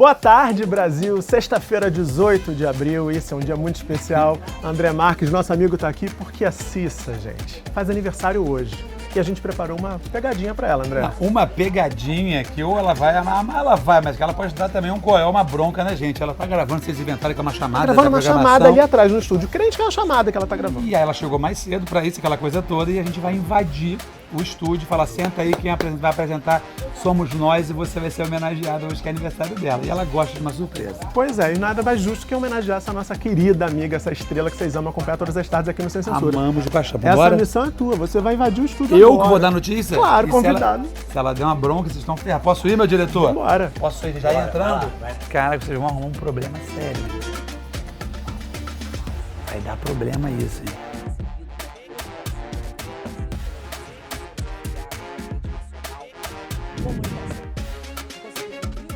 Boa tarde, Brasil. Sexta-feira, 18 de abril. Esse é um dia muito especial. André Marques, nosso amigo, tá aqui porque a Cissa, gente, faz aniversário hoje. E a gente preparou uma pegadinha pra ela, André. Uma pegadinha que ou ela vai amar, ela vai, mas que ela pode dar também um coel, uma bronca na gente. Ela tá gravando, vocês inventaram que é uma chamada. Tá gravando uma chamada ali atrás no estúdio. Crente que é uma chamada que ela tá gravando. E aí ela chegou mais cedo pra isso, aquela coisa toda, e a gente vai invadir o estúdio, falar, senta aí, quem vai apresentar somos nós e você vai ser homenageado hoje, que é aniversário dela. E ela gosta de uma surpresa. Pois é, e nada mais justo que homenagear essa nossa querida amiga, essa estrela que vocês amam acompanhar todas as tardes aqui no Sem Censura. Amamos de paixão. Essa missão é tua, você vai invadir o estúdio Eu agora. que vou dar notícia? Claro, E convidado. Se ela der uma bronca, vocês estão ferrados. Posso ir, meu diretor? Bora. Posso ir já entrando? Caraca, vocês vão arrumar um problema sério. Vai dar problema isso, hein?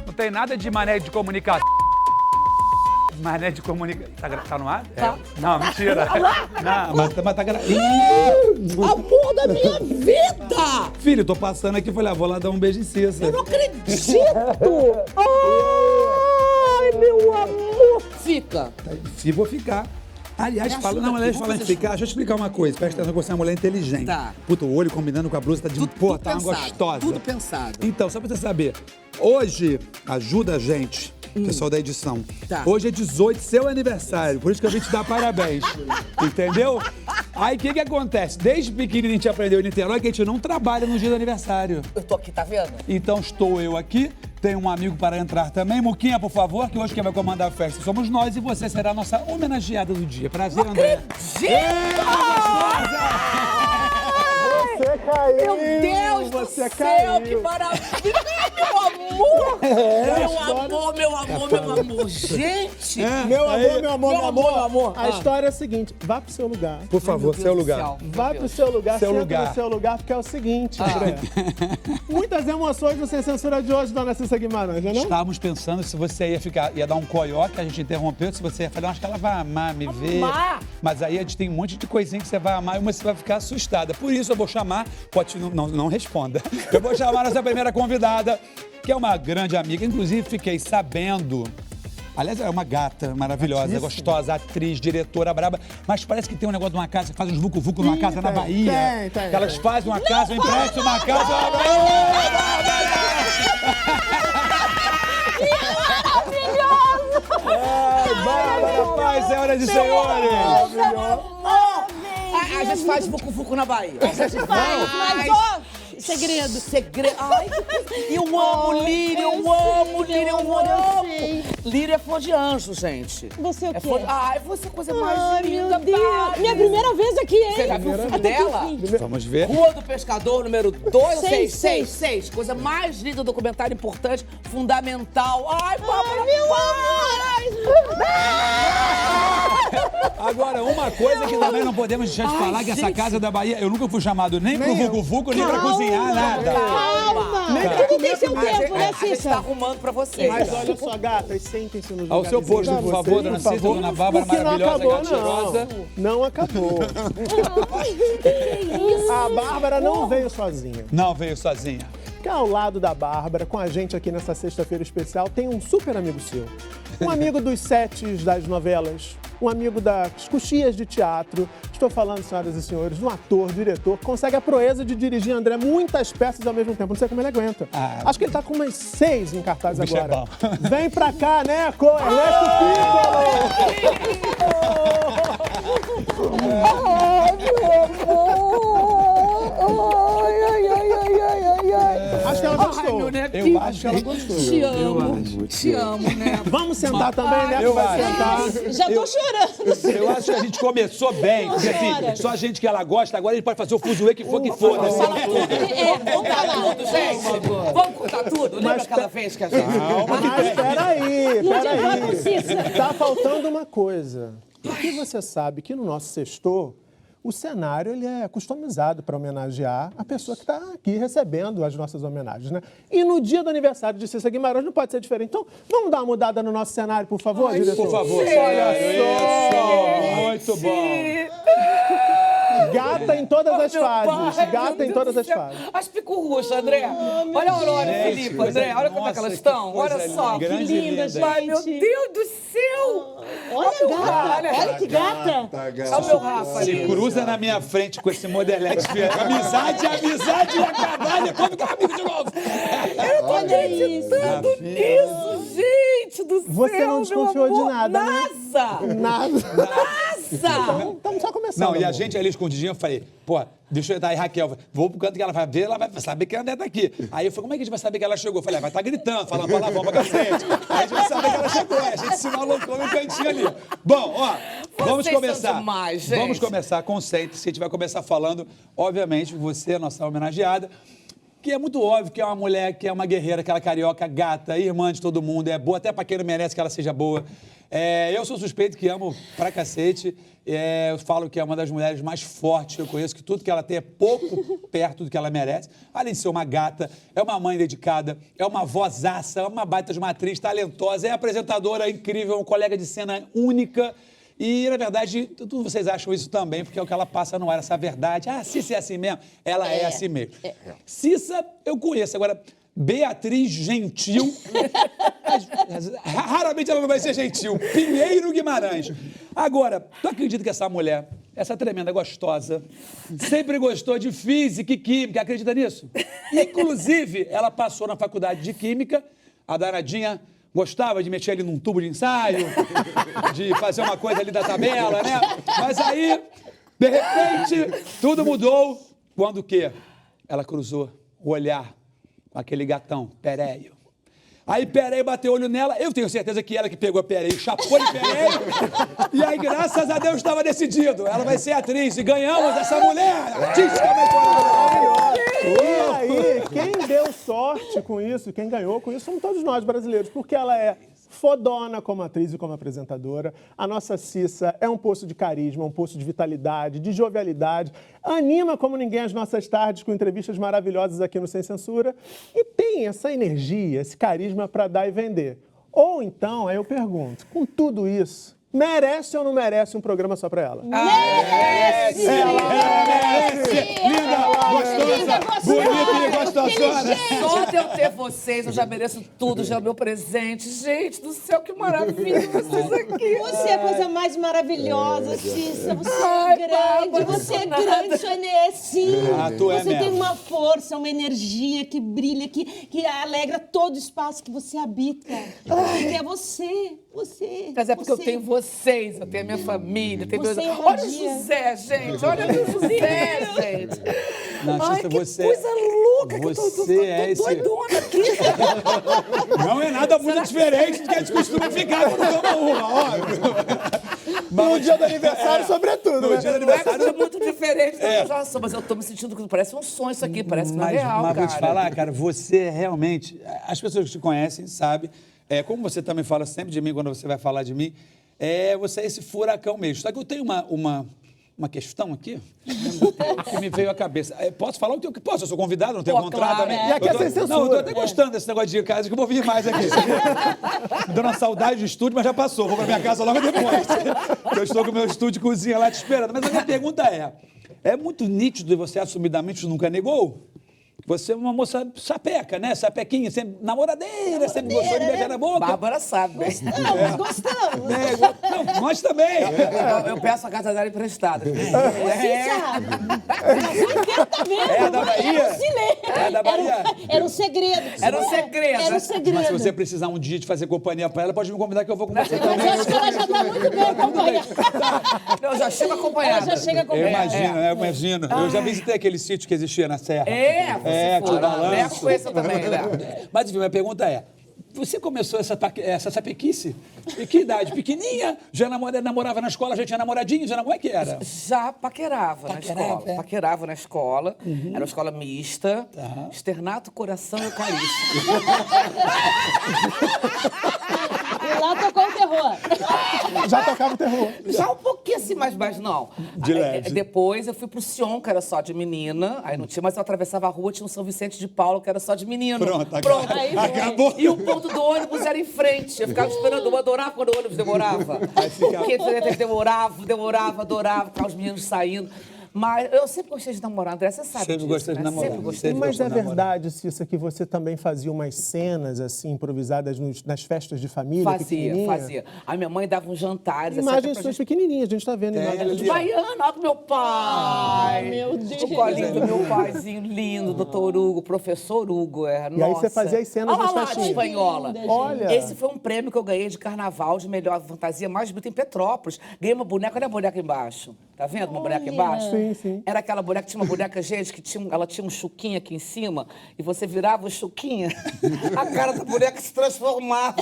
Não tem nada de mané de comunicação. Mané de comunicação. Tá no ar? Tá. Não, mentira. Não, mas tá gravando. Amor da minha vida! Filho, tô passando aqui, falei, vou lá dar um beijo em Cissa. Eu não acredito! Ai, meu amor! Fica! Se vou ficar. Aliás, fala em ficar, deixa eu explicar uma coisa. Presta atenção que você é uma mulher inteligente. Tá. Puta, o olho combinando com a blusa tá de Tudo tá uma pensado, gostosa. tudo pensado. Então, só pra você saber, hoje, ajuda a gente, pessoal da edição. Tá. Hoje é 18, seu aniversário, por isso que a gente dá parabéns. Entendeu? Aí o que acontece? Desde pequenininho a gente aprendeu em Niterói que a gente não trabalha no dia do aniversário. Eu tô aqui, tá vendo? Então estou eu aqui, tenho um amigo para entrar também. Muquinha, por favor, que hoje quem vai comandar a festa somos nós e você será a nossa homenageada do dia. Prazer, André. Você caiu! Meu Deus você do caiu. céu, que maravilha! Meu amor! Meu amor! Gente! Meu amor. Meu amor. A história é a seguinte, vá pro seu lugar. Por favor, Meu seu Deus do lugar. céu. Vá pro seu lugar, Seu senta lugar. no seu lugar, porque é o seguinte, André. Muitas emoções no Sem Censura de hoje, dona Cissa Guimarães, não é não? Estávamos pensando se você ia dar um coió, que a gente interrompeu, se você ia falar, acho que ela vai amar, me ver. Amar? Mas aí a gente tem um monte de coisinha que você vai amar e você vai ficar assustada. Por isso eu vou chamar, não responda. Eu vou chamar a nossa primeira convidada, que é uma grande amiga, inclusive fiquei sabendo. Aliás, é uma gata maravilhosa, gostosa, atriz, diretora braba. Mas parece que tem um negócio de uma casa, que faz uns vucu-vucu numa casa na Bahia. tem. Que elas fazem uma casa, eu empresto uma casa. Bárbara, paz, senhoras e senhores. A gente faz vucu-vucu na Bahia. A gente Mas, ó, segredo. Segredo. Ai, eu amo Lírio, eu amo Lírio, eu amo. Lírio é flor de anjo, gente. Você o quê? Ai, você é a coisa mais Ai, linda, meu Deus. Bárbara. Minha primeira vez aqui, hein? Você já viu o filme Até que dela? enfim. Vamos ver. Rua do Pescador, número 2 ou 6? Seis. 6. Coisa mais linda, documentário importante, fundamental. Ai, Bárbara, Meu Agora, uma coisa que também não podemos deixar de falar, que essa casa da Bahia, eu nunca fui chamado nem pro vucu-vucu, nem pra cozinhar, nada. Calma. Tudo tem seu tempo, né, A gente tá Cissa? arrumando pra você. Mas olha só, gatas, sentem-se nos Ao seu posto, lugarzinhos por de favor, vocês, dona por Cissa, favor. dona Bárbara, Porque não maravilhosa, acabou, gatirosa. Não acabou. A Bárbara não veio sozinha. Não veio sozinha. Porque ao lado da Bárbara, com a gente aqui nessa sexta-feira especial, tem um super amigo seu. Um amigo dos sets das novelas, um amigo das coxias de teatro. Estou falando, senhoras e senhores, de um ator, diretor, que consegue a proeza de dirigir, André, muitas peças ao mesmo tempo. Não sei como ele aguenta. Acho que ele tá com umas 6 em cartaz bicho é agora. bom. Vem pra cá, né, Ernesto Piccolo! Acho que ela gostou. Eu acho que ela gostou. Te amo, né? Vamos sentar também, né? eu Vai acho. sentar. Já tô chorando. Eu acho que a gente começou bem, porque assim, só a gente que ela gosta, agora a gente pode fazer o fuzuê que for, Vamos contar tudo, gente. Vamos contar tudo. Lembra aquela vez que a gente... Mas peraí. Vamos, Cissa. Tá faltando uma coisa. Porque você sabe que no nosso sextor, o cenário ele é customizado para homenagear a pessoa que está aqui recebendo as nossas homenagens, né? E no dia do aniversário de Cissa Guimarães não pode ser diferente. Então, vamos dar uma mudada no nosso cenário, por favor, diretor? Por favor. Olha só! Muito bom. Gata em todas as Meu fases. pai, Gata meu em Deus todas do as céu. fases. As picurruchas, André. Olha a Aurora e o Gente, Felipe, coisa- André. Olha como é que nossa, elas que estão. coisa Olha só. linda, grande Que linda, linda. Ai, meu gente. Deus do céu. Olha a gata. olha. Olha que gata. Olha o meu Rafa Se ali. cruza na minha frente com esse modelex, amizade ia acabar, depois ficar amigo de novo. Eu tô Olha acreditando isso. nisso, gente do céu. Você não desconfiou meu de amor. nada, né? Nada. Nada. Nossa. Estamos só começando. Não, e a amor. gente ali escondidinho, eu falei, pô, deixa eu entrar aí, Raquel, vou pro canto que ela vai ver, ela vai saber que a André tá aqui. Aí eu falei, como é que a gente vai saber que ela chegou? Eu falei, vai estar gritando, falando palavrão pra cacete. Aí a gente vai saber que ela chegou, a gente se malucou no cantinho ali. Bom, ó, vamos Vocês começar. são demais, gente. Vamos começar, concentre-se, a gente vai começar falando, obviamente, você, nossa homenageada, que é muito óbvio que é uma mulher, que é uma guerreira, aquela carioca gata, irmã de todo mundo, é boa até pra quem não merece que ela seja boa. Eu sou suspeito que amo pra cacete. Eu falo que é uma das mulheres mais fortes que eu conheço, que tudo que ela tem é pouco perto do que ela merece. Além de ser uma gata, é uma mãe dedicada, é uma vozaça, é uma baita de uma atriz talentosa, é apresentadora incrível, uma colega de cena única. E, na verdade, tudo vocês acham isso também, porque é o que ela passa no ar, essa verdade. Ah, Cissa é assim mesmo? Ela é assim mesmo. Cissa, eu conheço. Agora, Beatriz Gentil, raramente ela não vai ser gentil. Pinheiro Guimarães. Agora, tu acredita que essa mulher, essa tremenda gostosa, sempre gostou de física e química? Acredita nisso? Inclusive, ela passou na faculdade de química, a danadinha gostava de mexer ali num tubo de ensaio, de fazer uma coisa ali da tabela, né? Mas aí, de repente, tudo mudou quando o quê? Ela cruzou o olhar com aquele gatão, Péreio. Aí Péreio bateu o olho nela, eu tenho certeza que ela que pegou a Péreio, chapou de Péreio, e aí, graças a Deus, estava decidido. Ela vai ser atriz, e ganhamos essa mulher artisticamente maravilhosa. E aí, quem deu sorte com isso, quem ganhou com isso, somos todos nós brasileiros, porque ela é fodona como atriz e como apresentadora. A nossa Cissa é um poço de carisma, um poço de vitalidade, de jovialidade. Anima como ninguém as nossas tardes com entrevistas maravilhosas aqui no Sem Censura. E tem essa energia, esse carisma para dar e vender. Ou então, aí eu pergunto, com tudo isso, merece ou não merece um programa só para ela? Merece! Merece! Linda, gostosa, bonita e gostosona. Só de eu ter vocês, eu já mereço tudo, já é o meu presente. Gente do céu, que maravilha vocês aqui. Você é a coisa mais maravilhosa, Cissa. Você Ai, é grande, Bárbara, você é nada. grande, sua é sim. Ah, tu é você tem mesmo. uma força, uma energia que brilha, que alegra todo o espaço que você habita. Que é você. Mas é porque eu você. tenho vocês, eu tenho a minha família, tenho Você meus... irradia. Olha o José, gente, olha o José, gente. Não, Ai, Cissa, que você- coisa louca que eu tô você é esse- doidona aqui. Não é nada muito diferente do que a gente costuma ficar quando toma uma, óbvio. No dia do aniversário, sobretudo, No né? dia do Não é aniversário... coisa muito diferente da que eu já sou, mas eu tô me sentindo que parece um sonho isso aqui, parece que não é real, mas cara. vou te falar, cara, você é realmente... As pessoas que te conhecem sabem, como você também fala sempre de mim, quando você vai falar de mim, você é esse furacão mesmo. Só que eu tenho uma questão aqui que me veio à cabeça. Posso falar o que eu posso? Eu sou convidado, não tenho Pô, contrato claro, também. E aqui é Eu tô- sem censura. Não, eu tô até gostando desse negócio de casa, que eu vou vir mais aqui. Me dando uma saudade do estúdio, mas já passou. Vou pra minha casa logo depois. Eu estou com o meu estúdio de cozinha lá te esperando. Mas a minha pergunta é muito nítido e você assumidamente nunca negou? Você é uma moça sapeca, né? Sapequinha, sempre namoradeira, sempre gostou de beijar na boca. Bárbara sabe. né? Gostamos. Não, nós também. Eu peço a casa dela emprestada. Cissa, Brasil inteiro tá vendo. É da Bahia? Eu oscilei. É da Bahia? Era um segredo. Era um segredo. Era um segredo. Mas se você precisar um dia de fazer companhia pra ela, pode me convidar que eu vou com você também. Mas eu acho que ela já tá muito bem acompanhada. Eu já chego acompanhada. Ela já chega Eu acompanhada. imagino, eu imagino. Eu já visitei aquele sítio que existia na Serra. Você tio foi. Balanço. Neco conheceu também, né? Mas enfim, minha pergunta você começou essa sapequice? E que idade? Pequenininha? Já namorava na escola? Já tinha namoradinho? Como é que era? Já paquerava na escola. é? Paquerava na escola. Era uma escola mista. Tá. Externato, coração e eucarístico. E lá tocou o terror. Já tocava o terror. Já um pouquinho assim, mas não. De Aí, leve. Depois eu fui pro Sion, que era só de menina. Aí não tinha, mas eu atravessava a rua, tinha um São Vicente de Paulo, que era só de menino. Pronto. Aí foi. Acabou. E o ponto do ônibus era em frente. Eu ficava esperando, eu adorava quando o ônibus demorava. Porque demorava, adorava, ficar os meninos saindo. Mas eu sempre gostei de namorar, André, você sabe Sempre disso, gostei de né? namorar. Sempre gostei. Sempre Mas gostou é de namorar. verdade, Cissa, que você também fazia umas cenas, assim, improvisadas nas festas de família, pequenininha? Fazia. A minha mãe dava uns jantares. Imagens pra suas gente... pequenininhas, a gente tá vendo imagens. ali, De baiana, olha o meu pai. meu Deus. O colinho do meu paizinho lindo, doutor Hugo, professor Hugo. E aí você fazia as cenas nas Olha lá, de festinhas. espanhola. Que linda, Olha. Esse foi um prêmio que eu ganhei de carnaval, de melhor fantasia mais bonita em Petrópolis. Ganhei uma boneca, olha a boneca embaixo. Tá vendo uma boneca embaixo? Sim, sim. Era aquela boneca, tinha uma boneca, gente, que ela tinha um chuquinho aqui em cima, e você virava o chuquinho, a cara da boneca se transformava.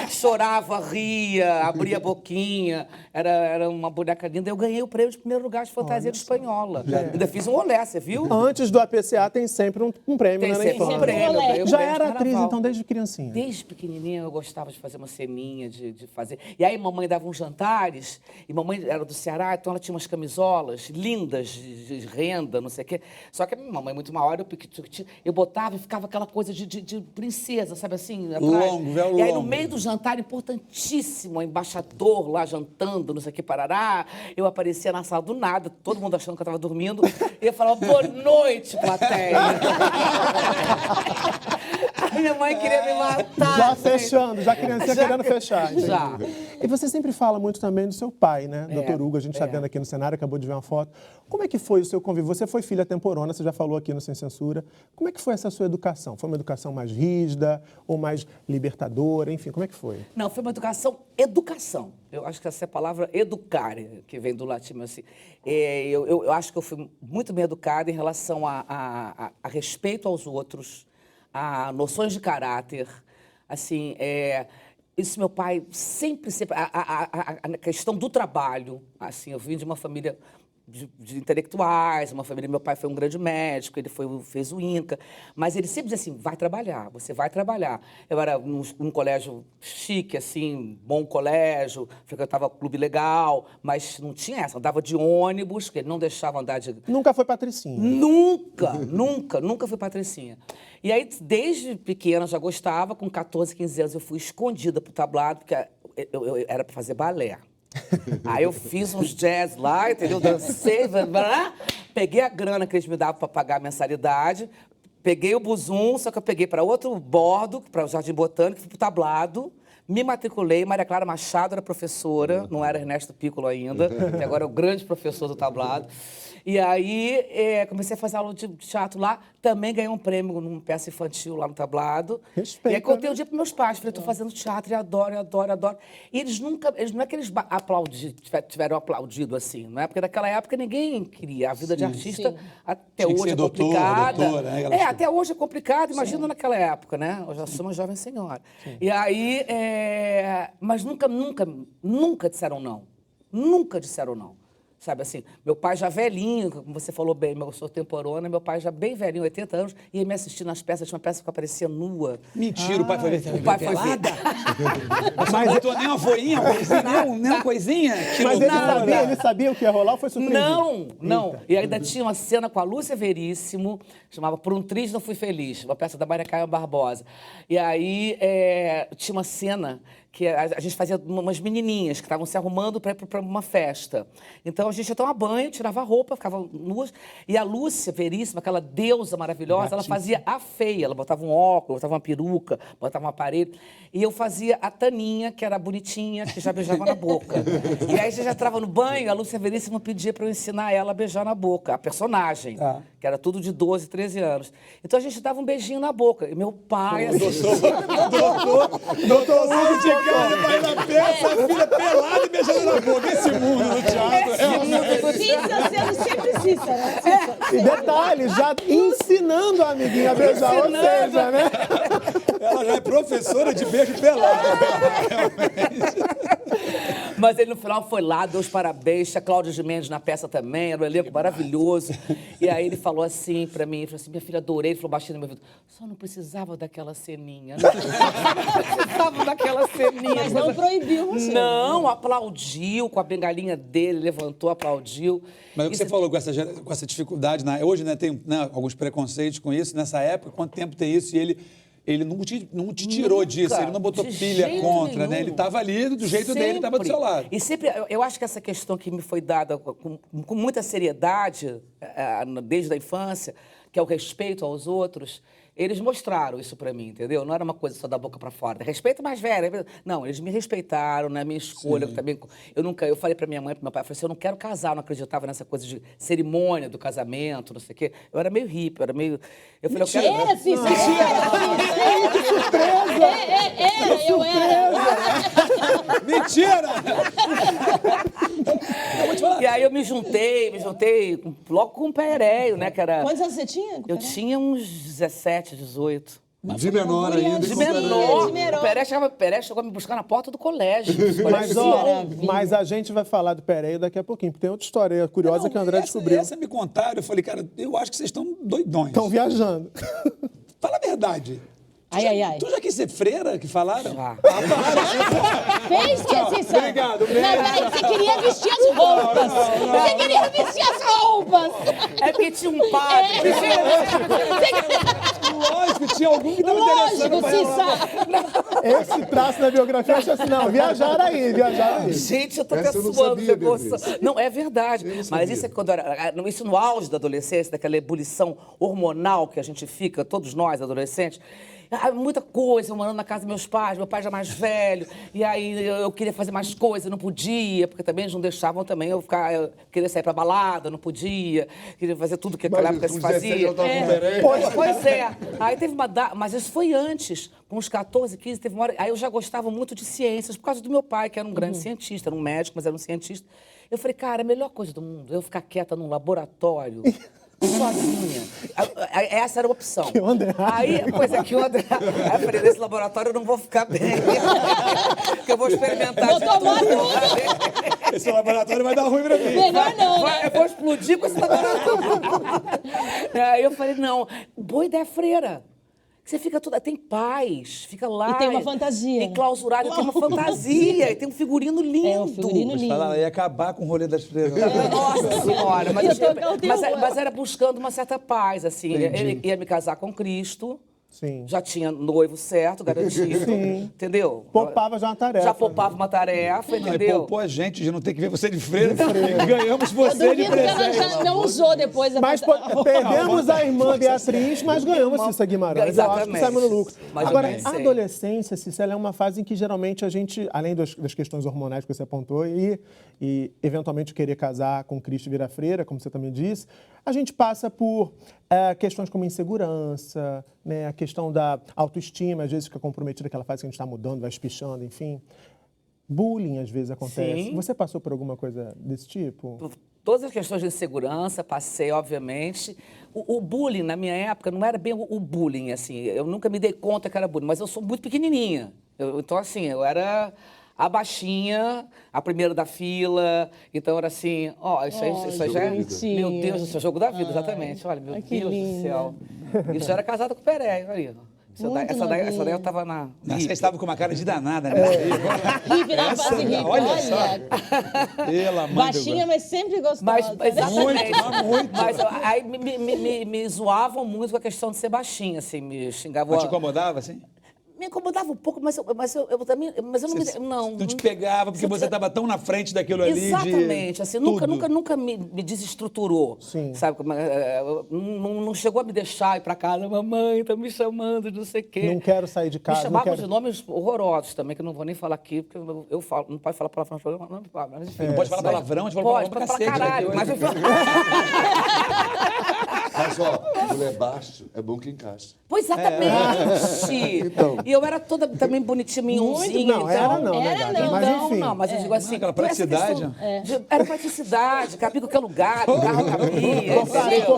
Chorava, ria, abria a boquinha. Era uma boneca linda. Eu ganhei o prêmio de primeiro lugar de fantasia de espanhola. Ainda fiz um olé, você viu? Antes do APCA tem sempre um prêmio, Tem né, na sempre um infância. prêmio. eu ganhei o Já prêmio de era atriz, carnaval. então, desde criancinha. Desde pequenininha eu gostava de fazer uma ceninha, de fazer. E aí mamãe dava uns jantares, e mamãe era do Ceará, então ela tinha umas camisolas lindas, de renda, não sei o quê. Só que a minha mamãe muito maior, eu botava e ficava aquela coisa de princesa, sabe assim? Atrás. Longo, véu E aí no longo. meio do jantar, importantíssimo, o embaixador lá jantando, não sei o que, parará, eu aparecia na sala do nada, todo mundo achando que eu estava dormindo, e eu falava, boa noite, plateia. A minha mãe queria me matar. Já gente. fechando, já criancinha querendo fechar. entendi. Já. E você sempre fala muito também do seu pai, né? Doutor Hugo, a gente está vendo aqui no cenário, acabou de ver uma foto. Como é que foi o seu convívio? Você foi filha temporona, você já falou aqui no Sem Censura. Como é que foi essa sua educação? Foi uma educação mais rígida ou mais libertadora? Enfim, como é que foi? Não, foi uma educação. Eu acho que essa é a palavra educar, que vem do latim, assim. Eu acho que eu fui muito bem educada em relação a respeito aos outros, a noções de caráter, assim, isso meu pai sempre a questão do trabalho, assim, eu vim de uma família de intelectuais, uma família, meu pai foi um grande médico, ele fez o INCA, mas ele sempre dizia assim, vai trabalhar, você vai trabalhar. Eu era num colégio chique, assim, bom colégio, frequentava clube legal, mas não tinha essa, andava de ônibus, que ele não deixava andar de... Nunca foi patricinha? Nunca fui patricinha. E aí, desde pequena, já gostava, com 14, 15 anos, eu fui escondida pro tablado, porque eu era para fazer balé. Aí eu fiz uns jazz lá, entendeu? Dancei, peguei a grana que eles me davam para pagar a mensalidade, peguei o buzum, só que eu peguei para outro bordo, para o Jardim Botânico, fui pro tablado, me matriculei, Maria Clara Machado era professora, não era Ernesto Piccolo ainda, que agora é o grande professor do tablado. E aí comecei a fazer aula de teatro lá, também ganhei um prêmio numa peça infantil lá no tablado. Respeita, E aí contei né? um dia para meus pais, falei, estou fazendo teatro e adoro. E eles nunca, não é que eles tiveram aplaudido assim, não é? Porque naquela época ninguém queria. A vida de artista até Tinha que hoje ser é doutora, complicada. doutora, né? Aquelas Até hoje é complicado, imagina naquela época, né? Eu já sou uma jovem senhora. E aí, mas nunca disseram não. Nunca disseram não. Sabe assim, meu pai já velhinho, como você falou bem, eu sou temporona, meu pai já bem velhinho, 80 anos, ia me assistir nas peças, tinha uma peça que aparecia nua. Mentira, o pai foi ver. O pai foi ver. Mas não botou nem uma voinha, nem uma coisinha? Que Mas loucura. ele sabia o que ia rolar ou foi surpreendido? Não. E ainda tinha uma cena com a Lúcia Veríssimo, chamava Por um Triz Não Fui Feliz, uma peça da Maria Caia Barbosa. E aí tinha uma cena que a gente fazia umas menininhas que estavam se arrumando para ir para uma festa. Então a gente ia tomar banho, tirava a roupa, ficava nuas. E a Lúcia Veríssima, aquela deusa maravilhosa, ela fazia a feia. Ela botava um óculos, botava uma peruca, botava um aparelho. E eu fazia a Taninha, que era bonitinha, que já beijava na boca. E aí a gente já entrava no banho, a Lúcia Veríssima pedia para eu ensinar ela a beijar na boca, a personagem, que era tudo de 12, 13 anos. Então a gente dava um beijinho na boca. E meu pai... Doutor Hugo de cara, vai na peça, a filha pelada e beijando na boca. Esse mundo no teatro. Cícera, sempre Cícera. E detalhe, já ensinando a amiguinha a beijar, ou seja, né? Ela já é professora de beijo pelado. Mas ele no final foi lá, deu os parabéns, tinha Cláudio de Mendes na peça também, era um elenco maravilhoso. E aí ele falou assim pra mim, ele falou assim, minha filha, adorei, ele falou baixinho no meu ouvido, só não precisava daquela ceninha, não precisava daquela ceninha. Mas não proibiu você. Não, aplaudiu com a bengalinha dele, levantou, aplaudiu. Mas o que você falou com essa dificuldade, hoje tem alguns preconceitos com isso, nessa época, quanto tempo tem isso? E ele ele não te tirou disso, ele não botou de pilha jeito contra, né? nenhum. Ele estava ali do jeito dele, ele estava do seu lado. E sempre, eu acho que essa questão que me foi dada com muita seriedade, desde a infância, que é o respeito aos outros, eles mostraram isso pra mim, entendeu? Não era uma coisa só da boca pra fora. Respeito mais velho. Não, eles me respeitaram na minha escolha. Também, eu falei pra minha mãe e pro meu pai, eu falei assim, eu não quero casar, eu não acreditava nessa coisa de cerimônia do casamento, não sei o quê. Eu era meio hippie, eu era meio... Eu falei, eu quero... Era, Cissa, era. Que surpresa! Eu era. Mentira! E aí eu me juntei logo com o Pereio, né, que era... Quantos anos você tinha? Eu tinha uns 17, 18. De menor ainda. De com menor. de menor. O Pereira chegou a me buscar na porta do colégio. Mas, mas a gente vai falar do Pereio daqui a pouquinho, porque tem outra história curiosa que o André descobriu. Essa me contaram, eu falei, cara, eu acho que vocês estão doidões. Estão viajando. Fala a verdade. Ai. Tu já quis ser freira, que falaram? Já. Fez, Cissa? Obrigado, Não, peraí, você queria vestir as roupas. Você queria vestir as roupas. É porque tinha um padre. Lógico, tinha algum que estava interessando Lógico, pra ela. Cissa. Esse traço na biografia, eu acho assim, não, viajaram aí. Gente, eu tô Essa até eu não suando. sabia, Você não, é verdade. Mas isso é quando isso no auge da adolescência, daquela ebulição hormonal que a gente fica, todos nós, adolescentes. Muita coisa, eu morando na casa dos meus pais, meu pai já mais velho, e aí eu queria fazer mais coisas, não podia, porque também eles não deixavam também eu queria sair pra balada, não podia, queria fazer tudo que naquela época se fazia. Pois é. Aí teve mas isso foi antes, com uns 14, 15, teve uma hora, aí eu já gostava muito de ciências, por causa do meu pai, que era um grande cientista, era um médico, mas era um cientista. Eu falei, cara, a melhor coisa do mundo é eu ficar quieta num laboratório, sozinha. Essa era a opção. Que onda errada. Aí eu falei, nesse laboratório eu não vou ficar bem. Porque eu vou experimentar. Vou tomar tudo. Esse laboratório vai dar ruim pra mim. Melhor não, né? Eu vou explodir com esse laboratório. Aí eu falei, não, boa ideia, freira. Você fica toda... Tem paz, fica lá. E tem uma fantasia. Enclausurado, tem uma fantasia, e tem um figurino lindo. É, um figurino lindo. Ela ia acabar com o rolê das freiras. Nossa Senhora, Eu mas era buscando uma certa paz, assim. Ele ia me casar com Cristo. Sim. Já tinha noivo certo, garantido. Sim. Entendeu? Poupava já uma tarefa. Já poupava uma tarefa, Não, e entendeu? poupou a gente de não ter que ver você de freira. E ganhamos Eu você de duvido que ela presente. já não usou depois. Mas perdemos a irmã Beatriz, mas ganhamos Cissa Guimarães. Eu acho que Exatamente. saímos no lucro. Mas Agora, eu a pensei. adolescência, Cissa, ela é uma fase em que geralmente a gente, além das questões hormonais que você apontou e eventualmente querer casar com Cristo e virar freira, como você também disse, a gente passa por questões como insegurança, né, a questão da autoestima, às vezes fica comprometida aquela fase que a gente está mudando, vai espichando, enfim. Bullying, às vezes, acontece. Sim. Você passou por alguma coisa desse tipo? Todas as questões de insegurança, passei, obviamente. O bullying, na minha época, não era bem o bullying, assim. Eu nunca me dei conta que era bullying, mas eu sou muito pequenininha. Então, assim, eu era a baixinha, a primeira da fila. Então, era assim, isso aí já é... bonitinho. Meu Deus do céu, jogo da vida, exatamente. Olha, meu que Deus do linda. céu. Isso já era casada com o Pereira, olha. Essa daí eu tava na... Você estava com uma cara de danada, né? Hippie na fase hippie, olha só. Pela mãe Baixinha, mas sempre gostosa. Mas, exatamente. muito. Mas aí me zoavam muito com a questão de ser baixinha, assim, me xingavam. Mas te incomodava, assim? Me incomodava um pouco, mas eu também... Mas eu não me... Não. Não te pegava porque você estava tão na frente daquilo ali. Exatamente, assim, tudo. nunca me desestruturou, Sim. sabe? Não chegou a me deixar ir pra casa, mamãe, tá me chamando de não sei o quê. Não quero sair de casa. Me não chamavam quero... de nomes horrorosos também, que eu não vou nem falar aqui, porque eu falo, não pode falar palavrão, mas enfim. Não pode falar palavrão, a gente fala Pode, palavrão pode pra falar cacete. caralho, mas eu falo... Mas, ó, mulher baixo é bom que encaixa. Pois exatamente. Então. E eu era toda também bonitinha, minhonzinha. Não, então, era não, né, Era Gaga? não, Mas Não, enfim. não, mas eu digo assim... aquela por essa praticidade. questão era praticidade, cabia em qualquer lugar, o carro cabia, entendeu?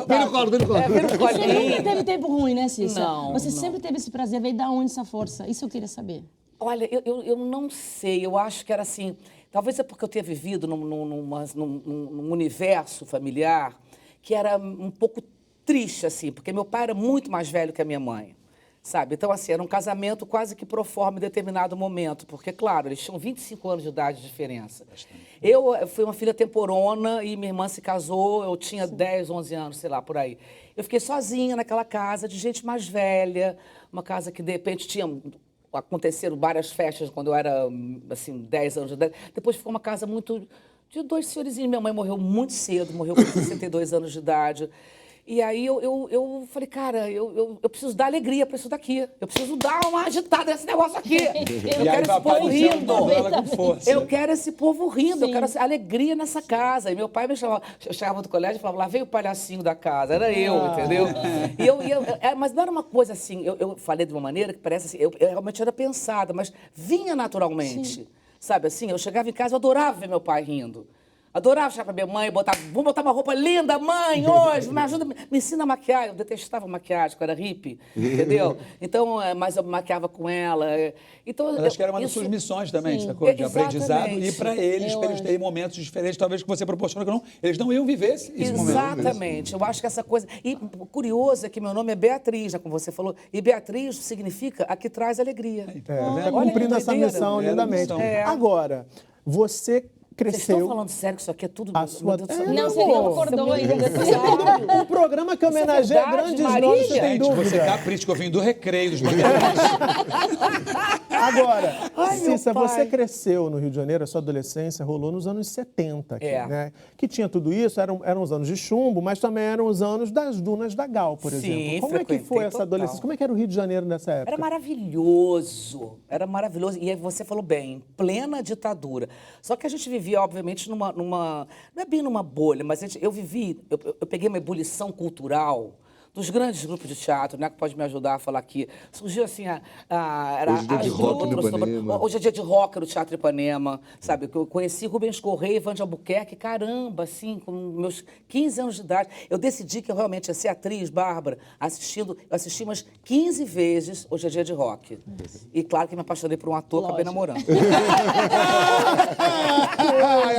Vem no colo, vem no colo. Vira um Você nunca colinho. teve tempo ruim, né, Cissa? Não, Você não. sempre teve esse prazer. Veio da onde essa força? Isso eu queria saber. Olha, eu não sei, eu acho que era assim... Talvez é porque eu tenha vivido num universo familiar que era um pouco triste, assim, porque meu pai era muito mais velho que a minha mãe. sabe? Então, assim, era um casamento quase que pro forma em determinado momento, porque, claro, eles tinham 25 anos de idade de diferença. Eu fui uma filha temporona e minha irmã se casou, eu tinha 10, 11 anos, sei lá, por aí. Eu fiquei sozinha naquela casa de gente mais velha, uma casa que, de repente, aconteceram várias festas quando eu era, assim, 10 anos de idade. Depois ficou uma casa muito de dois senhorizinhos. Minha mãe morreu muito cedo, morreu com 62 anos de idade. E aí eu falei, cara, eu preciso dar alegria para isso daqui. Eu preciso dar uma agitada nesse negócio aqui. Eu quero esse povo rindo. Eu quero esse povo rindo. Eu quero alegria nessa casa. E meu pai me chamava, eu chegava do colégio e falava, lá veio o palhacinho da casa. Era eu, entendeu? Mas não era uma coisa assim, eu falei de uma maneira que parece assim, eu realmente era pensada, mas vinha naturalmente. Sim. Sabe assim, eu chegava em casa, eu adorava ver meu pai rindo. Adorava chegar pra minha mãe, vou botar uma roupa linda, mãe, hoje, me ajuda, me ensina a maquiar. Eu detestava maquiagem, porque eu era hippie, entendeu? Então, mas eu maquiava com ela. Então, eu acho que era uma das suas missões também, sacou? De aprendizado, e para eles terem momentos diferentes, talvez que você proporciona, que eles não iam viver esse momento. Exatamente. Eu acho que essa coisa... E o curioso é que meu nome é Beatriz, né, como você falou, e Beatriz significa a que traz alegria. Tá cumprindo essa missão lindamente. Agora, você cresceu. Vocês estão falando sério que isso aqui é tudo... Não, você não acordou ainda. Um programa que homenageia grandes nomes, você tem dúvida. Você capricha, que eu vim do recreio dos bandeirantes. Agora, Cissa, você cresceu no Rio de Janeiro, a sua adolescência rolou nos anos 70, aqui, né? Que tinha tudo isso, eram os anos de chumbo, mas também eram os anos das dunas da Gal, por exemplo. Como é que foi essa adolescência? Como é que era o Rio de Janeiro nessa época? Era maravilhoso. E aí você falou bem, plena ditadura. Só que a gente vivia, obviamente, numa não é bem numa bolha, mas eu peguei uma ebulição cultural dos grandes grupos de teatro, né, que pode me ajudar a falar aqui. Surgiu assim, Hoje é dia de rock no Ipanema. Hoje é dia de rock no Teatro Ipanema, sabe? Eu conheci Rubens Correia e Ivan de Albuquerque, caramba, assim, com meus 15 anos de idade. Eu decidi que eu realmente ia ser atriz, Bárbara, eu assisti umas 15 vezes Hoje é dia de rock. E claro que me apaixonei por um ator, acabei namorando.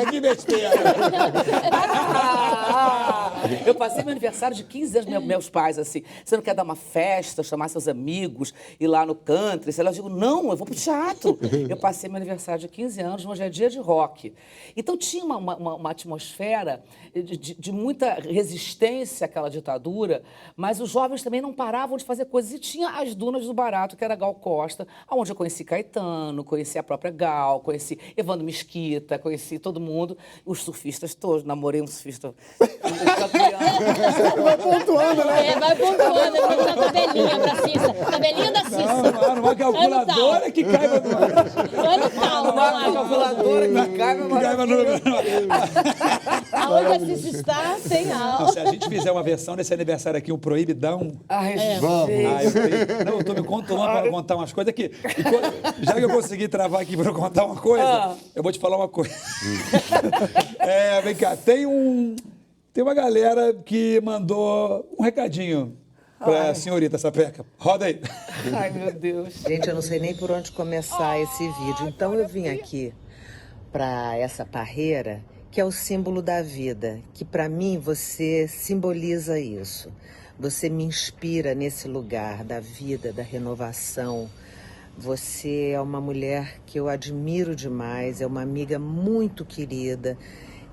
Que besteira! Eu passei meu aniversário de 15 anos, meus pais, assim, você não quer dar uma festa, chamar seus amigos, ir lá no country, sei lá, eu digo, não, eu vou pro teatro. Eu passei meu aniversário de 15 anos, hoje é dia de rock. Então tinha uma atmosfera de muita resistência àquela ditadura, mas os jovens também não paravam de fazer coisas. E tinha as dunas do Barato, que era Gal Costa, onde eu conheci Caetano, conheci a própria Gal, conheci Evandro Mesquita, conheci todo mundo, os surfistas todos, namorei um surfista Vai pontuando, né? Vai pontuando, eu vou botar a tabelinha pra Cissa. Tabelinha da Cissa. Uma calculadora que caiba no... Ano tal, uma calculadora que caiba no... Aonde a Cissa está, tem aula. Se a gente fizer uma versão desse aniversário aqui, um proibidão... Vamos. Eu tô me controlando para contar umas coisas aqui. Já que eu consegui travar aqui para contar uma coisa, eu vou te falar uma coisa. Vem cá, tem uma galera que mandou um recadinho pra senhorita Sapeca. Roda aí. Ai, meu Deus. Gente, eu não sei nem por onde começar esse vídeo. Então eu vim aqui para essa parreira, que é o símbolo da vida, que para mim você simboliza isso. Você me inspira nesse lugar da vida, da renovação. Você é uma mulher que eu admiro demais, é uma amiga muito querida.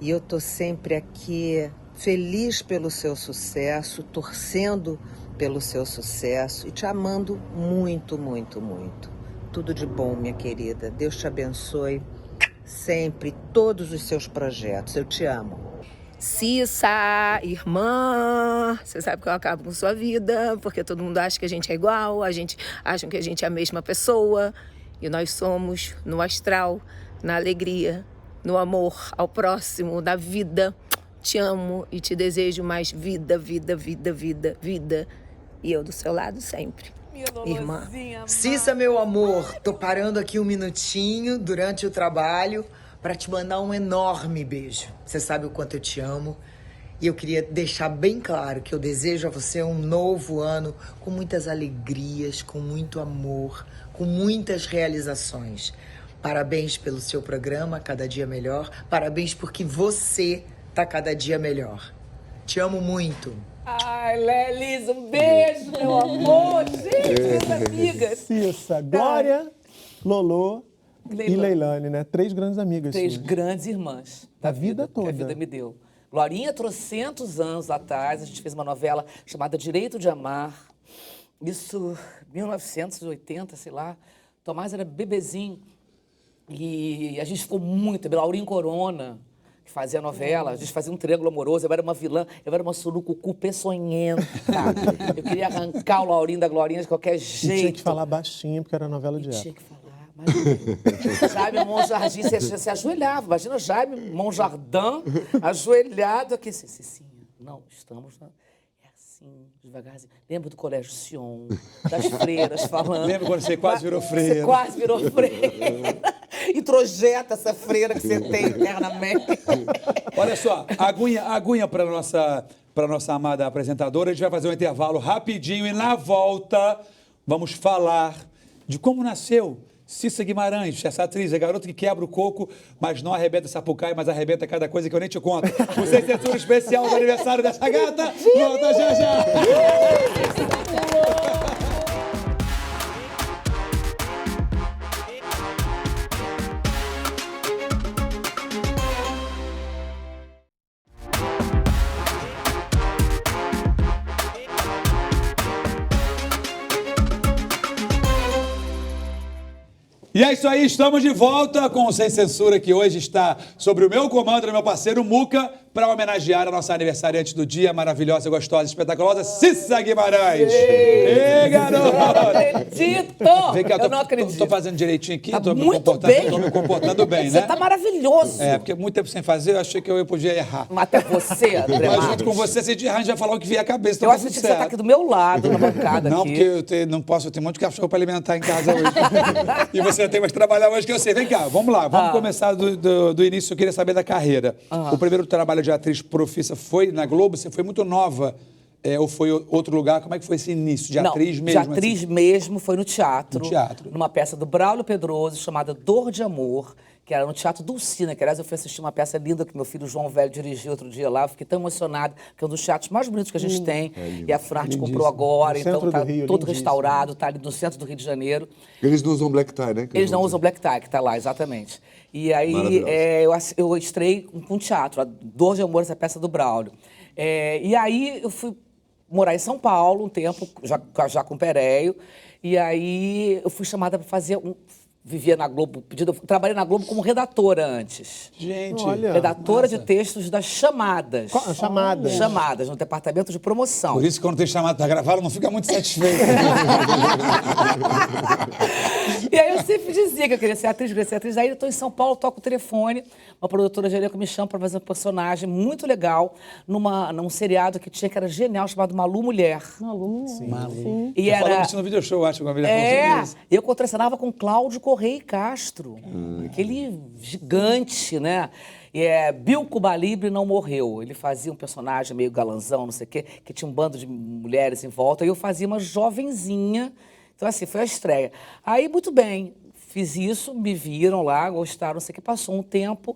E eu tô sempre aqui feliz pelo seu sucesso, torcendo pelo seu sucesso e te amando muito, muito, muito. Tudo de bom, minha querida. Deus te abençoe sempre, todos os seus projetos. Eu te amo. Cissa, irmã, você sabe que eu acabo com sua vida, porque todo mundo acha que a gente é igual, acham que a gente é a mesma pessoa, e nós somos no astral, na alegria, no amor ao próximo, na vida. Te amo e te desejo mais vida, vida, vida, vida, vida. E eu do seu lado sempre. Irmã. Cissa, meu amor, tô parando aqui um minutinho durante o trabalho para te mandar um enorme beijo. Você sabe o quanto eu te amo. E eu queria deixar bem claro que eu desejo a você um novo ano com muitas alegrias, com muito amor, com muitas realizações. Parabéns pelo seu programa, Cada Dia Melhor. Parabéns porque você tá cada dia melhor. Te amo muito. Ai, Ai, Lelis, um beijo, meu amor. Gente, minhas amigas. Cissa, Glória, Lolô e Leilane. Leilane, né? 3 grandes amigas. 3 suas. grandes irmãs. Da vida toda. Que a vida me deu. Glorinha, trocentos anos atrás, a gente fez uma novela chamada Direito de Amar. Isso, 1980, sei lá. Tomás era bebezinho. E a gente ficou muito... Laurinho Corona, que fazia a novela. A gente fazia um triângulo amoroso. Eu era uma vilã, eu era uma surucucu peçonhenta. Eu queria arrancar o Laurinho da Glorinha de qualquer E jeito. tinha que falar baixinho, porque era novela de época. Tinha que falar. Mas Jaime Monjardim, você ajoelhava. Imagina Jaime Monjardim ajoelhado aqui. Cicinha, não, estamos... É assim, devagarzinho. Lembra do Colégio Sion, das freiras falando. Lembra quando você quase virou freira? Você quase virou freira. Introjeta essa freira que você tem internamente. Olha só, aguinha para nossa amada apresentadora. A gente vai fazer um intervalo rapidinho e na volta vamos falar de como nasceu Cissa Guimarães, essa atriz, a garota que quebra o coco, mas não arrebenta sapucaí, mas arrebenta cada coisa que eu nem te conto. O Sem Censura especial do aniversário dessa gata. Volta já já. E é isso aí, estamos de volta com o Sem Censura, que hoje está sobre o meu comando, do meu parceiro Muca, para homenagear a nossa aniversariante do dia, maravilhosa, gostosa, espetaculosa, Cissa Guimarães. Ei, garoto! Não acredito! Vem cá, Eu não acredito. Tô fazendo direitinho aqui, Tá tô me muito comportando, bem. tô me comportando bem, Você né? tá maravilhoso. É, porque muito tempo sem fazer, eu achei que eu podia errar. Até você, André Mas Marques. junto com você, se a gente errar, a gente vai falar o que vier à cabeça. Eu acho que você tá aqui do meu lado, na bancada Não, aqui. porque eu não posso, eu tenho um monte de cachorro para alimentar em casa hoje. E você tem mais que trabalhar hoje que eu sei. Vem cá, vamos lá, vamos começar do início. Eu queria saber da carreira. O primeiro trabalho de atriz profissa foi na Globo? Você foi muito nova ou foi outro lugar? Como é que foi esse início de atriz mesmo? De atriz mesmo, foi no teatro. No teatro. Numa peça do Braulio Pedroso, chamada Dor de Amor, que era no Teatro Dulcina, que aliás eu fui assistir uma peça linda que meu filho João Velho dirigiu outro dia lá. Eu fiquei tão emocionada, que é um dos teatros mais bonitos que a gente tem. E a Funarte comprou agora, No então centro tá do Rio, todo lindíssimo. restaurado, tá ali no centro do Rio de Janeiro. Eles não usam black tie, né? Eles não usam black tie, que tá lá, exatamente. E aí eu estrei com teatro, a Dor de Amor, essa peça do Braulio. E aí eu fui morar em São Paulo um tempo, já com Pereio, e aí eu fui chamada para fazer vivia na Globo, trabalhei na Globo como redatora antes. Gente, Olha. Redatora de textos das chamadas. Chamadas. Chamadas, no departamento de promoção. por isso que quando tem chamado para gravar, ela não fica muito satisfeita. E aí eu sempre dizia que eu queria ser atriz. Aí eu estou em São Paulo, toco o telefone, uma produtora de elenco me chama para fazer um personagem muito legal num seriado que tinha, que era genial, chamado Malu Mulher. Malu, sim. E Falamos era... isso no video show, acho que uma vez já falou sobre isso. Eu contracenava com Cláudio Correia e Castro, aquele gigante, né? Bilko Balibre não morreu. Ele fazia um personagem meio galanzão, não sei o quê, que tinha um bando de mulheres em volta, e eu fazia uma jovenzinha. Então, assim, foi a estreia. Aí, muito bem, fiz isso, me viram lá, gostaram, não sei o que, passou um tempo,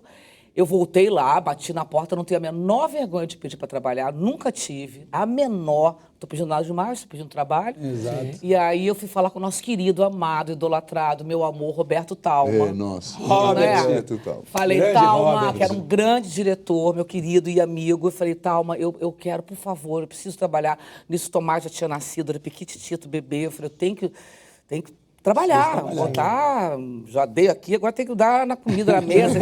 eu voltei lá, bati na porta, não tenho a menor vergonha de pedir para trabalhar, nunca tive, a menor, estou pedindo nada demais, estou pedindo trabalho. Exato. E aí eu fui falar com o nosso querido, amado, idolatrado, meu amor, Roberto Talma. Nossa. Robert. Né? Total. Falei, Grande Talma, Robert. que era um grande diretor, meu querido e amigo. Eu falei, Talma, eu quero, por favor, eu preciso trabalhar. Nisso, Tomás já tinha nascido, era pequititito, bebê. Eu falei, eu tenho que trabalhar, botar, já dei aqui, agora tem que dar na comida, na mesa.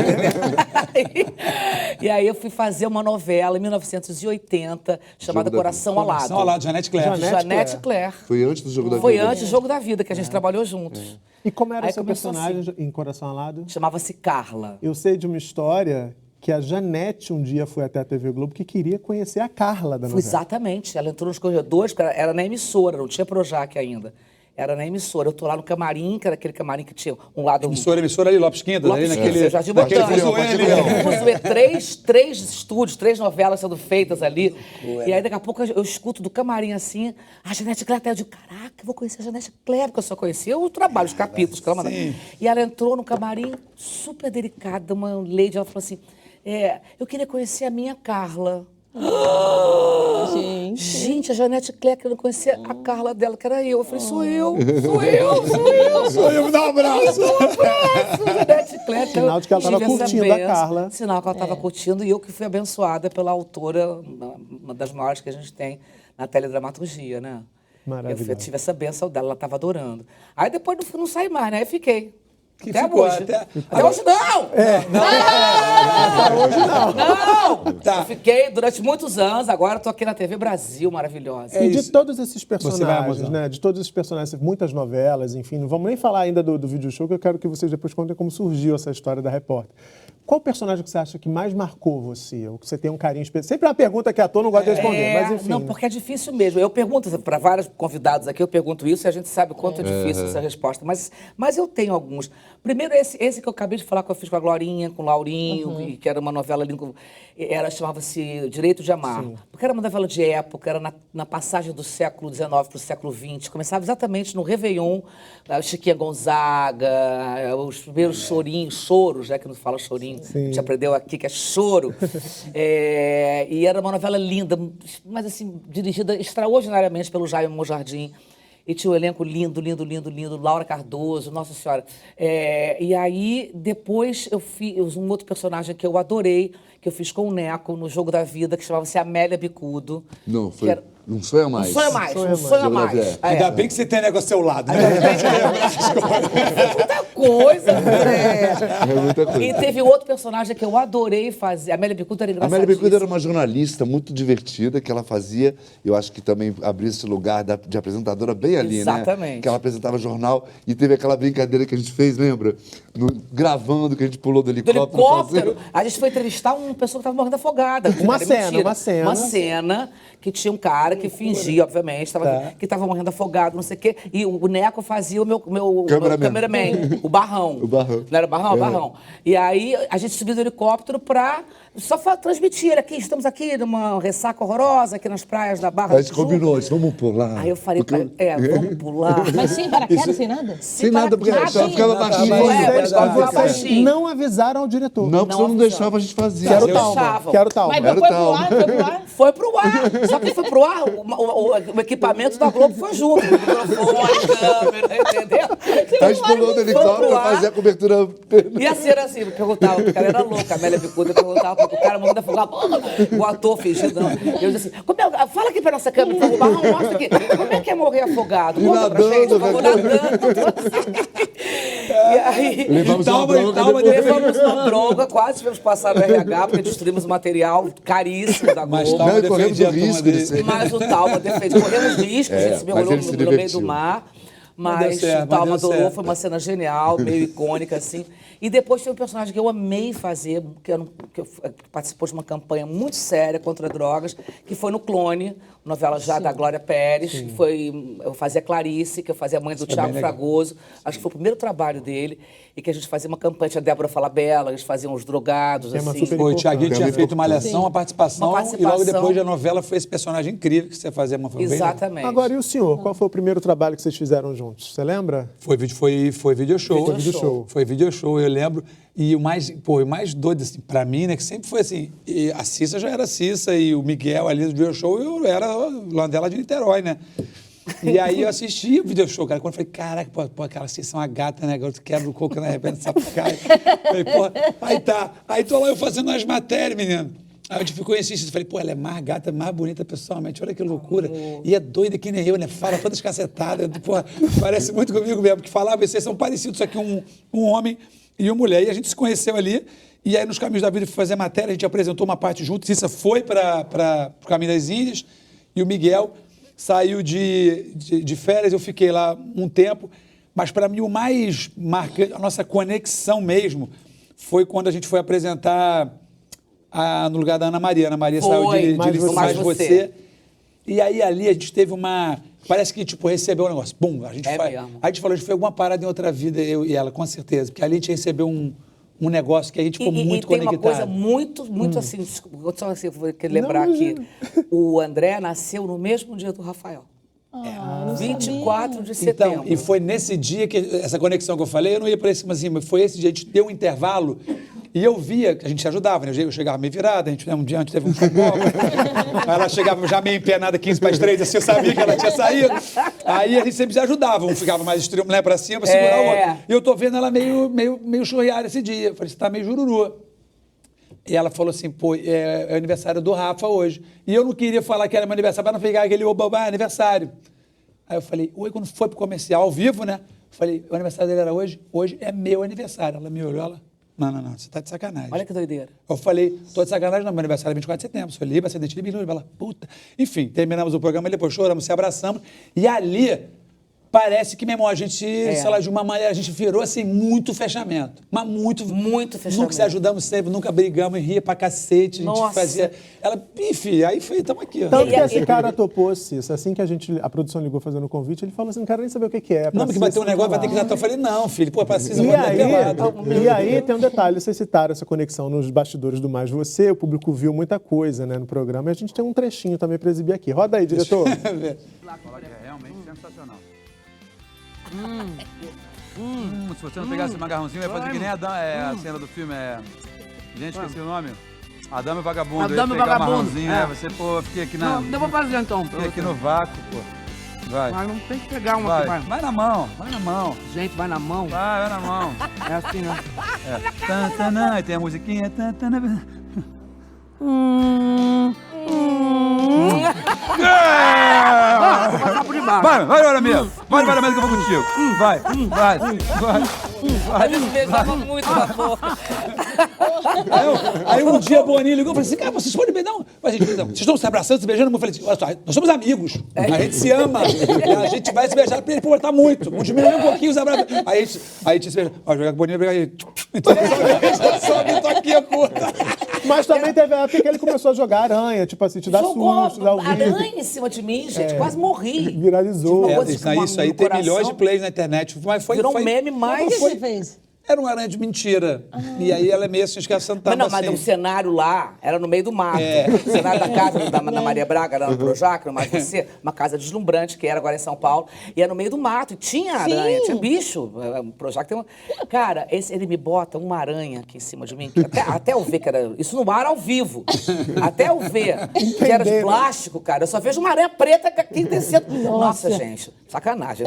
E aí eu fui fazer uma novela em 1980, chamada Jogo da Coração Vida. Alado. Coração Alado, Janete Claire. Janete Claire. Foi antes do Jogo da Foi Vida. antes do Jogo da Vida, que a gente trabalhou juntos. E como era Aí seu começou personagem em Coração Alado? Chamava-se Carla. Eu sei de uma história que a Janete um dia foi até a TV Globo que queria conhecer a Carla da novela. Exatamente. Ela entrou nos corredores, porque era na emissora, não tinha Projac ainda. Era na emissora. Eu tô lá no camarim, que era aquele camarim que tinha um lado... Emissora ali, Lopes Quintas, ali Lopes naquele... Quintas, Jardim naquele Botânico. fuzuê ali. Fuzuê, três estúdios, 3 novelas sendo feitas ali. E aí, daqui a pouco, eu escuto do camarim assim, a Janete Claire. Eu digo, caraca, eu vou conhecer a Janete Claire, porque eu só conhecia o trabalho, os capítulos que ela mandava. E ela entrou no camarim, super delicada, uma lady, ela falou assim, eu queria conhecer a minha Carla. Gente, a Janete Klecker, eu não conhecia a Carla dela, que era eu. Eu falei, sou eu. Sou eu, me dá um abraço. Janete Klecker. Sinal de que ela estava tive essa curtindo a benção. Carla. Sinal que ela estava curtindo e eu que fui abençoada pela autora, uma das maiores que a gente tem na teledramaturgia, né? Maravilhoso. Eu tive essa benção dela, ela estava adorando. Aí depois não saí mais, né? Aí fiquei. Que Até ficou hoje. até- Até hoje não! Não! Tá. Eu fiquei durante muitos anos, agora eu tô aqui na TV Brasil, maravilhosa. E de todos esses Você vai personagens, almoçar. né? De todos esses personagens, muitas novelas, enfim, não vamos nem falar ainda do vídeo show, que eu quero que vocês depois contem como surgiu essa história da repórter. Qual personagem que você acha que mais marcou você? Ou que você tem um carinho especial? Sempre é uma pergunta que a ator não gosta de responder, mas enfim. Não, porque é difícil mesmo. Eu pergunto para vários convidados aqui, eu pergunto isso e a gente sabe o quanto é difícil essa resposta. Mas eu tenho alguns. Primeiro, esse que eu acabei de falar, que eu fiz com a Glorinha, com o Laurinho, e que era uma novela ali, chamava-se Direito de Amar. Sim. Porque era uma novela de época, era na passagem do século XIX para o século XX. Começava exatamente no Réveillon, Chiquinha Gonzaga, os primeiros choros, né, que não fala chorinho, a gente aprendeu aqui que é choro. E era uma novela linda, mas assim, dirigida extraordinariamente pelo Jaime Monjardim. E tinha um elenco lindo, Laura Cardoso, Nossa Senhora. E aí, depois, eu fiz um outro personagem que eu adorei, que eu fiz com o Neco, no Jogo da Vida, que chamava-se Amélia Bicudo. Não, que foi. era- Não sonha mais. Um sonho a mais, um sonho a mais. É. Ainda bem que você tem negócio ao seu lado, né? Muita coisa. É muita coisa. E teve outro personagem que eu adorei fazer. A Amélia Bicudo era A engraçadíssima. Amélia Bicudo era uma jornalista muito divertida, que ela fazia, eu acho que também abriu esse lugar de apresentadora bem ali, né? Exatamente. Que ela apresentava jornal e teve aquela brincadeira que a gente fez, lembra? Gravando, que a gente pulou do Do helicóptero. helicóptero, a gente foi entrevistar uma pessoa que estava morrendo afogada. Uma Era cena, mentira. uma cena. Uma cena que tinha um cara que fingia, obviamente, que estava morrendo afogado, não sei o quê. E o Neco fazia o meu cameraman, o Barrão. O Barrão. Não era o Barrão? O Barrão. E aí a gente subiu do helicóptero para só transmitir aqui. Estamos aqui numa ressaca horrorosa aqui nas praias da Barra A do gente Tijuca. combinou, disse, vamos pular. Aí eu falei, vamos pular. Mas sem paraquedas, sem nada? Sem nada, porque ela ficava baixinha. Vocês, Ficava vocês baixinho. não avisaram ao diretor. Não, porque senão não deixava a gente fazer. Quero Não Talma. deixavam. Quero Talma. Mas Era foi pro tal. ar, foi pro ar. Foi pro ar. Só que foi pro ar, o equipamento da Globo foi junto. O microfone, a câmera, entendeu? A gente pulou do helicóptero Foi pro pra ar. fazer a cobertura. E a cena assim, perguntava, o cara era louco, a Amélia Bicuda perguntava, o cara morrendo afogado, o ator fingindo, não. E eu disse assim, fala aqui pra nossa câmera, por favor, Barrão, mostra aqui, como é que é morrer afogado? Conta pra gente, por favor, nadando. E aí... Levamos uma bronca depois. Levamos uma bronca, quase tivemos que passar no RH, porque destruímos o material caríssimo da Mas Globo. Talma Não, e corremos defendia o a turma risco de dele. ser. Mas o Talma defende. Corremos riscos, a gente se mas mergulhou ele se no meio do divertiu. mar. Mas deu Mas certo, o Talma mas deu adorou, certo. foi uma cena genial, meio icônica, assim. E depois tem um personagem que eu amei fazer, que participou de uma campanha muito séria contra drogas, que foi no Clone, novela já da Glória Pérez, que foi, eu fazia Clarice, que eu fazia a mãe do Tiago legal. Fragoso. Acho que foi o primeiro trabalho dele, e que a gente fazia uma campanha, tinha a Débora Falabella, eles faziam os drogados, Tema assim. super Foi, o Thiaguinho tinha Também feito uma Malhação, uma participação, Uma e logo participação. depois da novela foi esse personagem incrível que você fazia uma fanbase. Exatamente. Agora, e o senhor? Qual foi o primeiro trabalho que vocês fizeram juntos? Você lembra? Foi video show. Video show. Foi video show, eu lembro. E o mais doido, assim, pra mim, né, que sempre foi assim, e a Cissa já era Cissa, e o Miguel ali do video show, eu era Landela de Niterói, né? E aí eu assisti o video show, cara, quando eu falei, caraca, pô, aquela Cissa é uma gata, né, agora tu quebra o coco, de repente, sapucai. Falei, pô, aí tá. Aí tô lá eu fazendo as matérias, menino. Aí a gente ficou insistindo, falei, pô, ela é mais gata, mais bonita pessoalmente, olha que loucura. E é doida que nem eu, né? Fala todas cacetadas, pô, parece muito comigo mesmo, porque falava, vocês são parecidos, só que um homem e uma mulher. E a gente se conheceu ali, e aí nos Caminhos da Vida fui fazer matéria, a gente apresentou uma parte junto, Cissa foi para o Caminho das Índias, e o Miguel saiu de férias, eu fiquei lá um tempo, mas para mim o mais marcante, a nossa conexão mesmo, foi quando a gente foi apresentar no lugar da Ana Maria. A Ana Maria Foi, saiu de Mais Você. Mais Você. E aí ali a gente teve uma... Parece que, tipo, recebeu um negócio. Bum, a gente mesmo. a gente falou, a gente foi alguma parada em outra vida, eu e ela, com certeza. Porque ali a gente recebeu um negócio que a gente ficou muito e tem conectado. uma coisa muito assim, desculpa, só assim, vou querer lembrar aqui. O André nasceu no mesmo dia do Rafael. 24 de setembro. Então, e foi nesse dia que essa conexão que eu falei, eu não ia para esse, mas assim, foi esse dia, a gente deu um intervalo E eu via que a gente se ajudava, né? Eu chegava meio virada, um dia antes teve um fofoca. Aí ela chegava já meio empenada, 15 para as 3, assim, eu sabia que ela tinha saído. Aí a gente sempre se ajudava, um ficava mais mulher para cima, para segurar o outro. E eu tô vendo ela meio churriada esse dia. Eu falei, você tá meio jururu. E ela falou assim, pô, é aniversário do Rafa hoje. E eu não queria falar que era meu aniversário, para não pegar aquele oba, aniversário. Aí eu falei, oi, quando foi pro comercial, ao vivo, né? Eu falei, o aniversário dele era hoje? Hoje é meu aniversário. Ela me olhou, não, você tá de sacanagem. Olha que doideira. Eu falei, tô de sacanagem, não, meu aniversário é 24 de setembro. Sou livre, acidente de bilhões. Ela, puta. Enfim, terminamos o programa, depois choramos, se abraçamos. E ali, parece que, meu irmão, a gente, sei lá, de uma maneira, a gente virou, assim, muito fechamento. Mas muito fechamento. Nunca se ajudamos sempre, nunca brigamos, ria pra cacete. A gente Nossa. fazia... Ela, enfim, aí estamos aqui. Ó. Tanto que esse cara topou, Cissa. Assim que a produção ligou fazendo o convite, ele falou assim, não quero nem saber o que é. Não, porque vai ter um negócio, vai ter que já. Eu falei, não, filho, pô, precisa E aí tem um detalhe, vocês citaram essa conexão nos bastidores do Mais Você, o público viu muita coisa, né, no programa, e a gente tem um trechinho também para exibir aqui. Roda aí, diretor. É realmente sensacional. Se você não pegasse esse macarrãozinho, ia fazer que nem a cena do filme. Gente, esqueci o nome. A Dama e o Vagabundo. Dama e o pegar Vagabundo. macarrãozinho, você, pô, fiquei aqui na... Não, eu vou fazer então. Fiquei aqui no vácuo, pô. Vai. Mas não tem que pegar uma aqui, vai. Vai na mão. Gente, vai na mão. Vai na mão. É assim, né? Tantanã, e tem a musiquinha. Tantanã. Vou passar por debaixo. Vai, olha mesmo. Vai mesmo que eu vou contigo. Vai. Eles beijavam muito na boca. Aí um dia a Boninho ligou e falou assim, cara, vocês podem beijar? Mas, gente, não, vocês estão se abraçando, se beijando? Eu falei assim, olha só, nós somos amigos. A gente se ama. A gente vai se beijar pra ele portar muito. Vamos diminuir um pouquinho os abraços. Aí a gente se beija. Ó, jogar com o Boninho, pegar aí. Então, só que tô aqui, a puta. Mas também teve a época que ele começou a jogar aranha, tipo assim, te dar susto, dar o aranha em cima de mim, gente. Quase morri. Viralizou. Isso aí tem milhões de plays na internet. Mas virou um meme mais... O que você fez? Era uma aranha de mentira. E aí ela é meio assim, esquecendo Mas não, mas o cenário lá era no meio do mato. O cenário da casa da Maria Braga, era no Projac, no Mais Você, uma casa deslumbrante, que era agora em São Paulo. E era no meio do mato. E tinha aranha, tinha bicho. O Projac tem uma... Cara, ele me bota uma aranha aqui em cima de mim. Até eu ver que era... Isso no ar ao vivo. Até eu ver que era de plástico, cara. Eu só vejo uma aranha preta aqui descendo. Nossa, gente. Sacanagem.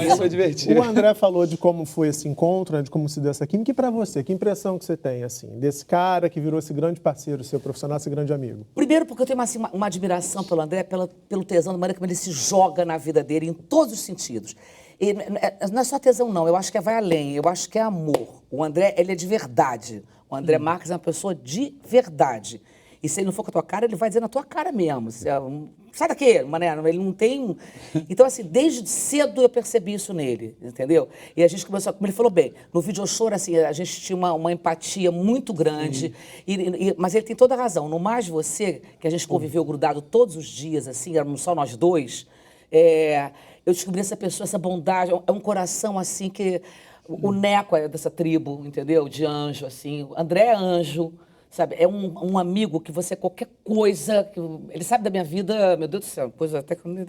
Isso foi divertido. O André falou de como foi esse encontro, né, de como se deu essa química. E pra você, que impressão que você tem, assim, desse cara que virou esse grande parceiro, seu profissional, esse grande amigo? Primeiro porque eu tenho assim, uma admiração pelo André, pelo tesão, da maneira como ele se joga na vida dele, em todos os sentidos. E não é só tesão, não. Eu acho que vai além. Eu acho que é amor. O André, ele é de verdade. O André Marques é uma pessoa de verdade. E se ele não for com a tua cara, ele vai dizer na tua cara mesmo. Sai daqui, mané. Ele não tem... Então, assim, desde cedo eu percebi isso nele, entendeu? E a gente começou, como ele falou bem, no video show, assim, a gente tinha uma empatia muito grande. Mas ele tem toda a razão. No Mais Você, que a gente conviveu grudado todos os dias, assim, éramos só nós dois, eu descobri essa pessoa, essa bondade, é um coração, assim, que... O Neco é dessa tribo, entendeu? De anjo, assim. O André é anjo. Sabe, é um amigo que você, qualquer coisa, ele sabe da minha vida, meu Deus do céu, coisa até que eu não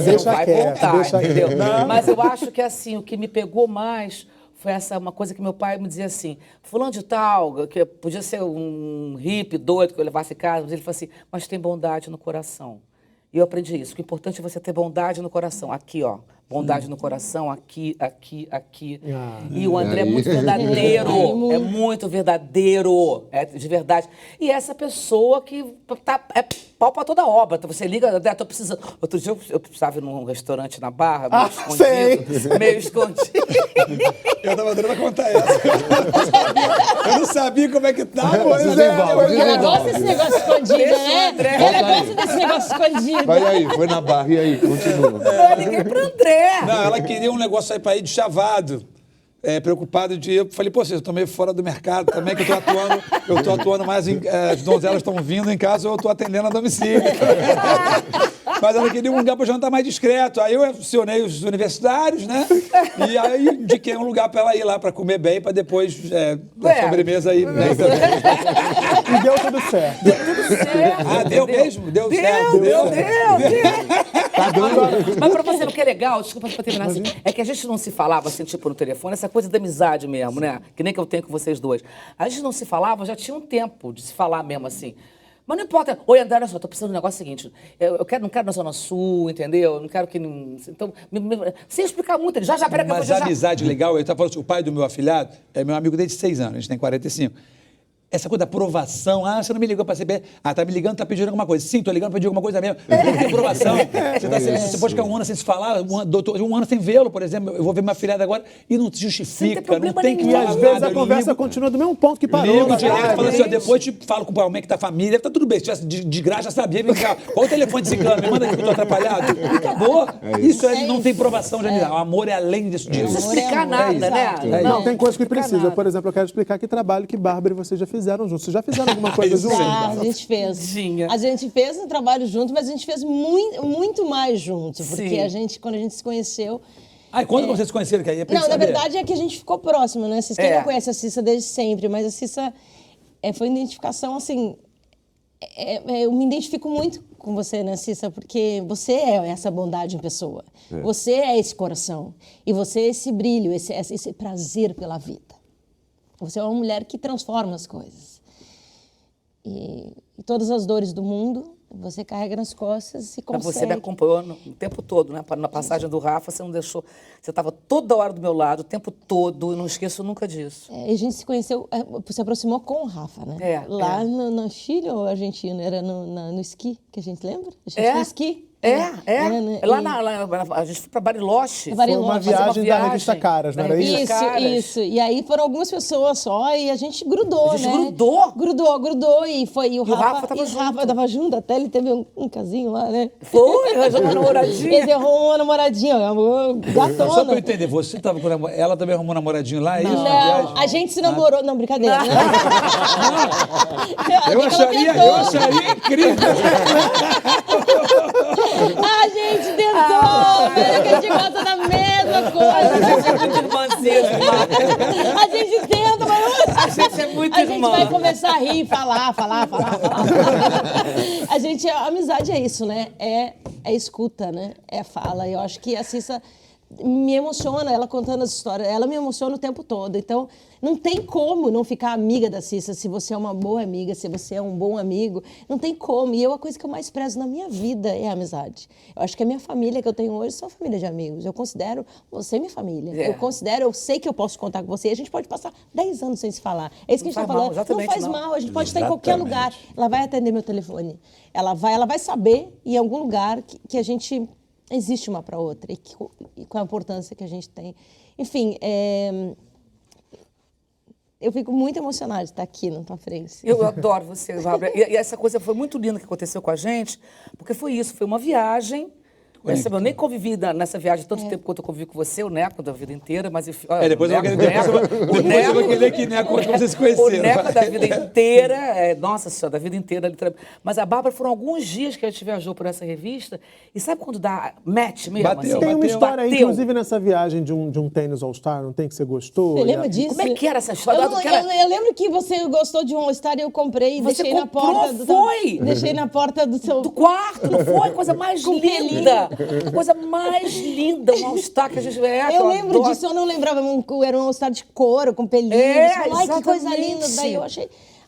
Deixa vai quieto, contar, deixa entendeu? quieto. Mas eu acho que, assim, o que me pegou mais foi uma coisa que meu pai me dizia assim, fulano de tal, que podia ser um hippie doido que eu levasse em casa, mas ele falou assim, mas tem bondade no coração. E eu aprendi isso, que o importante é você ter bondade no coração, aqui, ó. Bondade no coração, aqui. E o André é muito verdadeiro. É muito verdadeiro. É de verdade. E essa pessoa que é pau pra toda obra. Então você liga, André, tô precisando. Outro dia eu precisava ir num restaurante na Barra, meio escondido. Meio escondido. Eu tava adorando contar essa. Eu não sabia como é que tava. Eu gosto desse negócio escondido, né? Eu gosto desse negócio escondido. Vai aí, foi na Barra, e aí, continua. Eu liguei pro André. Não, ela queria um negócio aí pra ir de chavado. Preocupado de... Eu falei, pô, vocês estão meio fora do mercado também, que eu tô atuando mais em... as donzelas estão vindo em casa, eu tô atendendo a domicílio. Mas ela queria um lugar para jantar mais discreto. Aí eu acionei os universitários, né? E aí indiquei um lugar para ela ir lá para comer bem, para depois da sobremesa aí. Né? E deu tudo certo. Deu tudo certo. Ah, deu mesmo? Deu certo. Deu. Tá dando. Mas pra você, o que é legal, desculpa pra terminar assim, é que a gente não se falava assim, tipo, no telefone, essa coisa da amizade mesmo, né? Que nem que eu tenho com vocês dois. A gente não se falava, já tinha um tempo de se falar mesmo assim. Mas não importa. Oi, André, olha só, tô precisando de um negócio seguinte. Não quero na Zona Sul, entendeu? Eu não quero que... Então, sem explicar muito. Ele já, peraí que eu vou... Mas a amizade legal, ele tá falando assim, o pai do meu afilhado é meu amigo desde 6 anos, a gente tem 45. Essa coisa da aprovação, você não me ligou pra saber. Tá me ligando, tá pedindo alguma coisa. Sim, tô ligando pra pedir alguma coisa mesmo. Não tem aprovação. Você pode ficar um ano sem se falar, um ano sem vê-lo, por exemplo. Eu vou ver minha filhada agora e não te justifica, não tem que E falar às vezes nada, a eu conversa ligo. continua do mesmo ponto que parou. Ligo lá direto, atrás. falando assim, ó, depois te falo com o pai, como é que tá a família, tá tudo bem. Se tivesse de graça, já sabia, vem cá, qual o telefone desse cara? Me manda aqui que eu tô atrapalhado. E acabou. Isso não tem provação de amizade. O amor é além disso. Não precisa explicar nada, né? Não, tem coisa que explicar precisa. nada. Por exemplo, eu quero explicar que trabalho que Bárbara e você já fizeram juntos. Vocês já fizeram alguma coisa juntos? A gente fez. Tinha. A gente fez um trabalho junto, mas a gente fez muito mais junto. Porque Sim. quando a gente se conheceu... E quando vocês se conheceram, que aí é pra Não, na saber. verdade é que a gente ficou próximo, né? Vocês quem não conhece a Cissa desde sempre, mas a Cissa foi uma identificação, assim... eu me identifico muito com você, né, Cissa? Porque você é essa bondade em pessoa. Você é esse coração. E você é esse brilho, esse prazer pela vida. Você é uma mulher que transforma as coisas. E todas as dores do mundo, você carrega nas costas e Mas consegue. você me acompanhou o tempo todo, né? Na passagem do Rafa, você não deixou... Você estava toda hora do meu lado, o tempo todo, eu não esqueço nunca disso. E a gente se conheceu, se aproximou com o Rafa, né? Lá no Chile ou Argentina, era no esqui, que a gente lembra? A gente no esqui. Né? Lá a gente foi para Bariloche. Foi uma viagem da revista Caras, não era isso? Isso. E aí foram algumas pessoas só e a gente grudou, A gente né? grudou? E o Rafa tava junto, até ele teve um casinho lá, né? Foi, arranjou uma namoradinha. Ele arrumou uma namoradinha, gatona. Só pra eu entender, você tava com ela também arrumou um namoradinho lá, é isso? Não, a gente se namorou. Não, brincadeira. Né? Eu acharia incrível. A gente tentou, velho, que a gente gosta da mesma coisa. A gente é muito irmãzinha. A gente tenta, mas A gente é muito a gente irmã. vai começar a rir, falar. A amizade é isso, né? É escuta, né? É fala. Eu acho que a Cissa me emociona, ela contando as histórias, ela me emociona o tempo todo. Então, não tem como não ficar amiga da Cissa se você é uma boa amiga, se você é um bom amigo. Não tem como. E a coisa que eu mais prezo na minha vida é a amizade. Eu acho que a minha família que eu tenho hoje são família de amigos. Eu considero você minha família. Eu sei que eu posso contar com você. E a gente pode passar 10 anos sem se falar. É isso que a gente está falando. Não faz mal, a gente pode estar em qualquer lugar. Ela vai atender meu telefone. Ela vai saber em algum lugar que a gente existe uma para outra e com a importância que a gente tem. Enfim, eu fico muito emocionada de estar aqui na tua frente. Eu adoro você, Bárbara. E essa coisa foi muito linda que aconteceu com a gente, porque foi isso, foi uma viagem. Eu nem convivi nessa viagem tanto tempo quanto eu convivi com você, o Neco da vida inteira, mas enfim. Depois eu vou querer que Neco quando vocês se conheceram. O Neco da vida inteira, nossa senhora, da vida inteira. Mas a Bárbara, foram alguns dias que a gente viajou por essa revista, e sabe quando dá match mesmo? Bateu. Assim? Tem uma história aí, Bateu. inclusive nessa viagem de um tênis All-Star, não tem, que você gostou? Você lembra disso? Como é que era essa história? Eu lembro que você gostou de um All-Star e eu comprei e Você deixei na comprou, porta foi? Deixei na porta do seu... Do quarto, não foi? Coisa mais Com linda. Coisa mais linda, um All-Star que a gente Eu lembro disso, eu não lembrava. Era um All-Star de couro, com pelinhos. Ai, que coisa linda. Daí eu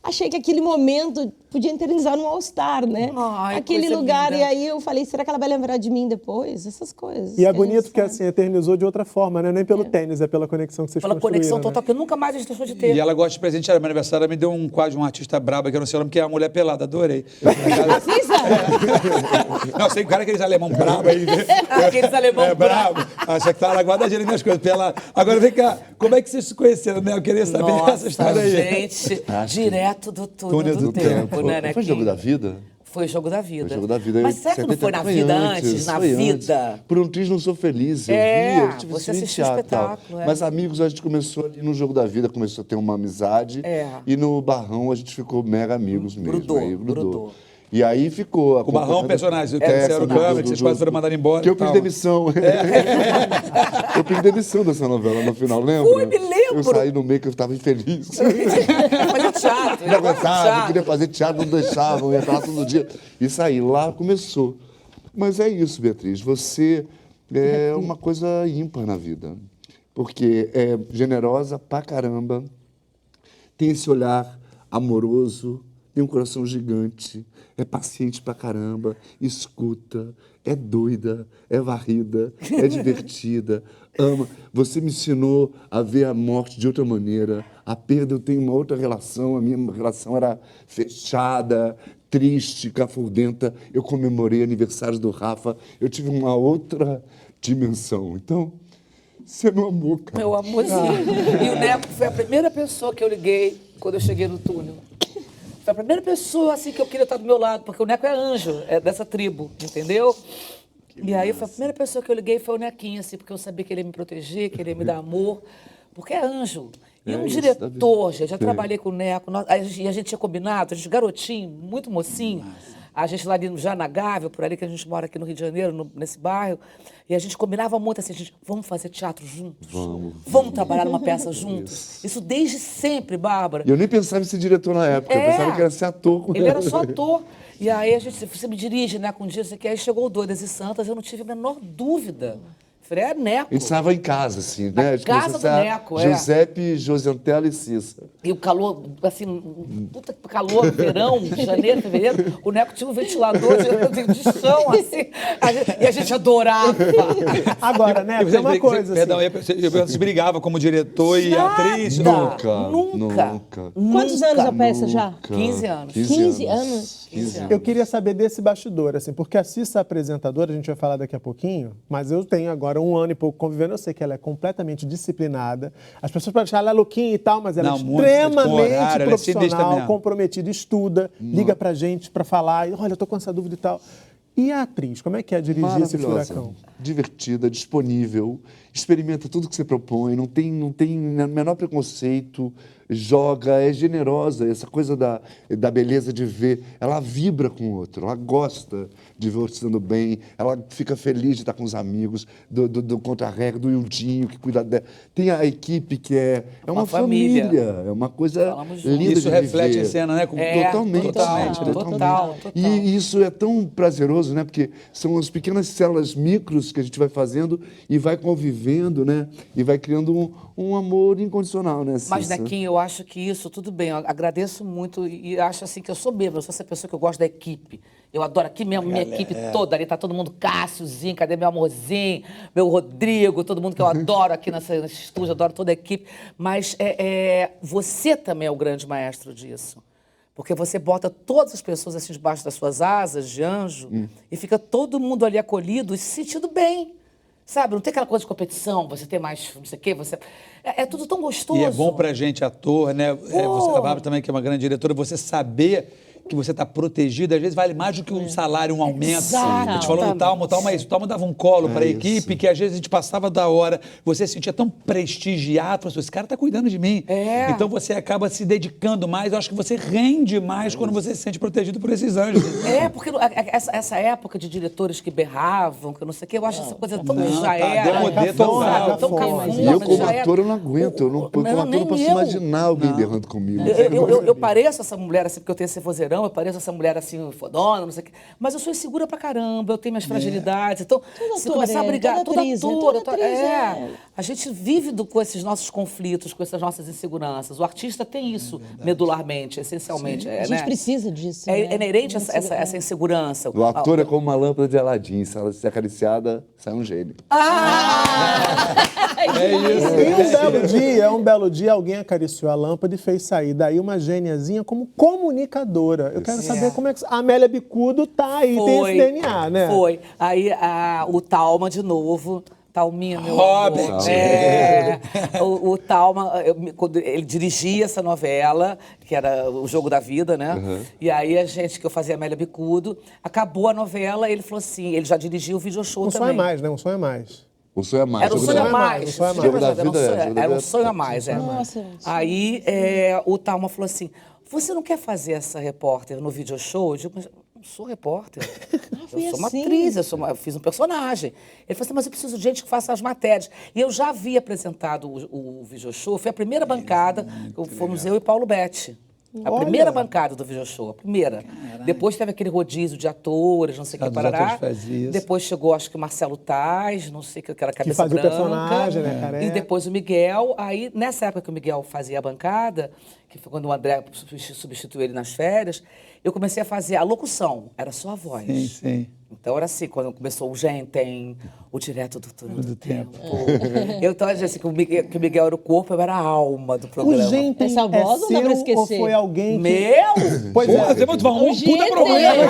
achei que aquele momento podia eternizar no All-Star, né? Ai, aquele coisa lugar. linda. E aí eu falei, será que ela vai lembrar de mim depois? Essas coisas. E é que a gente bonito que sabe. assim, eternizou de outra forma, né? Nem pelo tênis, é pela conexão que vocês Pela construíram. conexão né? total, que nunca mais a gente deixou de ter. E ela gosta de presentear. Meu aniversário, ela me deu um quadro de um artista braba, que eu não sei o nome, que é a Mulher Pelada. Adorei. Não, sei o cara, aqueles alemão brabo aí. Aqueles alemão brabo. Acha que tá lá guardadinha nas minhas coisas, pelado. Agora vem cá, como é que vocês se conheceram, né? Eu queria saber essa história aí. Gente, direto do túnel do Tempo. tempo, né, Foi Jogo da Vida? Foi Jogo da Vida. Foi Jogo da Vida. Mas será que não foi na Foi vida antes? Na foi vida? antes. Por um triz não sou feliz. Eu É, vi, eu tive você esse assistiu o teatro e tal. espetáculo, Mas amigos, a gente começou ali no Jogo da Vida, começou a ter uma amizade. E no Barrão a gente ficou mega amigos mesmo. Grudou. E aí ficou... O Barrão é um personagem, você era o câmera, vocês quase foram mandados embora. Que eu pedi demissão. Eu pedi demissão dessa novela no final, lembra? Fui, me lembro. Eu saí no meio que eu estava infeliz. Fazer teatro. Não aguentava, não queria fazer teatro, não deixavam, ia estar lá todo dia. E saí, lá começou. Mas é isso, Beatriz. Você é uma coisa ímpar na vida. Porque é generosa pra caramba, tem esse olhar amoroso, tem um coração gigante, é paciente pra caramba, escuta, é doida, é varrida, é divertida, ama. Você me ensinou a ver a morte de outra maneira, a perda eu tenho uma outra relação, a minha relação era fechada, triste, cafurdenta. Eu comemorei aniversários do Rafa, eu tive uma outra dimensão. Então, você é meu amor, cara. Meu amorzinho. E o Neco foi a primeira pessoa que eu liguei quando eu cheguei no túnel. Foi a primeira pessoa assim que eu queria estar do meu lado, porque o Neco é anjo, é dessa tribo, entendeu? E aí foi a primeira pessoa que eu liguei foi o Nequinho, assim, porque eu sabia que ele ia me proteger, que ele ia me dar amor, porque é anjo. E um diretor, gente, já trabalhei com o Neco, e a gente tinha combinado, a gente garotinho, muito mocinho, a gente lá já na Gávea, por ali que a gente mora aqui no Rio de Janeiro, nesse bairro, e a gente combinava muito assim, gente, vamos fazer teatro juntos? Vamos trabalhar numa peça juntos? Isso desde sempre, Bárbara. E eu nem pensava em ser diretor na época, eu pensava que era ser ator com ele. Era só ator. E aí você me dirige, né, com um dia, aí chegou o Doidas e Santas, eu não tive a menor dúvida. Falei, é Neco. A gente estava em casa, assim, né? Na casa do Neco, Giuseppe, Josantella e Cissa. E o calor, assim, puta calor, verão, janeiro, fevereiro, o Neco tinha um ventilador de chão, assim, e a gente adorava. Agora, Neco, tem uma coisa Perdão, assim. você brigava como diretor e atriz? Nunca. Quantos anos a peça já? 15 anos. 15 anos? 15 anos. Eu queria saber desse bastidor, assim, porque a Cissa é apresentadora, a gente vai falar daqui a pouquinho, mas eu tenho agora 1 ano e pouco convivendo, eu sei que ela é completamente disciplinada. As pessoas podem achar ela louquinha e tal, mas ela é extremamente profissional, comprometida, estuda, liga pra gente pra falar, e, olha, eu tô com essa dúvida e tal. E a atriz, como é que é dirigir esse furacão? Divertida, disponível, experimenta tudo que você propõe, não tem o menor preconceito, joga, é generosa, essa coisa da beleza de ver, ela vibra com o outro, ela gosta de ver o outro estando bem, ela fica feliz de estar com os amigos, do contra-regra, do Ildinho, que cuida dela. Tem a equipe que é uma família, é uma coisa linda isso de reflete viver. em cena, né? Total. E isso é tão prazeroso, né? Porque são as pequenas células micros que a gente vai fazendo e vai convivendo, né? E vai criando um amor incondicional, né? Mas, Nequinho, eu acho que isso, tudo bem, eu agradeço muito e acho assim que eu sou mesmo, eu sou essa pessoa que eu gosto da equipe. Eu adoro aqui mesmo, minha equipe toda, ali tá todo mundo, Cássiozinho, cadê meu amorzinho, meu Rodrigo, todo mundo que eu adoro aqui nesse estúdio, adoro toda a equipe. Mas você também é o grande maestro disso. Porque você bota todas as pessoas assim debaixo das suas asas de anjo e fica todo mundo ali acolhido e se sentindo bem. Sabe, não tem aquela coisa de competição, você ter mais, não sei o quê, você... É tudo tão gostoso. E é bom pra gente, ator, né? Você, a Bárbara também, que é uma grande diretora, você saber que você está protegido, às vezes vale mais do que um salário, um aumento. Exato. A gente falou no Talma dava um colo para a equipe, que às vezes a gente passava da hora, você se sentia tão prestigiado, falou, esse cara está cuidando de mim. Então você acaba se dedicando mais, eu acho que você rende mais quando você se sente protegido por esses anjos. Porque essa época de diretores que berravam, que eu não sei o quê, eu acho essa coisa tão já era. Demodê total. Tão cafona. E eu, como ator, eu não aguento. Como ator, não posso imaginar alguém berrando comigo. Eu pareço essa mulher, assim, porque eu tenho esse vozeirão, eu pareço essa mulher, assim, fodona, não sei o quê. Mas eu sou insegura pra caramba, eu tenho minhas fragilidades. Então, se começar a brigar... Toda atriz. A gente vive com esses nossos conflitos, com essas nossas inseguranças. O artista tem isso medularmente, essencialmente. A gente precisa disso. É inerente essa insegurança. O ator é como uma lâmpada de Aladim. Se ela ser acariciada, sai um gênio. É isso. E um belo dia, alguém acariciou a lâmpada e fez sair daí uma gêniazinha como comunicadora. Eu quero saber como é que... A Amélia Bicudo tá aí, tem esse DNA, né? Foi. Aí o Talma, de novo... Talminha, meu Robert. amor. O Talma, quando ele dirigia essa novela, que era O Jogo da Vida, né? E aí que eu fazia Amélia Bicudo, acabou a novela, ele falou assim, ele já dirigia o video show também. Um sonho a mais, né? Um sonho a mais. O sonho é mais. Era um sonho a mais. Era um sonho a mais, Nossa. Aí o Talma falou assim, você não quer fazer essa repórter no video show? Eu digo, mas não sou repórter. Eu sou uma atriz, eu fiz um personagem. Ele falou assim, mas eu preciso de gente que faça as matérias. E eu já havia apresentado o video show, foi a primeira bancada, fomos eu e Paulo Betti. A Olha. primeira bancada do Video Show, a primeira. Depois teve aquele rodízio de atores, não sei o que, Os parará. atores fazem isso. Depois chegou, acho que o Marcelo Tais, não sei o que, aquela cabeça fazia o branca. personagem, né, careca. E depois o Miguel. Aí, nessa época que o Miguel fazia a bancada, que foi quando o André substituiu ele nas férias, eu comecei a fazer a locução. Era só a voz. Sim, sim. Então era assim, quando começou o Gentem, o Direto do Túnel do Tempo. Eu então assim, que o Miguel era o corpo, eu era a alma do programa. O Gentem Essa voz não dá pra seu esquecer. ou foi alguém que... Meu! Pois Porra, é. você vai um Gente, puta programa.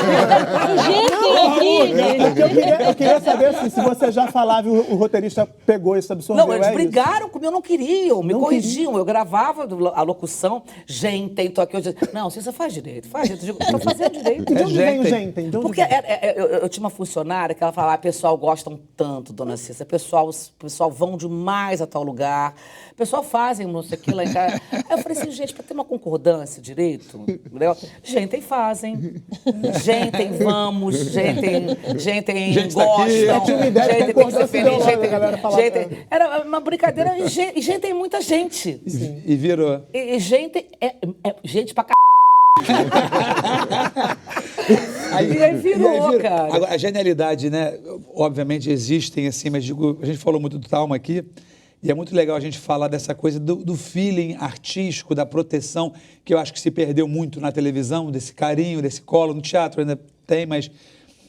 Eu queria saber assim, se você já falava e o roteirista pegou isso, absorveu. Não, eles é isso? brigaram comigo, eu não queriam, me Não corrigiam. Eu gravava a locução, Gentem, tô aqui hoje. Não, você faz direito, faz direito. Eu digo, tô fazendo direito. De onde vem o Gentem? De onde Porque vem? eu tinha uma funcionária que ela falava, pessoal gostam tanto, dona Cissa, pessoal vão demais a tal lugar, pessoal fazem não sei o que lá em casa. Aí eu falei assim, gente, para ter uma concordância direito, entendeu? Gentem fazem, Gentem vamos, Gentem Gente tá gostam, aqui. Eu tinha uma ideia de Gentem tem que ser concordância feliz, ideológica, a galera falava. Era uma brincadeira e Gentem é muita gente. E virou. E gente é gente pra c... Aí virou, cara. Agora, a genialidade, né? Obviamente existem, assim, mas digo, a gente falou muito do Talma aqui, e é muito legal a gente falar dessa coisa do feeling artístico, da proteção, que eu acho que se perdeu muito na televisão, desse carinho, desse colo, no teatro ainda tem, mas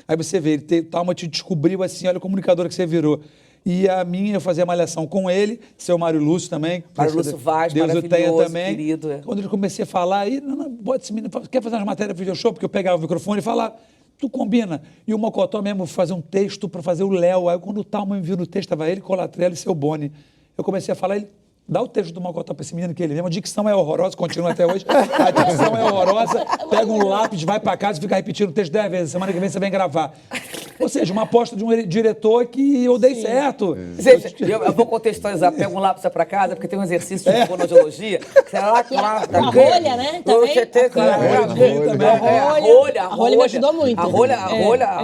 aí você vê, o Talma te descobriu assim, olha o comunicador que você virou. E a minha, eu fazia malhação com ele, seu Mário Lúcio também. Mário Lúcio Vaz, Deus o tenha maravilhoso, também. querido. Quando eu comecei a falar, aí, não, bota esse menino, quer fazer umas matérias de video show? Porque eu pegava o microfone e falava, tu combina. E o Mocotó mesmo fazer um texto para fazer o Léo. Aí quando o Talma me viu no texto, estava ele, Colatrelli e seu Boni. Eu comecei a falar, ele, dá o texto do Mocotó para esse menino que ele lembra. A dicção é horrorosa, continua até hoje. A dicção é horrorosa. Pega um lápis, vai para casa e fica repetindo o texto 10 vezes. Semana que vem você vem gravar. Ou seja, uma aposta de um diretor que eu dei certo. Gente, eu vou contextualizar, pega um lápis para casa, porque tem um exercício de fonoaudiologia. A rolha, né? Também. A rolha me ajudou muito. A rolha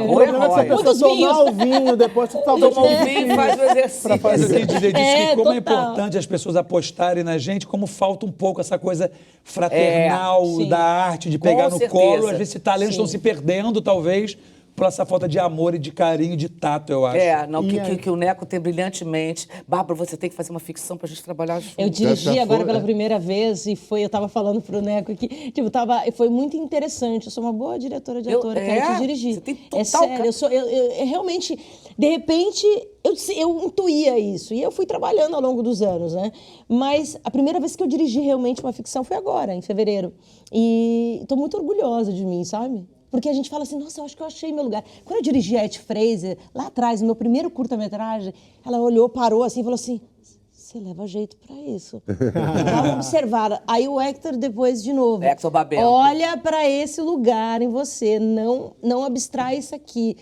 O problema é que se a pessoa Muitos tomar vinhos. o vinho, depois tu toma Toma um vinho e faz o exercício. Eu queria dizer disso, que como é total. importante as pessoas apostarem na gente, como falta um pouco essa coisa fraternal sim. da arte, de pegar no certeza. colo. Às vezes, esses talentos Sim. estão se perdendo, talvez, por essa falta de amor e de carinho e de tato, eu acho. Não, E aí? que o Neco tem brilhantemente. Bárbara, você tem que fazer uma ficção pra gente trabalhar junto. Eu dirigi Já agora foi, pela é. primeira vez e eu tava falando pro Neco que, tipo, foi muito interessante. Eu sou uma boa diretora de ator, quero te dirigir. Você tem total É sério, eu realmente, de repente, eu intuía isso. E eu fui trabalhando ao longo dos anos, né? Mas a primeira vez que eu dirigi realmente uma ficção foi agora, em fevereiro. E tô muito orgulhosa de mim, sabe? Porque a gente fala assim, nossa, eu acho que eu achei meu lugar. Quando eu dirigi a Ed Fraser, lá atrás, no meu primeiro curta-metragem, ela olhou, parou assim e falou assim, você leva jeito pra isso. Vamos observar. Aí o Hector depois, de novo, Hector Babento. olha pra esse lugar em você, não abstrai isso aqui,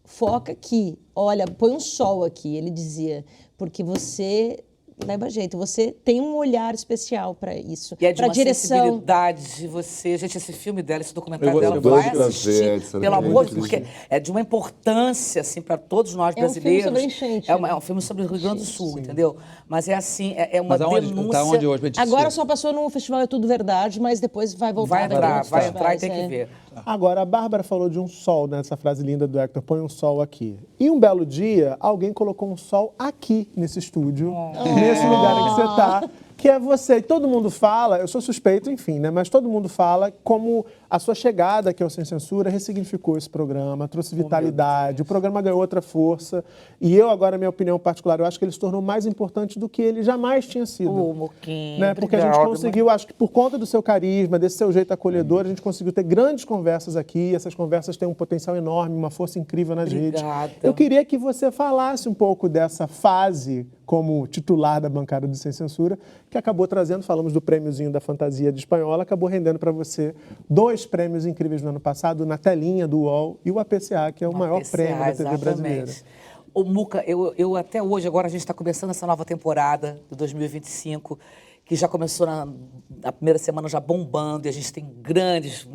foca aqui, olha, põe um sol aqui, ele dizia, porque você leva jeito, você tem um olhar especial pra isso, E é de pra uma direção. sensibilidade de você. Gente, esse filme dela, esse documentário Eu dela, vou vai trazer, assistir, Edson, pelo é amor de incrível. Deus, porque é de uma importância, assim, para todos nós É um filme brasileiros. sobre enchente, É né? um filme sobre o Rio Grande do Sul, entendeu? Mas é assim, é uma Mas aonde, denúncia. tá onde hoje, Letícia? Agora só passou no Festival É Tudo Verdade, mas depois vai voltar. Vai ter entrar, outros vai entrar e festivais, tem que é. ver. Agora, a Bárbara falou de um sol, nessa frase linda do Hector, põe um sol aqui. E um belo dia, alguém colocou um sol aqui nesse estúdio, nesse lugar em que você está, que é você. E todo mundo fala, eu sou suspeito, enfim, né? Mas todo mundo fala como a sua chegada aqui ao Sem Censura ressignificou esse programa, trouxe vitalidade, o programa ganhou outra força. E eu, agora, minha opinião particular, eu acho que ele se tornou mais importante do que ele jamais tinha sido. Moquinho, Né? Porque a gente conseguiu, acho que por conta do seu carisma, desse seu jeito acolhedor, a gente conseguiu ter grandes conversas aqui. Essas conversas têm um potencial enorme, uma força incrível nas redes. Obrigada. Eu queria que você falasse um pouco dessa fase como titular da bancada do Sem Censura, que acabou trazendo, falamos do prêmiozinho da Fantasia de Espanhola, acabou rendendo para você 2 prêmios incríveis no ano passado, na telinha do UOL e o APCA, que é o maior APCA, prêmio da TV brasileira. exatamente. Ô, Muca, eu até hoje, agora a gente está começando essa nova temporada de 2025, que já começou na primeira semana já bombando, e a gente tem grandes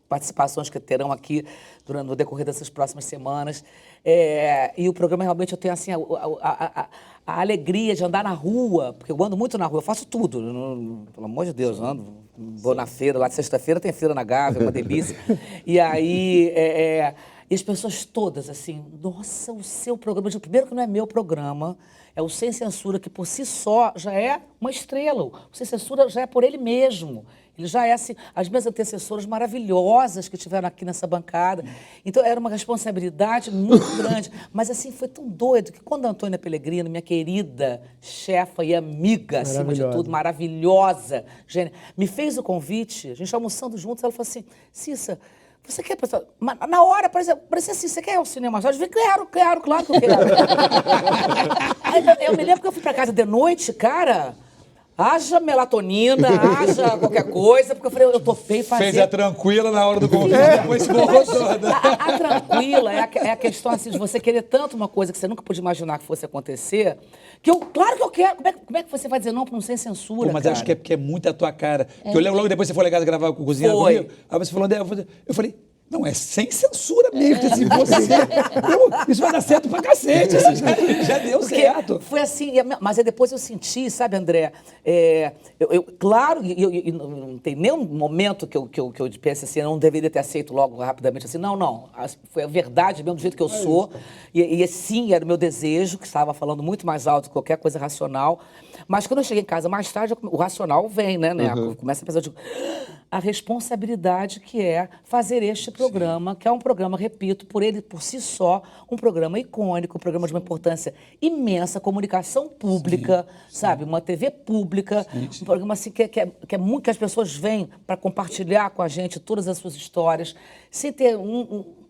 participações que terão aqui no decorrer dessas próximas semanas. E o programa, realmente, eu tenho assim, a alegria de andar na rua, porque eu ando muito na rua, eu faço tudo, pelo amor de Deus, vou na feira, lá de sexta-feira tem feira na Gávea, é uma delícia. E aí, e as pessoas todas assim, nossa, o seu programa, primeiro que não é meu programa, é o Sem Censura, que por si só já é uma estrela, o Sem Censura já é por ele mesmo. Ele já é assim, as minhas antecessoras maravilhosas que estiveram aqui nessa bancada. Então, era uma responsabilidade muito grande. Mas, assim, foi tão doido que quando a Antônia Pellegrino, minha querida chefa e amiga, acima de tudo, maravilhosa, gênia, me fez o convite, a gente almoçando juntos, ela falou assim, Cissa, você quer... Na hora, parecia assim, você quer ir ao cinema? Eu falei, claro que eu quero. Aí, eu me lembro que eu fui pra casa de noite, cara... Haja melatonina, haja qualquer coisa, porque eu falei, eu topei fazer... Fez a tranquila na hora do convite, depois se borrou toda. A tranquila é a questão assim, de você querer tanto uma coisa que você nunca podia imaginar que fosse acontecer, que claro que eu quero. Como é que você vai dizer não para um Sem Censura, Pô, mas cara? acho que é porque é muito a tua cara. Porque eu lembro logo depois que você foi ligado gravar com o Cozinha comigo, aí você falou, eu falei... Não, é sem censura mesmo, assim, isso vai dar certo pra cacete, assim, já deu certo. Foi assim, mas aí depois eu senti, sabe, André, claro, não tem nenhum momento que eu pense assim, eu não deveria ter aceito logo rapidamente, assim, não, foi a verdade mesmo, do jeito que eu sou, e sim, era o meu desejo, que estava falando muito mais alto que qualquer coisa racional, mas quando eu cheguei em casa mais tarde, o racional vem, né, começa a pensar, a responsabilidade que é fazer este programa, que é um programa, repito, por ele, por si só, um programa icônico, um programa de uma importância imensa, comunicação pública, sabe? Uma TV pública, um programa assim que é muito, que as pessoas vêm para compartilhar com a gente todas as suas histórias, sem ter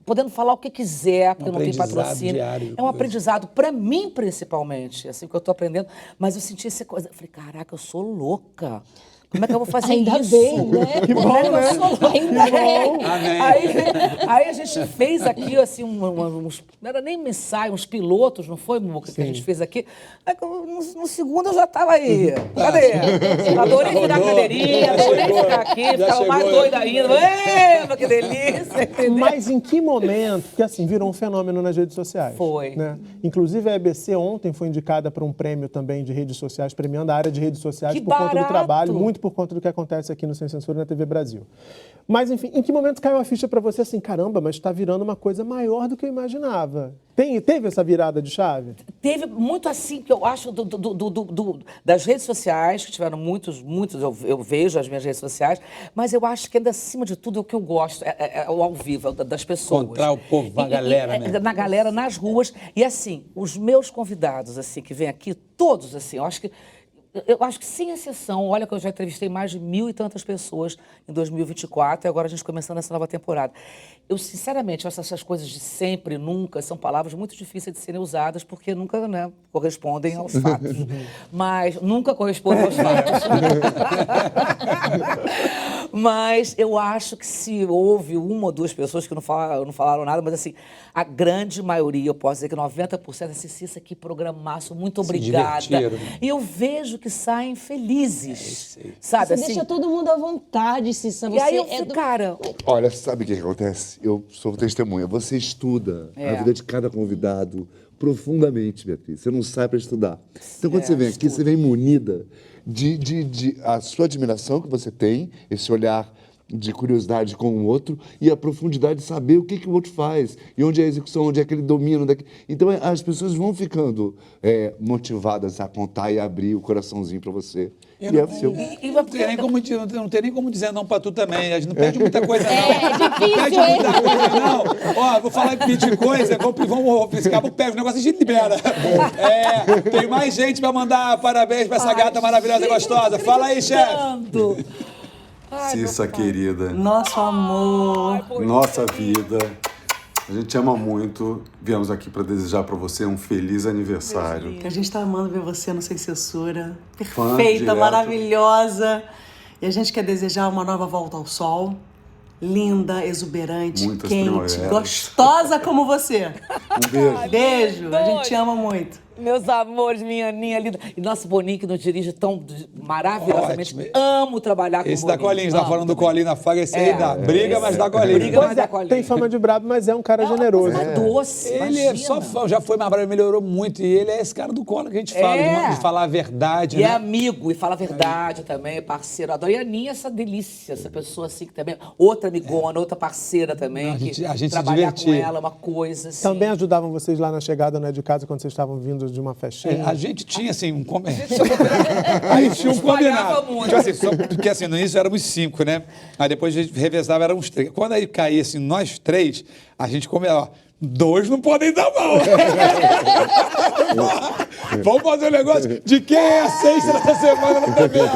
podendo falar o que quiser, porque não tem patrocínio. Diário, é um aprendizado, para mim, principalmente, assim, que eu estou aprendendo, mas eu senti essa coisa, eu falei, caraca, eu sou louca. Como é que eu vou fazer Ainda isso? bem, né? Que bom, né? Ainda bem. Aí a gente fez aqui, assim, não era nem um ensaio, uns pilotos, não foi, Muca, que a gente fez aqui. Aí, no segundo eu já estava aí. Cadê? Adorei virar a cadeirinha, adorei ficar aqui, ficava mais doida ainda. Que delícia, entendeu? Mas em que momento, porque assim, virou um fenômeno nas redes sociais. Foi. Né? Inclusive a EBC ontem foi indicada para um prêmio também de redes sociais, premiando a área de redes sociais Que por conta do barato! trabalho, muito por conta do que acontece aqui no Sem Censura na TV Brasil. Mas, enfim, em que momento caiu a ficha para você assim, caramba, mas está virando uma coisa maior do que eu imaginava? Teve essa virada de chave? Teve muito assim, que eu acho, das redes sociais, que tiveram muitos, eu vejo as minhas redes sociais, mas eu acho que ainda acima de tudo é o que eu gosto, é o ao vivo, das pessoas. Encontrar o povo, a galera, né? Na galera, nas ruas. E assim, os meus convidados, assim, que vêm aqui, todos, assim, eu acho que, sem exceção, olha que eu já entrevistei mais de 1.000 e tantas pessoas em 2024 e agora a gente começando essa nova temporada. Eu, sinceramente, acho essas coisas de sempre, nunca, são palavras muito difíceis de serem usadas porque nunca, né, correspondem aos fatos. Mas nunca correspondem aos fatos. Mas eu acho que se houve uma ou duas pessoas que não falaram nada, mas assim, a grande maioria, eu posso dizer que 90% assistiu isso aqui, programaço, muito obrigada. E eu vejo que saem felizes, sabe? Você assim, deixa todo mundo à vontade, Cissa. e aí eu fico, cara... Olha, sabe o que acontece? Eu sou testemunha. Você estuda a vida de cada convidado profundamente, Beatriz. Você não sai para estudar. Então, quando você vem aqui, você vem munida de a sua admiração que você tem, esse olhar de curiosidade com o outro e a profundidade de saber o que o outro faz e onde é a execução, onde é que ele domina. Então, as pessoas vão ficando motivadas a contar e abrir o coraçãozinho para você. Não tem nem como dizer não pra tu também. A gente não pede muita coisa, não. É difícil, não pede muita coisa, não. Ó, vou falar em pedir coisa, vamos fiscar o pé, o negócio a gente libera. Tem mais gente pra mandar parabéns pra essa gata maravilhosa e gostosa. Fala aí, chefe. Cissa, querida. Nosso amor. Nossa vida. A gente te ama muito. Viemos aqui para desejar para você um feliz aniversário. A gente tá amando ver você no Sem Censura. Fã Perfeita, direto. Maravilhosa. E a gente quer desejar uma nova volta ao sol. Linda, exuberante, Muitas quente, primaveras. gostosa como você. Um beijo. Beijo. A gente te ama muito. Meus amores, minha Aninha linda. E nosso Boninho, que nos dirige tão maravilhosamente. Ótimo. Amo trabalhar com o Esse Boninho. da Colinha, você tá falando do Colinho na faga, esse aí dá briga, mas dá Colinho. Briga, mas dá Colinho. Tem fama de brabo, mas é um cara generoso. É doce, Ele é só fã, já foi mais bravo, melhorou muito. E ele é esse cara do colo que a gente fala, de falar a verdade, E né? é amigo, e fala a verdade também, parceiro. Adoro. E a Aninha, essa delícia, essa pessoa assim que também... Outra amigona, outra parceira também. Não, a gente se trabalhar com divertia. ela é uma coisa assim. Também ajudavam vocês lá na chegada, né, de casa, quando vocês estavam vindo de uma festinha? A gente tinha, assim, um a gente tinha um combinado. muito. Tipo assim, porque assim, no início éramos 5, né? Aí depois a gente revezava, éramos 3. Quando aí caía, assim, nós 3, a gente combinava, 2 não podem dar mal. Vamos fazer um negócio de quem é a 6 nessa semana na tabela.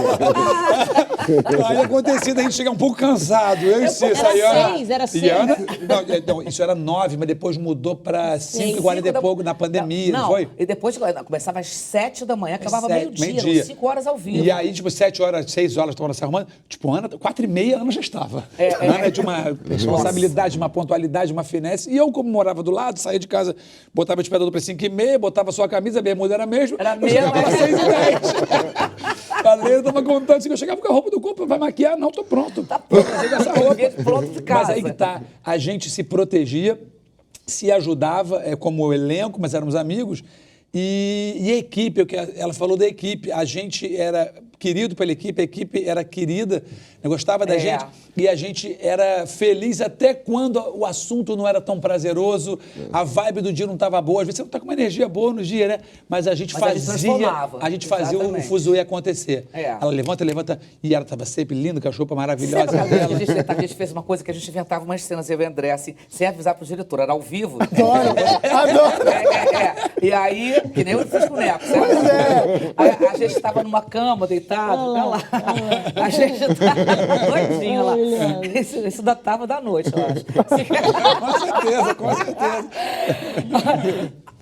Aí acontecia, a gente chegar um pouco cansado. Eu e Cissa. Era 6. Não, isso era 9, mas depois mudou para 5h40 e pouco na pandemia, não foi? E depois começava às 7 da manhã, acabava meio-dia, meio-dia. 5 horas ao vivo. E aí, tipo, 7 horas, 6 horas, estava se arrumando. Tipo, Ana, 4h30, Ana já estava. Ana de uma responsabilidade, uma pontualidade, uma finesse. E eu, como morava do lado, saía de casa, botava o despertador para 5h30, botava sua camisa, a bermuda era mesmo. Era eu chegava às 6h10. A Leila tava contando assim, eu chegava com a roupa do corpo, vai maquiar? Não, tô pronto. Tá pronto, essa roupa. Pronto de casa. Mas aí que tá, a gente se protegia, se ajudava, como elenco, mas éramos amigos. E a equipe, ela falou da equipe, a gente era querido pela equipe, a equipe era querida, gostava da gente, e a gente era feliz até quando o assunto não era tão prazeroso, a vibe do dia não estava boa, às vezes você não está com uma energia boa no dia, né? Mas a gente fazia o fuzuê acontecer. Ela levanta, e ela estava sempre linda, com a roupa maravilhosa dela. A gente fez uma coisa que a gente inventava umas cenas, eu e o André, assim, sem avisar pro diretor, era ao vivo. Adoro! E aí, que nem eu fiz com o Neco, certo? Aí a gente estava numa cama, deitado, lá. A gente estava doidinho lá. Isso datava da noite, eu acho. Com certeza.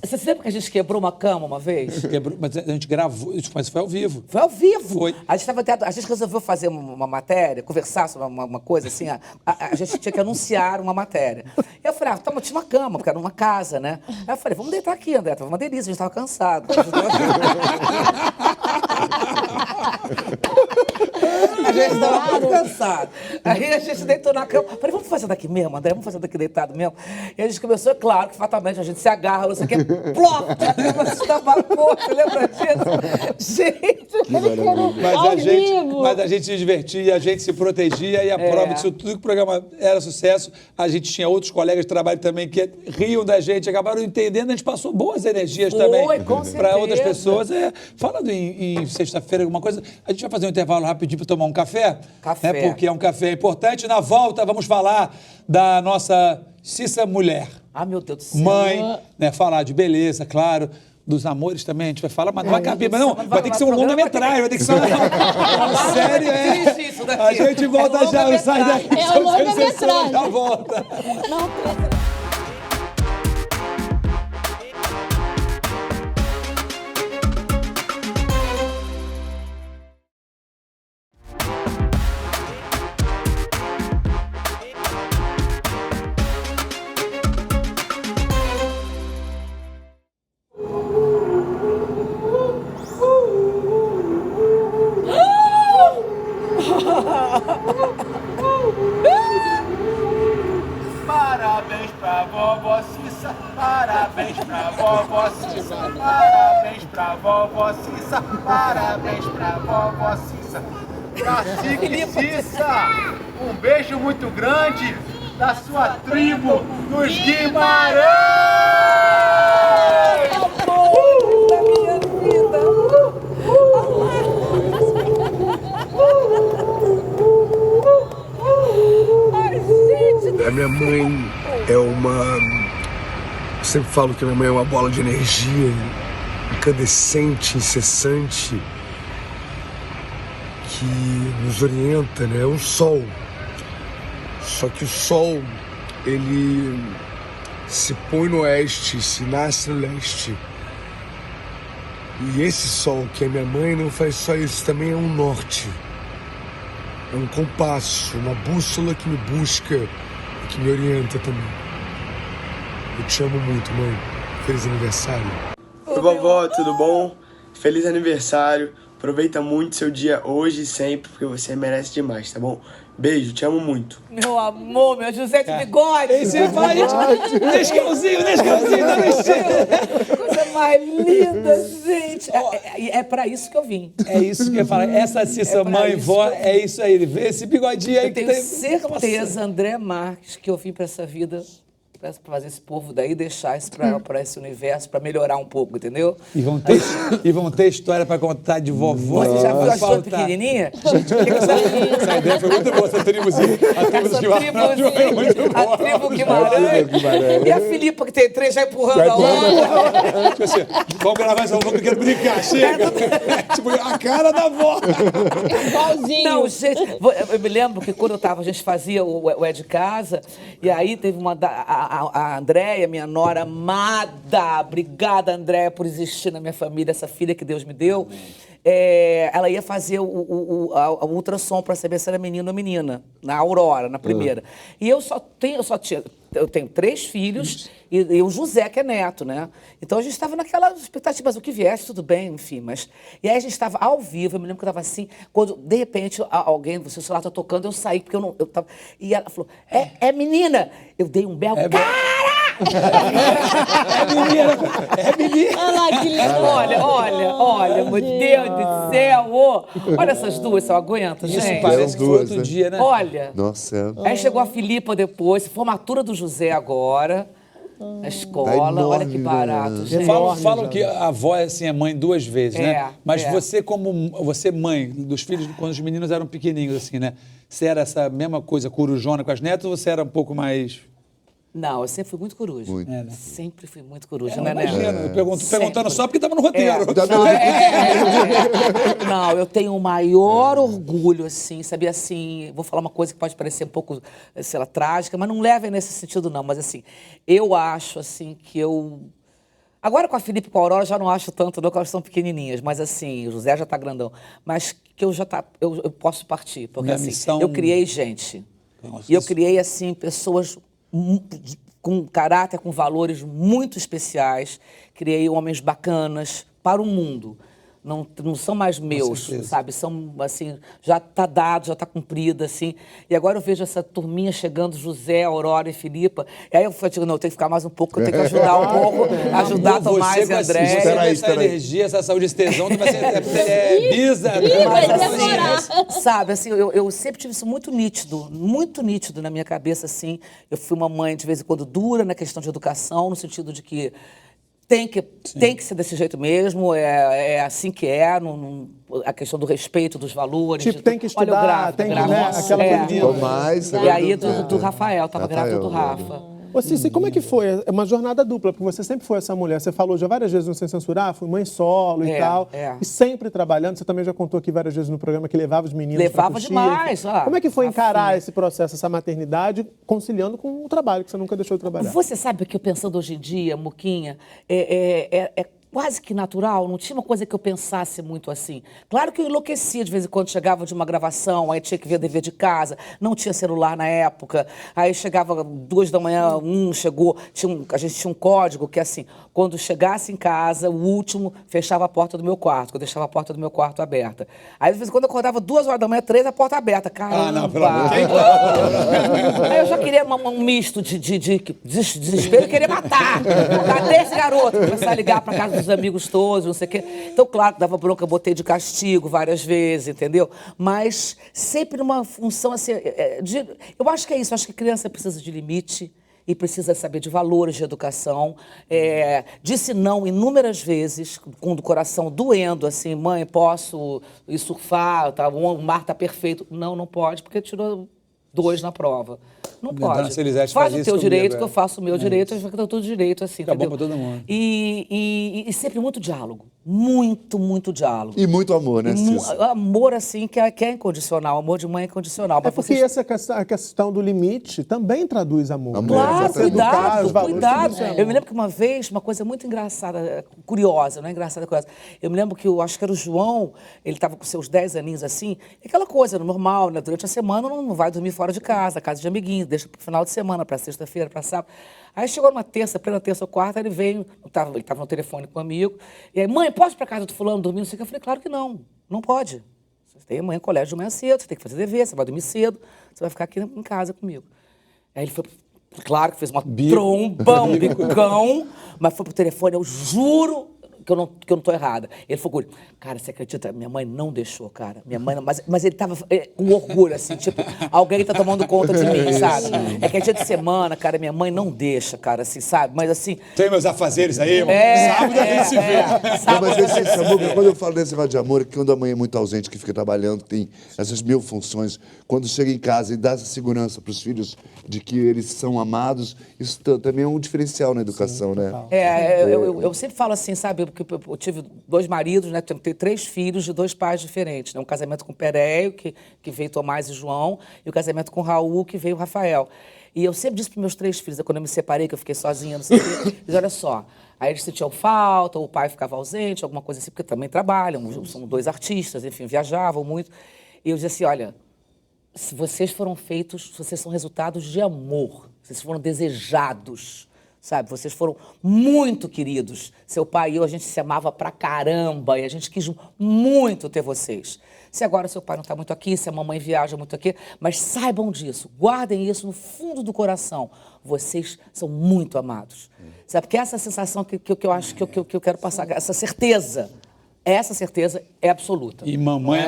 Você lembra que a gente quebrou uma cama uma vez? Quebrou, mas a gente gravou, mas foi ao vivo. Foi ao vivo? Foi. A gente resolveu fazer uma matéria, conversar sobre uma coisa assim, a gente tinha que anunciar uma matéria. E eu falei, tinha uma cama, porque era uma casa, né? Aí eu falei, vamos deitar aqui, André, tava uma delícia, a gente tava cansado. A gente estava muito cansado. Aí a gente deitou na cama. Falei, vamos fazer daqui mesmo, André? Vamos fazer daqui deitado mesmo? E a gente começou, claro, que fatalmente a gente se agarra, não sei o quê. Plop! Você lembra disso? Gente, mas a gente se divertia, a gente se protegia e a prova disso tudo que o programa era sucesso. A gente tinha outros colegas de trabalho também que riam da gente, acabaram entendendo, a gente passou boas energias também para outras pessoas. Falando em sexta-feira, alguma coisa, a gente vai fazer um intervalo rapidinho para tomar um café. Café. Né, porque é um café importante. Na volta, vamos falar da nossa Cissa mulher. Ah, meu Deus do céu. Mãe, né, falar de beleza, claro. Dos amores também, a gente vai falar, mas não vai caber, mas não, vai ter que ser um longa-metragem, vai ter que ser uma série, A gente volta já, não sai daí. É o longa-metragem. Já volta. Parabéns pra vovó Cissa, parabéns pra vovó Cissa, parabéns pra vovó Cissa, parabéns pra vovó Cissa. Cacique Cissa, um beijo muito grande da sua tribo dos Guimarães! Amor da minha vida! A minha mãe é uma... Eu sempre falo que a minha mãe é uma bola de energia incandescente, incessante, que nos orienta, né? É um sol. Só que o sol, ele se põe no oeste, se nasce no leste. E esse sol, que é minha mãe, não faz só isso, também é um norte. É um compasso, uma bússola que me busca e que me orienta também. Eu te amo muito, mãe. Feliz aniversário. Vovó, tudo bom? Feliz aniversário. Aproveita muito seu dia hoje e sempre, porque você merece demais, tá bom? Beijo, te amo muito. Meu amor, meu José de Bigode. Esse fala, Nescauzinho, tá no estilo. Coisa mais linda, gente. É pra isso que eu vim. É isso que eu falo. Essa Cissa, mãe, vó, é isso aí. Vê esse bigodinho aí Eu que tenho tem. certeza, André Marques, que eu vim pra essa vida, pra fazer esse povo daí, deixar isso pra esse universo, pra melhorar um pouco, entendeu? E vão ter história pra contar de vovó. Você já viu a sua Falta. pequenininha? Gente, o que você Essa ideia foi muito boa, essa tribuzinha. A tribo Guimarães. E a Filipa, que tem 3, já empurrando a outra. Tipo assim, vamos gravar essa vovó que eu quero brincar, chega. Tipo, a cara da avó. Igualzinho. Não, gente, eu me lembro que quando a gente fazia o É de Casa, e aí teve a Andréia, minha nora amada, obrigada, Andréia, por existir na minha família, essa filha que Deus me deu. Ela ia fazer o ultrassom para saber se era menino ou menina, na Aurora, na primeira. E eu tenho 3 filhos e o José, que é neto, né? Então a gente estava naquela expectativa, mas o que viesse, tudo bem, enfim. E aí a gente estava ao vivo, eu me lembro que eu estava assim, quando de repente alguém, o seu celular está tocando, eu saí, porque eu tava. E ela falou: é menina! Eu dei um belo. É menina. Olha lá, que lindo. Olha, meu Deus do céu! Olha essas duas, eu aguento, Isso gente. parece que foi outro dia, né? Olha. Nossa, Aí chegou a Filipa depois, formatura do José agora, na escola. enorme, Olha que barato, gente. Falam que a avó assim, é mãe 2 vezes, né? Mas é. você mãe dos filhos, quando os meninos eram pequenininhos, assim, né? Você era essa mesma coisa, corujona com as netas, ou você era um pouco mais... Não, eu sempre fui muito coruja. Muito. É, né? Sempre fui muito coruja, Eu né, né? imagino, eu perguntando só porque estava no roteiro. Não, eu tenho o maior orgulho, assim, sabia, assim, vou falar uma coisa que pode parecer um pouco, sei lá, trágica, mas não levem nesse sentido, não. Mas, assim, eu acho, assim, que eu... Agora com a Filipe e com a Aurora eu já não acho tanto, não, porque elas são pequenininhas, mas, assim, o José já tá grandão. Mas que eu posso partir, porque, Minha assim, missão... eu criei gente. Nossa, E eu criei, assim, pessoas com caráter, com valores muito especiais. Criei homens bacanas para o mundo. Não são mais meus, sabe? São, assim, já está dado, já está cumprido, assim. E agora eu vejo essa turminha chegando, José, Aurora e Filipa. E aí eu digo, não, eu tenho que ficar mais um pouco, eu tenho que ajudar um pouco, ajudar a Tomás e André. Essa energia, essa saúde, esse tesão, tu vai ser bisa. Sabe, assim, eu sempre tive isso muito nítido na minha cabeça, assim. Eu fui uma mãe, de vez em quando, dura na questão de educação, no sentido de que tem que ser desse jeito mesmo, é assim que é, a questão do respeito, dos valores. Tipo, tem que estudar, olha o gráfico, tem que, né, aquela coisinha. Tomás, E aí do Rafael, tava grávida do Rafa. Ô, Cici, como é que foi? É uma jornada dupla, porque você sempre foi essa mulher. Você falou já várias vezes no Sem Censurar, fui mãe solo e tal. E sempre trabalhando. Você também já contou aqui várias vezes no programa que levava os meninos pra Levava demais. Como é que foi encarar esse processo, essa maternidade, conciliando com o trabalho, que você nunca deixou de trabalhar? Você sabe que eu pensando hoje em dia, Muquinha, é quase que natural, não tinha uma coisa que eu pensasse muito assim. Claro que eu enlouquecia de vez em quando, chegava de uma gravação, aí tinha que ver dever de casa, não tinha celular na época, aí chegava 2 da manhã, chegou, a gente tinha um código que assim, quando chegasse em casa, o último fechava a porta do meu quarto, que eu deixava a porta do meu quarto aberta. Aí de vez em quando eu acordava 2 horas da manhã, 3, a porta aberta. Caramba! Não, pelo amor de Deus. Aí eu já queria um misto de desespero e querer matar. Cadê esse garoto? Começar a ligar pra casa dos amigos todos, não sei o quê. Então, claro, dava bronca, botei de castigo várias vezes, entendeu? Mas sempre numa função assim... eu acho que é isso, eu acho que criança precisa de limite e precisa saber de valores de educação. Disse não inúmeras vezes, com o coração doendo, assim, mãe, posso ir surfar, tá, o mar tá perfeito. Não pode, porque tirou 2 na prova. Não pode. Faz o teu direito, que eu faço o meu direito, eu faço todo direito, assim, Acabou entendeu? pra todo mundo. E sempre muito diálogo. Muito diálogo. E muito amor, né, Cissa? Amor, assim, que é incondicional. Amor de mãe é incondicional. É porque a questão do limite também traduz amor. Claro, cuidado. Isso é amor. Eu me lembro que uma vez, uma coisa muito engraçada, curiosa, não é engraçada, curiosa. Eu me lembro que eu acho que era o João, ele estava com seus 10 aninhos assim, aquela coisa normal, né? Durante a semana não vai dormir fora de casa de amiguinhos, deixa pro final de semana, pra sexta-feira, pra sábado. Aí chegou numa terça, plena terça ou quarta, ele veio, ele estava no telefone com um amigo, e aí, mãe, posso ir para casa do fulano dormir? Eu falei, claro que não pode. Você tem amanhã colégio de manhã cedo, você tem que fazer dever, você vai dormir cedo, você vai ficar aqui em casa comigo. Aí ele foi, claro que fez uma tromba, um bicão, mas foi pro telefone, eu juro que eu não tô errada. Ele falou, cara, você acredita? Minha mãe não deixou, cara. Minha mãe não, mas ele tava com orgulho, assim, tipo, alguém tá tomando conta de mim, sabe? É que é dia de semana, cara, minha mãe não deixa, cara, assim, sabe? Mas assim... Tem meus afazeres aí, irmão. Sábado a gente se vê. Não, mas esse amor, quando eu falo desse negócio de amor, é que quando a mãe é muito ausente, que fica trabalhando, tem essas 1000 funções, quando chega em casa e dá essa segurança para os filhos de que eles são amados, isso também é um diferencial na educação, né? Eu sempre falo assim, sabe? Porque eu tive 2 maridos, né? Tenho 3 filhos de 2 pais diferentes, né? Um casamento com o Pereio, que veio Tomás e João, e o casamento com o Raul, que veio o Rafael. E eu sempre disse para meus 3 filhos, quando eu me separei, que eu fiquei sozinha, não sei o quê, eles, olha só, aí eles sentiam falta, ou o pai ficava ausente, alguma coisa assim, porque também trabalham, são 2 artistas, enfim, viajavam muito. E eu dizia assim, olha, se vocês foram feitos, vocês são resultados de amor, vocês foram desejados, sabe? Vocês foram muito queridos. Seu pai e eu, a gente se amava pra caramba e a gente quis muito ter vocês. Se agora seu pai não está muito aqui, se a mamãe viaja muito aqui, mas saibam disso, guardem isso no fundo do coração. Vocês são muito amados. Sabe? Porque essa sensação que eu acho que eu quero passar, essa certeza é absoluta. E mamãe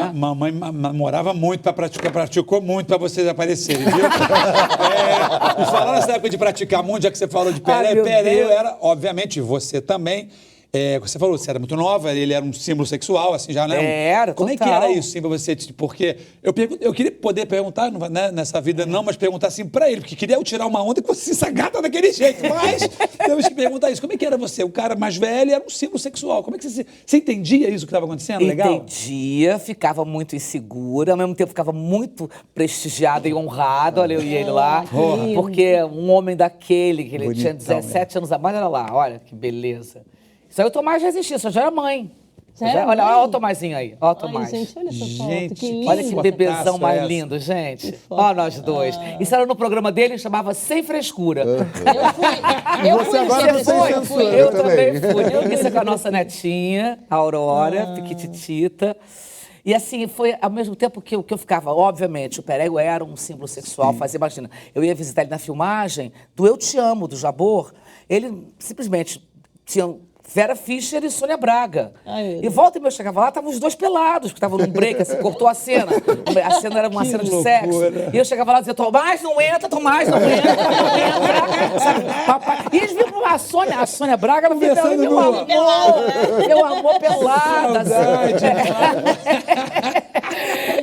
namorava muito para praticar, praticou muito para vocês aparecerem, viu? E falando nessa época de praticar muito, já que você falou de Pereio era, obviamente, você também. Você falou, você era muito nova, ele era um símbolo sexual, assim, já, né? Era, Como é que era isso, assim, pra você? Porque eu queria poder perguntar, né, nessa vida não, mas perguntar assim pra ele, porque queria eu tirar uma onda que você se gata daquele jeito, mas temos que perguntar isso. Como é que era você? O cara mais velho era um símbolo sexual. Como é que você entendia isso que estava acontecendo? Legal? Entendia, ficava muito insegura, ao mesmo tempo ficava muito prestigiada e honrada, olha eu e ele lá, porque um homem daquele, que ele tinha 17 anos a mais, olha lá, olha que beleza. Isso aí o Tomás já existia, só já era mãe. Olha o Tomazinho aí, olha o Tomás. Gente, olha essa foto, que lindo. Olha que bebezão mais lindo, gente. Olha nós 2. Isso era no programa dele, chamava Sem Frescura. Eu fui. Eu também fui. Isso é com a nossa netinha, a Aurora, piquititita. E assim, foi ao mesmo tempo que eu ficava, obviamente, o Pereio era um símbolo sexual, imagina, eu ia visitar ele na filmagem do Eu Te Amo, do Jabor, ele simplesmente tinha Vera Fischer e Sônia Braga. E volta e meia eu chegava lá, estavam os 2 pelados, que estavam num break, assim, cortou a cena. A cena era uma cena de sexo. E eu chegava lá e dizia, Tomás, não entra, Tomás, não entra. Sabe? E eles viram a Sônia Braga, ela ficava, meu amor pelada. Assim.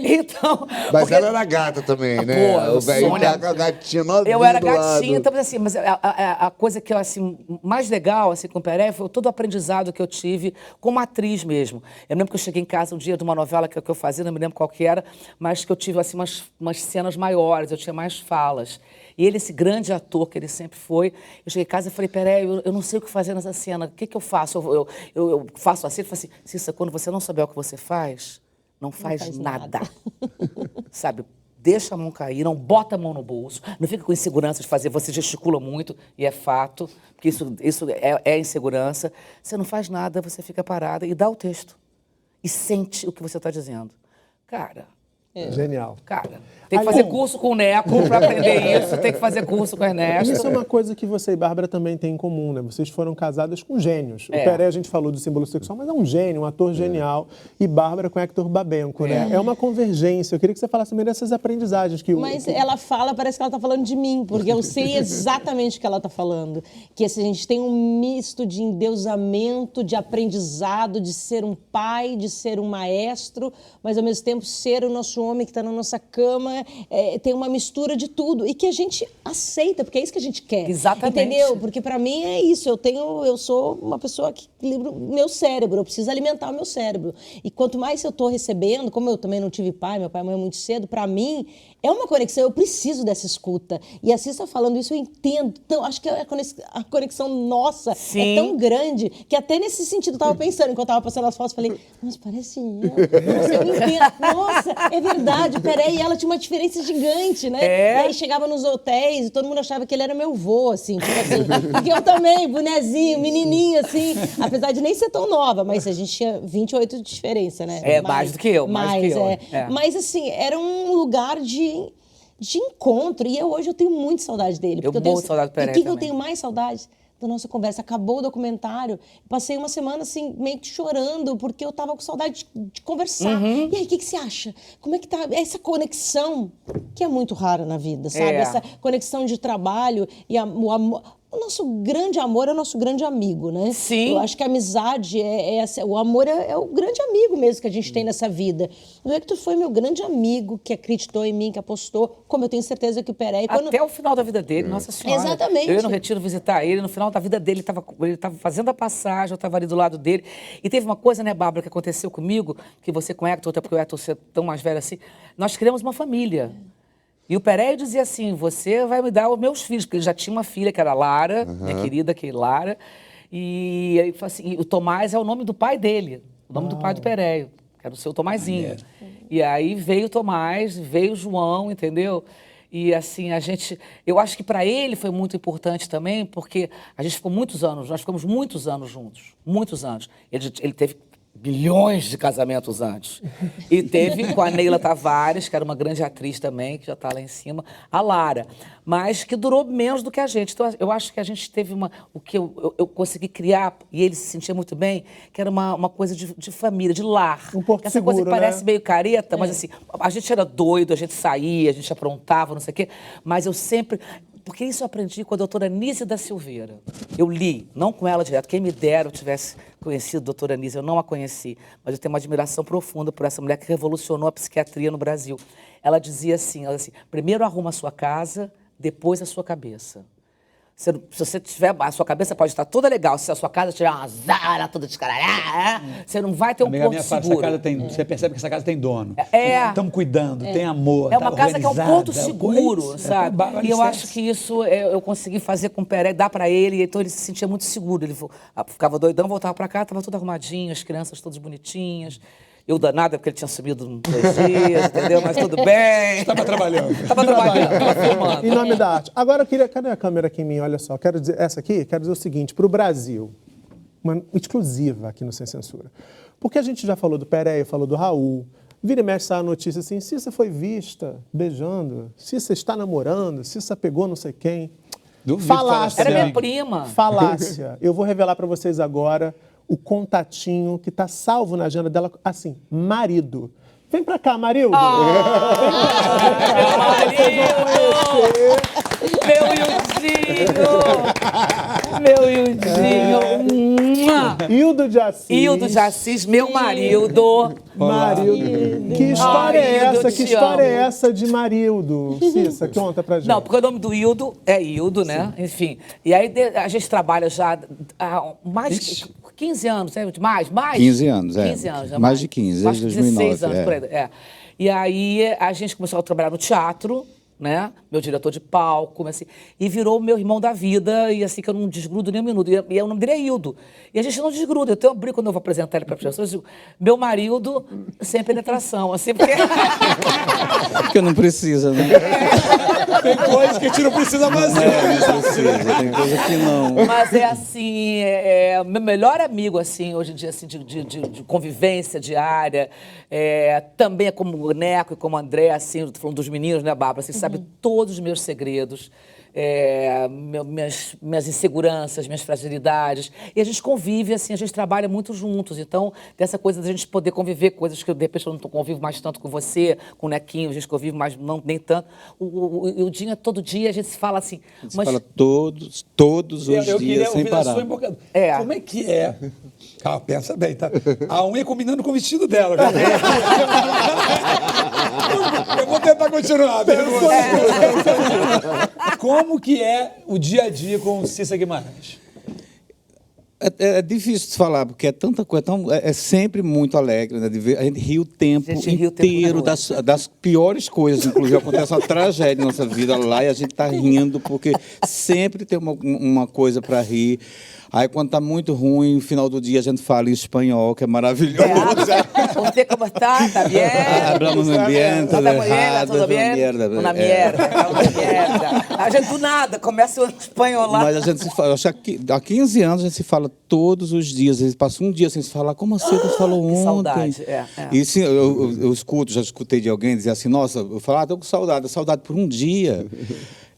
Então, mas ela era gata também, né? Pô, o velho era gatinha novinha. Eu era gatinha, então, assim, mas a coisa que eu, assim, mais legal, assim, com o Pereio foi todo o aprendizado que eu tive como atriz mesmo. Eu lembro que eu cheguei em casa um dia de uma novela que eu fazia, não me lembro qual que era, mas que eu tive, assim, umas cenas maiores, eu tinha mais falas. E ele, esse grande ator que ele sempre foi, eu cheguei em casa e falei, Pereio, eu não sei o que fazer nessa cena, o que eu faço? Eu faço assim, ele falou assim, Cissa, quando você não souber o que você faz, não faz nada. Sabe? Deixa a mão cair, não bota a mão no bolso, não fica com insegurança de fazer, você gesticula muito, e é fato, porque isso é insegurança. Você não faz nada, você fica parada e dá o texto. E sente o que você está dizendo. Cara... Genial. Cara, tem que fazer curso com o Neco para aprender isso, tem que fazer curso com o Ernesto. Isso é uma coisa que você e Bárbara também têm em comum, né? Vocês foram casadas com gênios. O Pereio, a gente falou do símbolo sexual, mas é um gênio, um ator genial. E Bárbara com Hector Babenco, né? É uma convergência. Eu queria que você falasse também dessas aprendizagens. Mas ela fala, parece que ela está falando de mim, porque eu sei exatamente o que ela está falando. Que assim, a gente tem um misto de endeusamento, de aprendizado, de ser um pai, de ser um maestro, mas ao mesmo tempo ser o nosso homem que está na nossa cama, tem uma mistura de tudo e que a gente aceita, porque é isso que a gente quer. Exatamente. Entendeu? Porque para mim é isso, eu sou uma pessoa que libera o meu cérebro, eu preciso alimentar o meu cérebro. E quanto mais eu estou recebendo, como eu também não tive pai, meu pai e mãe muito cedo, para mim é uma conexão, eu preciso dessa escuta. E assim está falando isso, eu entendo. Então, acho que a conexão nossa é tão grande que até nesse sentido eu estava pensando, enquanto eu estava passando as fotos, falei, nossa, parece eu. Nossa, eu entendo. Nossa, é verdade, o Peré e ela tinha uma diferença gigante, né? É. E aí chegava nos hotéis e todo mundo achava que ele era meu vô, assim, tipo assim. Porque eu também, bonezinho, menininha, assim. Apesar de nem ser tão nova, mas a gente tinha 28 de diferença, né? É, mais do que eu, mais do que eu. É. Mas, assim, era um lugar de encontro. E hoje eu tenho muita saudade dele. Eu tenho muito saudade do Peré E o que eu também. tenho mais saudade? Da nossa conversa. Acabou o documentário, passei uma semana assim, meio que chorando, porque eu tava com saudade de conversar. E aí, o que você acha? Como é que tá essa conexão, que é muito rara na vida, sabe? Essa conexão de trabalho e o amor. O nosso grande amor é o nosso grande amigo, né? Sim. Eu acho que a amizade o amor é o grande amigo mesmo que a gente tem nessa vida. O Hector foi meu grande amigo, que acreditou em mim, que apostou, como eu tenho certeza que o Peré... Até o final da vida dele, Nossa Senhora. Exatamente. Eu ia no retiro visitar ele, no final da vida dele, ele estava fazendo a passagem, eu estava ali do lado dele. E teve uma coisa, né, Bárbara, que aconteceu comigo, que você com o Hector, até porque o Hector é tão mais velho assim, nós criamos uma família. E o Peré dizia assim, você vai me dar os meus filhos, porque ele já tinha uma filha, que era a Lara, minha querida, que é Lara. E ele falou assim, o Tomás é o nome do pai dele, o nome do pai do Peré, que era o seu Tomazinho. E aí veio o Tomás, veio o João, entendeu? E assim, eu acho que para ele foi muito importante também, porque a gente ficou nós ficamos muitos anos juntos, muitos anos. Ele teve bilhões de casamentos antes. E teve com a Neila Tavares, que era uma grande atriz também, que já está lá em cima, a Lara, mas que durou menos do que a gente. Então, eu acho que a gente teve o que eu consegui criar, e ele se sentia muito bem, que era uma coisa de família, de lar. Um porto Essa coisa que seguro, parece né? meio careta, mas assim, a gente era doido, a gente saía, a gente aprontava, não sei o quê, mas eu sempre... Porque isso eu aprendi com a doutora Anísia da Silveira. Eu li, não com ela direto. Quem me dera eu tivesse conhecido a doutora Anísia, eu não a conheci. Mas eu tenho uma admiração profunda por essa mulher que revolucionou a psiquiatria no Brasil. Ela dizia assim, primeiro arruma a sua casa, depois a sua cabeça. Se você tiver, a sua cabeça pode estar toda legal. Se a sua casa tiver uma zara toda descaralhada, você não vai ter um ponto seguro. Você percebe que essa casa tem dono. Estamos cuidando, tem amor. É uma casa que é um ponto seguro, coisa, sabe? E eu acho que isso eu consegui fazer com o Peré, dar para ele, então ele se sentia muito seguro. Ele ficava doidão, voltava para cá, estava tudo arrumadinho, as crianças todas bonitinhas. Eu danada, porque ele tinha subido 2 dias, entendeu? Mas tudo bem. Estava trabalhando. Estava filmando. Em nome da arte. Agora eu queria... Cadê a câmera aqui em mim? Olha só. Quero dizer o seguinte, para o Brasil, uma exclusiva aqui no Sem Censura. Porque a gente já falou do Peré, falou do Raul. Vira e mexe essa notícia assim, Cissa foi vista beijando, Cissa está namorando, Cissa pegou não sei quem. Duvido. Falácia. Era minha prima. Falácia. Eu vou revelar para vocês agora o contatinho que está salvo na agenda dela, assim, marido. Vem pra cá, Marildo. Meu Ildinho. Hildo de Assis. Hildo de Assis, meu marido. Marildo. Que história é essa? Que história é essa de Marildo? Cissa, conta pra gente. Não, porque o nome do Hildo é Hildo, né? Enfim. E aí a gente trabalha já há mais de 15 anos, né? Mais? 15 anos, 15 anos, né? Mais de 15, desde 2009. 16 anos, por aí. E aí a gente começou a trabalhar no teatro, né? Meu diretor de palco, assim, e virou meu irmão da vida, e assim, que eu não desgrudo nem um minuto. E o nome dele é Hildo. E a gente não desgruda. Eu brinco quando eu vou apresentar ele para as pessoas, eu digo, meu marido sem penetração, assim, porque... Porque não precisa, né? Tem coisa que a gente não precisa fazer. Não precisa, tem coisa que não. Mas é assim, meu melhor amigo, assim, hoje em dia, assim, de convivência diária, também é como o Neco e como o André, assim, tô falando dos meninos, né, Bárbara? Você sabe todos os meus segredos, minhas inseguranças, minhas fragilidades. E a gente convive, assim, a gente trabalha muito juntos. Então, dessa coisa da gente poder conviver, coisas que, de repente, eu não convivo mais tanto com você, com o Nequinho, a gente convive mais, não, nem tanto. O Dinho, todo dia, a gente se fala assim... A gente fala todos os dias, sem parar. Como é que é? Calma, pensa bem, tá? A unha combinando com o vestido dela. Eu vou tentar continuar. Como que é o dia a dia com Cissa Guimarães? É difícil de falar, porque é tanta coisa, é sempre muito alegre, né? A gente ri o tempo inteiro das piores coisas, inclusive acontece uma tragédia na nossa vida lá e a gente está rindo, porque sempre tem uma coisa para rir. Aí quando tá muito ruim, no final do dia a gente fala em espanhol, que é maravilhoso. Você como está? Tá bien? Hablamos muy bien, Tá tudo muito bem, errado, tudo bem? Uma merda, uma merda. A gente do nada começa o espanhol lá. Mas a gente se fala, acho que há 15 anos a gente se fala todos os dias. A gente passa um dia sem se falar. Como assim? Você falou ontem? Saudade, E sim, eu escuto, já escutei de alguém dizer assim, nossa, eu falo, tô com saudade por um dia.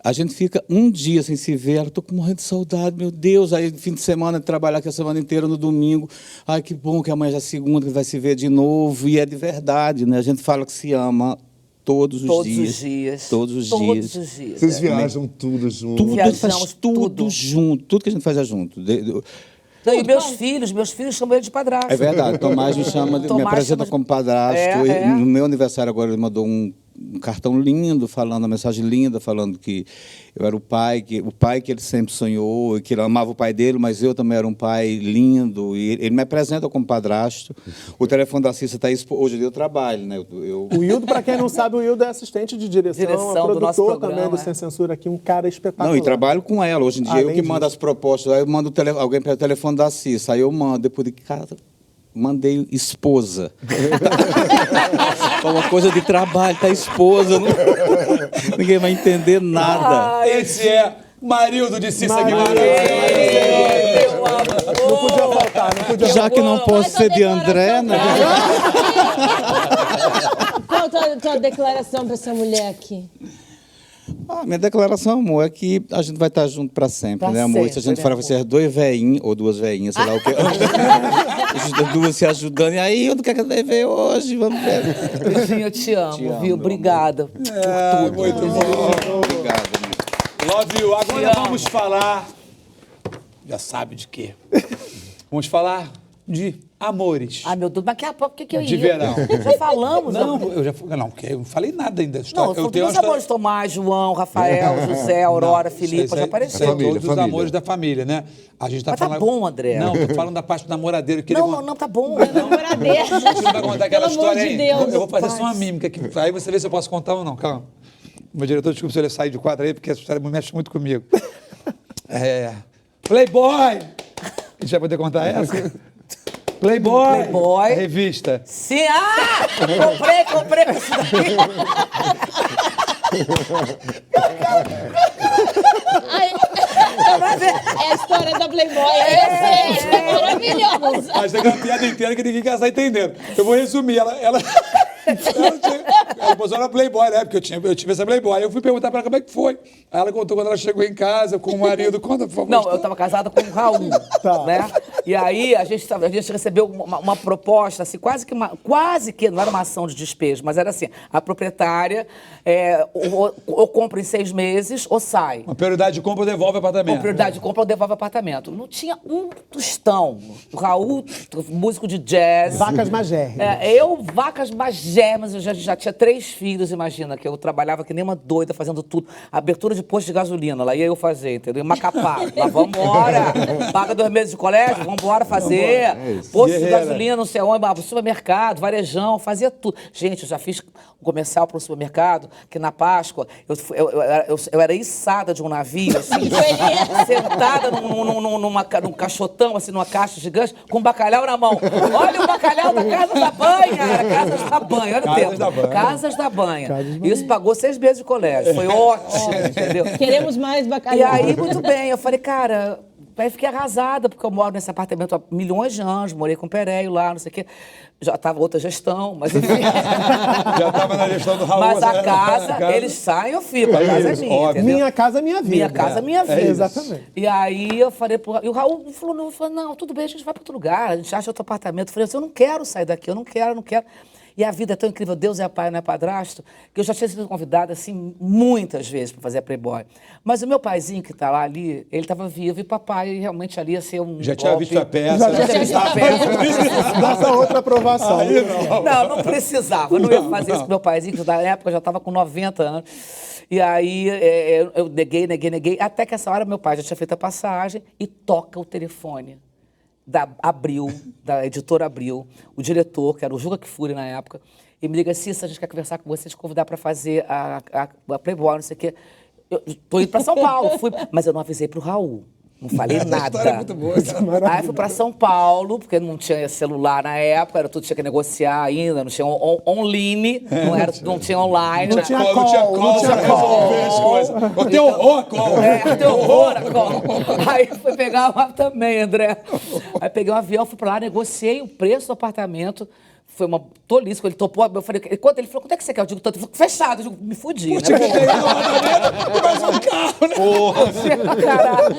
A gente fica um dia sem se ver, tô morrendo de saudade, meu Deus. Aí, fim de semana, trabalhar aqui a semana inteira no domingo. Ai, que bom que amanhã já é segunda, que vai se ver de novo. E é de verdade, né? A gente fala que se ama todos os dias. Todos os dias. Vocês viajam tudo junto? Tudo, a gente faz tudo junto. Tudo que a gente faz é junto. Não, e meus filhos chamam ele de padrasto. É verdade, Tomás me chama, me apresenta como padrasto. No meu aniversário agora ele mandou um cartão lindo, uma mensagem linda, falando que eu era o pai que ele sempre sonhou, e que ele amava o pai dele, mas eu também era um pai lindo. E ele me apresenta como padrasto. O telefone da Cissa está exposto. Hoje eu trabalho, né? O Hildo, para quem não sabe, o Hildo é assistente de direção do nosso produtor programa, também do Sem Censura aqui, um cara espetacular. Não, e trabalho com ela. Hoje em dia eu que mando as propostas. Aí eu mando alguém pelo telefone da Cissa. Aí eu mando, depois de casa, mandei esposa. Uma coisa de trabalho, tá esposa. Ninguém vai entender nada. Esse é Marildo de Cissa Guimarães. Não podia faltar, não podia Já que não posso ser de André, né? Qual a tua declaração para essa mulher aqui? Minha declaração, amor, é que a gente vai estar junto para sempre, né, amor? Se a gente for ser dois velhinhos, ou duas velhinhas, sei lá o que. As duas se ajudando. E aí, onde quer que você ver hoje? Vamos ver. Beijinho, eu te amo, viu? Obrigada por tudo. Muito bom. Obrigado, amor. Love you. Agora vamos falar... Já sabe de quê? Vamos falar de amores. Ai, meu Deus, mas daqui a pouco o que eu ia? De verão. Já falamos. Não, eu não falei nada ainda. Não, eu tenho os amores, Tomás, João, Rafael, José, Aurora, Filipe, já apareceu. Todos os amores da família, né? A gente tá Mas falando... tá bom, André. Não, tô falando da parte do namoradeiro. Não, tá bom. Namoradeiro. Você não vai contar aquela Pelo amor história de aí? Deus. Eu vou fazer só uma mímica aqui. Aí você vê se eu posso contar ou não. Calma. Meu diretor, desculpa se ele sair de quadro aí, porque essa história mexe muito comigo. Playboy! A gente vai poder contar essa? Playboy. Revista. Sim, comprei isso daqui. É a história da Playboy. É maravilhoso. Mas tem uma piada inteira que ninguém quer estar entendendo. Eu vou resumir. Ela posou na Playboy, né? Porque eu tive essa Playboy. Aí eu fui perguntar pra ela como é que foi. Aí ela contou quando ela chegou em casa com o marido. Conta, por favor. Não, eu tava casada com o Raul, né? E aí a gente recebeu uma proposta, assim, quase que, não era uma ação de despejo, mas era assim, a proprietária ou compra em 6 meses ou sai. Uma prioridade de compra ou devolve o apartamento. Uma prioridade de compra ou devolve o apartamento. Não tinha um tostão. O Raul, músico de jazz. Vacas Magé. Vacas Magé, mas eu já tinha 3 filhos, imagina, que eu trabalhava que nem uma doida, fazendo tudo. Abertura de posto de gasolina, lá ia eu fazer, entendeu? Macapá, lá vambora. Paga 2 meses de colégio, vambora fazer. Posto de gasolina, não sei onde, supermercado, varejão, fazia tudo. Gente, eu já fiz um comercial para um supermercado, que na Páscoa, eu era içada de um navio, assim, sentada num caixotão, assim, numa caixa gigante, com um bacalhau na mão. Olha o bacalhau da Casa da Banha, era Casas da Banha, olha o tempo. Casas da Banha. Isso pagou 6 meses de colégio, foi ótimo, entendeu? Queremos mais bacalhau. E aí, muito bem, eu falei, cara... Aí fiquei arrasada, porque eu moro nesse apartamento há milhões de anos, morei com o Pereio lá, não sei o quê. Já estava outra gestão, mas enfim. Já estava na gestão do Raul. Mas a casa, eles saem, eu fico, a casa é minha, entendeu? Minha casa, minha vida. Minha casa, minha vida. Exatamente. E aí eu falei e o Raul falou, não, tudo bem, a gente vai para outro lugar, a gente acha outro apartamento. Eu falei assim, eu não quero sair daqui, eu não quero. E a vida é tão incrível, Deus é pai, não é padrasto, que eu já tinha sido convidada, assim, muitas vezes para fazer a Playboy. Mas o meu paizinho que está lá ali, ele estava vivo e papai realmente ali ia ser um Já tinha visto a peça. Já tinha visto a peça. Dessa outra aprovação. Não precisava, não ia fazer isso com meu paizinho, que na época já estava com 90 anos. E aí eu neguei, até que essa hora meu pai já tinha feito a passagem e toca o telefone. Da editora Abril, o diretor, que era o Juca Kfouri na época, e me liga, Cissa, a gente quer conversar com você, te convidar para fazer a Playboy, não sei o quê. Eu tô indo para São Paulo, mas eu não avisei pro Raul. Não falei nada. história é muito boa. Aí fui pra São Paulo, porque não tinha celular na época, era tudo tinha que negociar ainda, não tinha online, não tinha online. Não tinha Não call, tinha não call, tinha pra call. resolver as coisas. Eu tenho horror a call. Eu tenho horror a call. Aí fui pegar também, André. Aí peguei um avião, fui pra lá, negociei o preço do apartamento. Foi uma tolice, ele topou. Eu falei, quanto? Ele falou, quanto é que você quer? Eu digo, tanto. Ele falou, fechado. Eu digo, me fudi, né? Mais um carro, né? Caralho.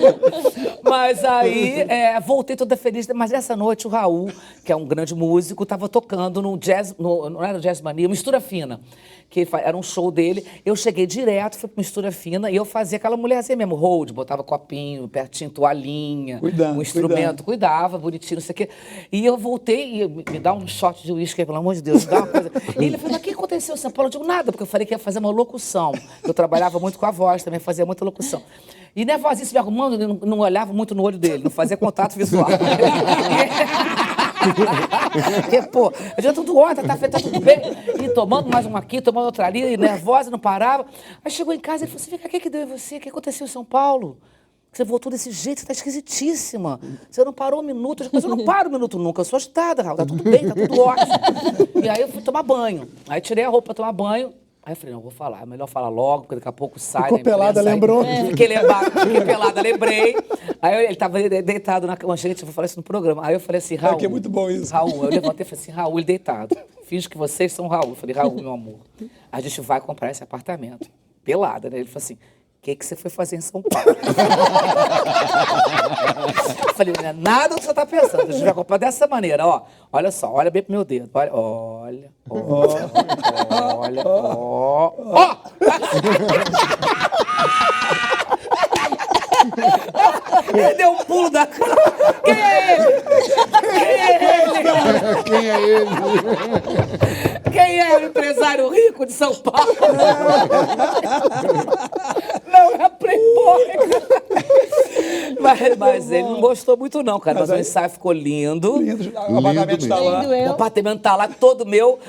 Mas aí, voltei toda feliz. Mas essa noite, o Raul, que é um grande músico, estava tocando no jazz, não era Jazz Mania, Mistura Fina, que era um show dele. Eu cheguei direto, fui pra Mistura Fina, e eu fazia aquela mulher assim mesmo, hold, botava copinho, pertinho, toalhinha, Cuidando, um instrumento, cuidava, bonitinho, não sei o quê. E eu voltei, e me dá um shot de uísque, pelo amor de Deus, dá uma coisa. E ele falou, mas o que aconteceu em São Paulo? Eu digo, nada, porque eu falei que ia fazer uma locução. Eu trabalhava muito com a voz, também fazia muita locução. E nervosinho, se me arrumando, eu não olhava muito no olho dele, não fazia contato visual. Porque, pô, eu já tudo ótimo, tá feito, tá tudo bem. E tomando mais uma aqui, tomando outra ali, e nervosa, não parava. Aí chegou em casa e falou assim, vem cá, o que deu em você? O que aconteceu em São Paulo? Você voltou desse jeito, você tá esquisitíssima. Você não parou um minuto. Mas eu não paro um minuto nunca, eu sou agitada, Raul. Tá tudo bem, tá tudo ótimo. E aí eu fui tomar banho. Aí tirei a roupa pra tomar banho. Aí eu falei, não, vou falar. É melhor falar logo, porque daqui a pouco sai. Ficou pelada, lembrou? Fiquei pelada, lembrei. Aí ele tava deitado na cama. Gente, eu vou falar isso no programa. Aí eu falei assim, Raul. Que é muito bom isso. Raul, eu levantei e falei assim, Raul, ele deitado. Finge que vocês são Raul. Eu falei, Raul, meu amor, a gente vai comprar esse apartamento. Pelada, né? Ele falou assim, o que você foi fazer em São Paulo? Eu falei, não é nada do que você está pensando. A gente vai comprar dessa maneira, ó. Olha só, olha bem pro meu dedo. Olha. Ele deu um pulo da cama. Quem é ele? Quem é ele? Quem é o empresário rico de São Paulo? Não é Playboy. Mas ele não gostou muito, não, cara. Mas o ensaio ficou lindo. O apartamento está lá. O apartamento está lá, todo meu.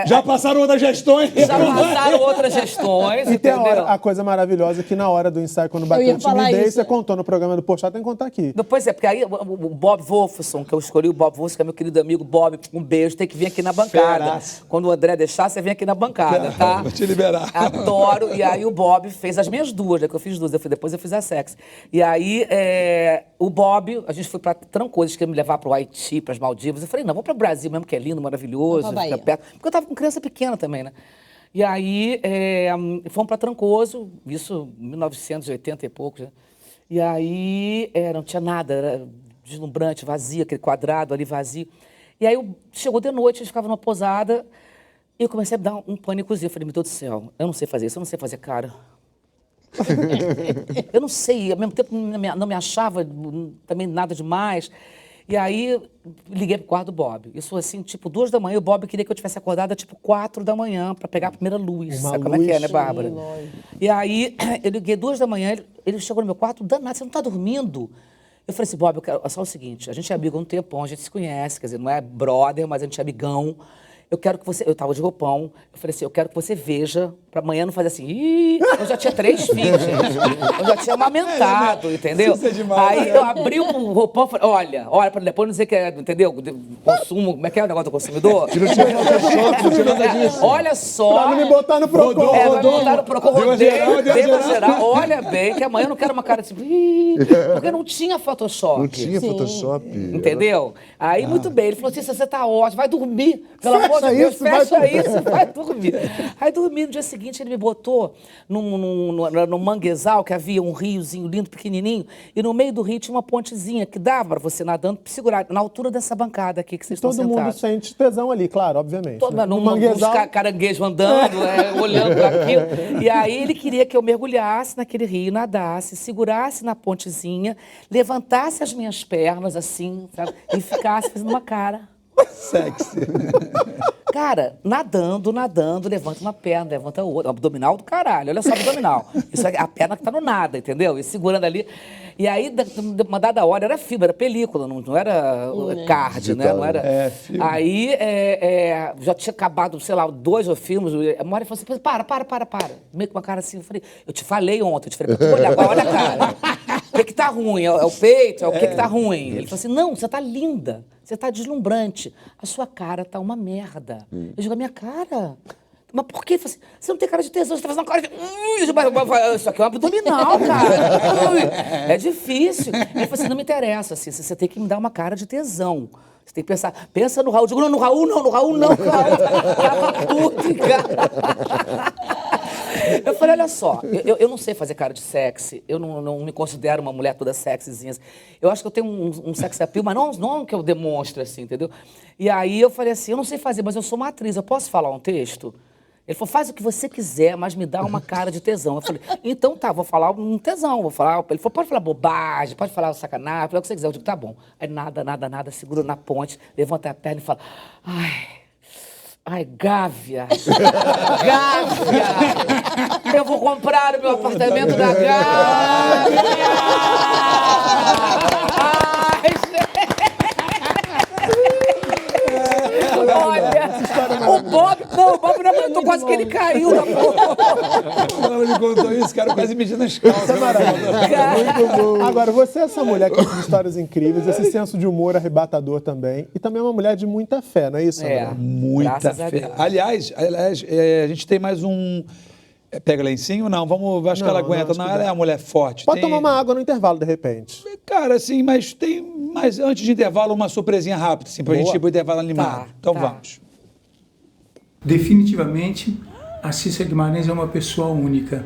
Já passaram outras gestões. Já passaram outras gestões, E tem entendeu? a coisa maravilhosa que na hora do ensaio, quando bateu o timidez, você contou no programa do Porchat, tem que contar aqui. Pois é, porque aí o Bob Wolfson, que eu escolhi, o Bob Wolfson, que é meu querido amigo Bob, um beijo, tem que vir aqui na bancada. Feraço. Quando o André deixar, você vem aqui na bancada, tá? Vou te liberar. Adoro. E aí o Bob fez as minhas duas, né? Que eu fiz duas, depois eu fiz a sexy. E aí o Bob, a gente foi pra Trancoso, queria me levar pro Haiti, pras Maldivas. Eu falei, não, vamos pro Brasil mesmo, que é lindo, maravilhoso, fica perto. Porque eu tava com criança pequena também, né? E aí fomos pra Trancoso, isso em 1980 e poucos, né? E aí não tinha nada, era deslumbrante, vazio, aquele quadrado ali vazio. E aí chegou de noite, a gente ficava numa posada, e eu comecei a dar um pânicozinho. Eu falei, meu Deus do céu, eu não sei fazer isso, eu não sei fazer cara. Eu não sei, ao mesmo tempo não me achava também nada demais. E aí liguei pro quarto do Bob. Isso assim, tipo 2 da manhã, o Bob queria que eu tivesse acordado tipo 4 da manhã para pegar a primeira luz. Sabe como é que é, né, Bárbara? E aí eu liguei 2 da manhã, ele chegou no meu quarto, danado, você não tá dormindo? Eu falei assim, Bob, eu quero só o seguinte, a gente é amigo há um tempão, a gente se conhece, quer dizer, não é brother, mas a gente é amigão. Eu quero que você... Eu tava de roupão. Eu falei assim, eu quero que você veja, pra amanhã não fazer assim... Ih, eu já tinha 3 filhos, gente. Eu já tinha amamentado, entendeu? Isso é demais, Aí eu abri o roupão e falei, olha, pra depois não dizer que é, entendeu? Consumo, como é que é o negócio do consumidor? Olha só... Pra não me botar no Procon. Vai me botar no Procon. Rodei pra geral. Olha bem, que amanhã eu não quero uma cara assim... Ih, porque não tinha Photoshop. Não tinha Photoshop. Entendeu? Aí, muito bem. Ele falou assim, você tá ótimo, vai dormir. Pelo amor de Deus, fecha isso, vai dormir. Aí dormi, no dia seguinte ele me botou no manguezal, que havia um riozinho lindo, pequenininho, e no meio do rio tinha uma pontezinha que dava para você nadando, para segurar, na altura dessa bancada aqui que vocês estão Todo sentados. mundo sente tesão ali, claro, obviamente. Né? No manguezal. Uns caranguejos andando, olhando para aquilo. E aí ele queria que eu mergulhasse naquele rio, nadasse, segurasse na pontezinha, levantasse as minhas pernas assim, sabe? E ficasse fazendo uma cara. Sexy. Cara, nadando, levanta uma perna, levanta outra. Abdominal do caralho, olha só o abdominal. Isso é a perna que tá no nada, entendeu? E segurando ali. E aí, uma dada hora, era fibra, era película, não era card, né? Não era... filme. Aí, já tinha acabado, sei lá, 2 filmes. A Mari falou assim, para. Meio com uma cara assim, eu falei, eu te falei ontem, eu te falei pra tu olhar, olha a cara. O que tá ruim? É o peito? É o que tá ruim? Ele falou assim, não, você tá linda, você tá deslumbrante, a sua cara tá uma merda. Eu digo, a minha cara? Mas por quê? Ele falou assim, você não tem cara de tesão, você tá fazendo cara de... Isso aqui é um abdominal, cara. É difícil. Ele falou assim, não me interessa, assim, você tem que me dar uma cara de tesão. Você tem que pensar, pensa no Raul. Eu digo, não, no Raul não, Raul tava tudo, cara. Eu falei, olha só, eu não sei fazer cara de sexy, eu não me considero uma mulher toda sexyzinha. Eu acho que eu tenho um sex appeal, mas não que eu demonstre, assim, entendeu? E aí eu falei assim, eu não sei fazer, mas eu sou uma atriz, eu posso falar um texto? Ele falou, faz o que você quiser, mas me dá uma cara de tesão. Eu falei, então tá, vou falar um tesão, vou falar... Ele falou, pode falar bobagem, pode falar sacanagem, pode falar o que você quiser. Eu digo, tá bom. Aí nada, segura na ponte, levanta a perna e fala, ai, Gávea, Gávea, eu vou comprar o meu apartamento da Gávea. Olha, o Bob não aguentou, quase que ele caiu na porra. Quando ela me contou isso, cara, quase medindo as calças. Muito bom. Agora, você é essa mulher que tem essas histórias incríveis, esse senso de humor arrebatador também, e também é uma mulher de muita fé, não é isso, André? Muita fé. Aliás, a gente tem mais um... Pega lencinho? Não, vamos, acho que ela aguenta. Não, ela é uma mulher forte. Pode tomar uma água no intervalo, de repente. Cara, assim, mas tem... Mas antes de intervalo, uma surpresinha rápida, assim, pra gente ir pro intervalo animado. Então vamos. Definitivamente, a Cissa Guimarães é uma pessoa única.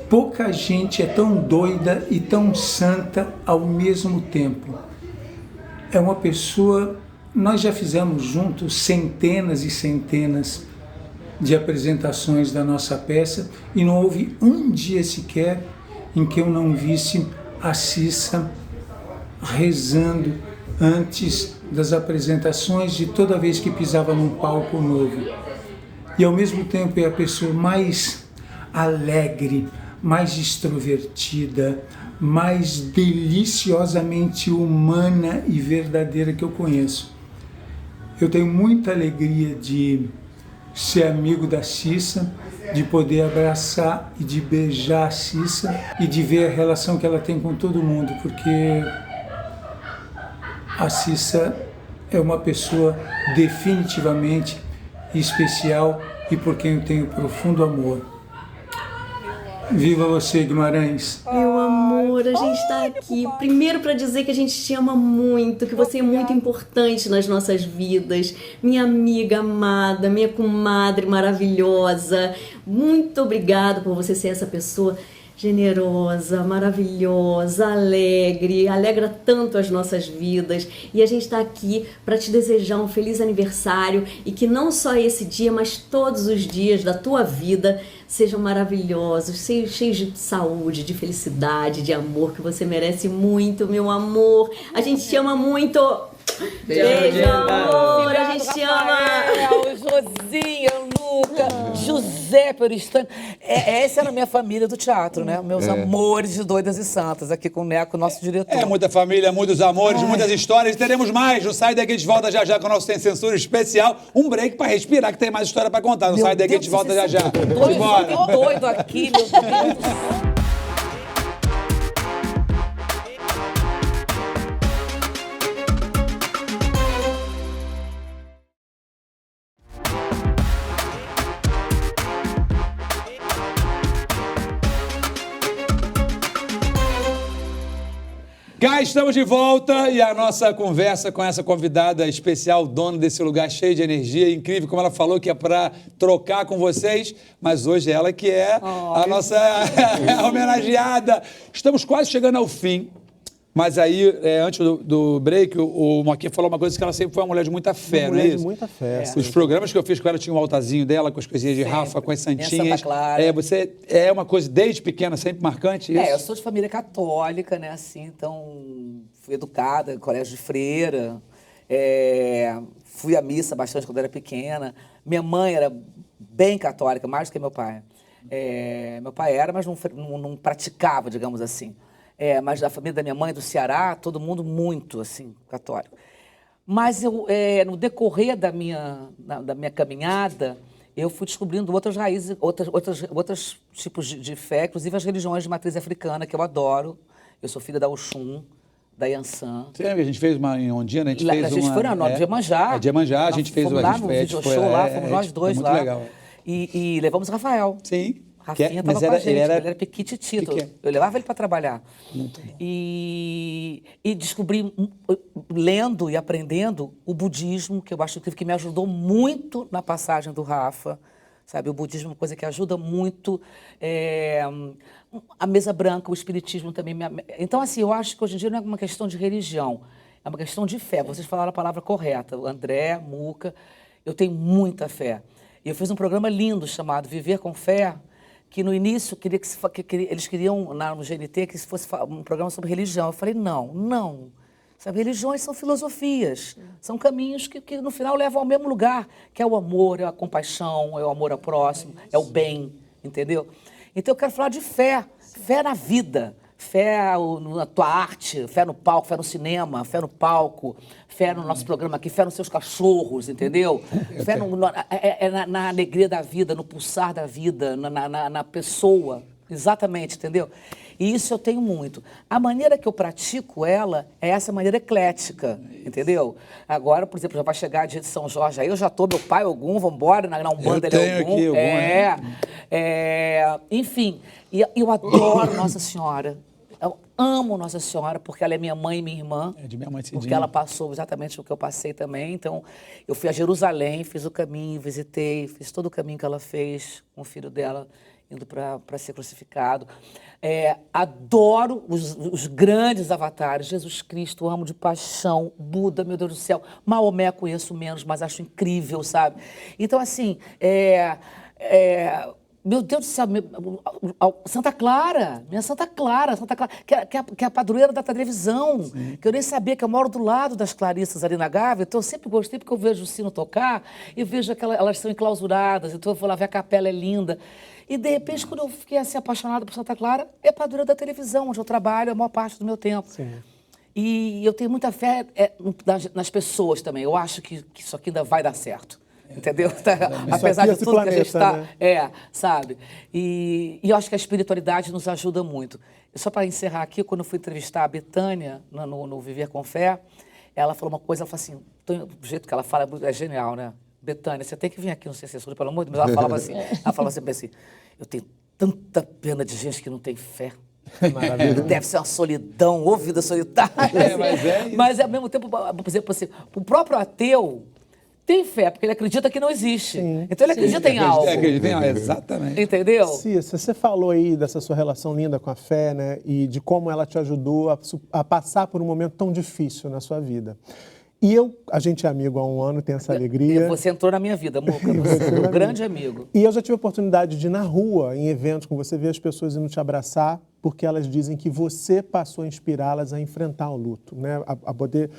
Pouca gente é tão doida e tão santa ao mesmo tempo. É uma pessoa... Nós já fizemos juntos centenas e centenas de apresentações da nossa peça e não houve um dia sequer em que eu não visse a Cissa rezando antes das apresentações, de toda vez que pisava num palco novo. E ao mesmo tempo é a pessoa mais alegre, mais extrovertida, mais deliciosamente humana e verdadeira que eu conheço. Eu tenho muita alegria de ser amigo da Cissa, de poder abraçar e de beijar a Cissa e de ver a relação que ela tem com todo mundo, porque a Cissa é uma pessoa definitivamente especial e por quem eu tenho profundo amor. Viva você, Guimarães! Meu amor, a gente está aqui primeiro para dizer que a gente te ama muito, que você é muito importante nas nossas vidas. Minha amiga amada, minha comadre maravilhosa. Muito obrigada por você ser essa pessoa generosa, maravilhosa, alegre, alegra tanto as nossas vidas. E a gente está aqui para te desejar um feliz aniversário e que não só esse dia, mas todos os dias da tua vida sejam maravilhosos, cheios de saúde, de felicidade, de amor, que você merece muito, meu amor. A gente te ama muito. Beijo, amor, a gente te ama. Josinha, Luca, José Peristani. Essa era a minha família do teatro, né? Meus amores de doidas e santas, aqui com o Neco, nosso diretor. É muita família, muitos amores, muitas histórias. Teremos mais. Não sai daqui, de volta já já com o nosso Sem Censura especial. Um break pra respirar, que tem mais história pra contar. Não sai daqui, de volta já já. Doido aqui, meu Deus do céu. Cá estamos de volta e a nossa conversa com essa convidada especial, dona desse lugar cheio de energia, incrível, como ela falou, que é para trocar com vocês, mas hoje ela que é a nossa homenageada. Estamos quase chegando ao fim, mas aí, antes do break, o Moquinha falou uma coisa, que ela sempre foi uma mulher de muita fé, não é isso? De muita fé. Os programas que eu fiz com ela tinha um altarzinho dela, com as coisinhas de Rafa, com as santinhas. Santa Clara. Você é uma coisa desde pequena, sempre marcante isso? Eu sou de família católica, né, assim, então fui educada em colégio de freira, fui à missa bastante quando era pequena. Minha mãe era bem católica, mais do que meu pai. Meu pai era, mas não praticava, digamos assim. Mas da família da minha mãe, do Ceará, todo mundo muito, assim, católico. Mas eu, no decorrer da minha caminhada, eu fui descobrindo outras raízes, outros tipos de fé, inclusive as religiões de matriz africana, que eu adoro. Eu sou filha da Oxum, da Yansan. Você lembra que a gente fez uma em Ondina? A gente foi na de Iemanjá. De Iemanjá, a gente fez fomos lá no video show lá, fomos nós dois muito lá. Legal. E levamos o Rafael. Sim. Rafinha estava com a gente, ele era pequititito. Eu levava ele para trabalhar. E descobri, lendo e aprendendo, o budismo, que eu acho que me ajudou muito na passagem do Rafa. Sabe, o budismo é uma coisa que ajuda muito. A mesa branca, o espiritismo também. Então, assim, eu acho que hoje em dia não é uma questão de religião, é uma questão de fé. Vocês falaram a palavra correta. O André, Muca, eu tenho muita fé. E eu fiz um programa lindo chamado Viver com Fé, que no início eles queriam, no GNT, que fosse um programa sobre religião. Eu falei, não. Sabe, religiões são filosofias, são caminhos que no final levam ao mesmo lugar, que é o amor, é a compaixão, é o amor ao próximo, é o bem, entendeu? Então eu quero falar de fé, fé na vida, fé na tua arte, fé no palco, fé no cinema, fé no palco, fé no nosso programa aqui, fé nos seus cachorros, entendeu? Fé na alegria da vida, no pulsar da vida, na pessoa, exatamente, entendeu? E isso eu tenho muito. A maneira que eu pratico ela é essa maneira eclética, entendeu? Agora, por exemplo, já vai chegar a dia de São Jorge, aí eu já estou, meu pai Ogum, vamos embora, na Umbanda ele é Ogum. Aqui, Ogum, enfim, e eu adoro Nossa Senhora. Eu amo Nossa Senhora, porque ela é minha mãe e minha irmã. É de minha mãe, porque ela passou exatamente o que eu passei também. Então, eu fui a Jerusalém, fiz o caminho, visitei, fiz todo o caminho que ela fez com o filho dela, indo para ser crucificado. Adoro os grandes avatares, Jesus Cristo, amo de paixão, Buda, meu Deus do céu, Maomé conheço menos, mas acho incrível, sabe? Então, assim, meu Deus do céu, Santa Clara, minha Santa Clara, que é a padroeira da televisão, sim, que eu nem sabia, que eu moro do lado das Clarissas ali na Gávea, então eu sempre gostei, porque eu vejo o sino tocar e vejo que elas são enclausuradas, então eu vou lá ver, a capela é linda. E, de repente, quando eu fiquei assim, apaixonada por Santa Clara, é a padroeira da televisão, onde eu trabalho a maior parte do meu tempo. Sim. E eu tenho muita fé nas pessoas também. Eu acho que isso aqui ainda vai dar certo. Entendeu? Apesar de tudo planeta, que a gente está... Né? Sabe? E eu acho que a espiritualidade nos ajuda muito. E só para encerrar aqui, quando eu fui entrevistar a Betânia no Viver com Fé, ela falou uma coisa, ela falou assim, do jeito que ela fala é genial, né? Betânia, você tem que vir aqui no Sem Censura, pelo amor de Deus. Ela falava sempre assim, eu tenho tanta pena de gente que não tem fé. Deve ser uma solidão, ou vida solitária. Mas ao mesmo tempo, por exemplo, assim, o próprio ateu tem fé, porque ele acredita que não existe. Sim, então ele acredita em algo. Acredita em algo, exatamente. Entendeu? Cissa, você falou aí dessa sua relação linda com a fé, né? E de como ela te ajudou a passar por um momento tão difícil na sua vida. E a gente é amigo há um ano, tem essa alegria. Você entrou na minha vida, Muca, você é um grande amigo. E eu já tive a oportunidade de ir na rua, em eventos com você, ver as pessoas indo te abraçar, porque elas dizem que você passou a inspirá-las a enfrentar o luto, né? A poder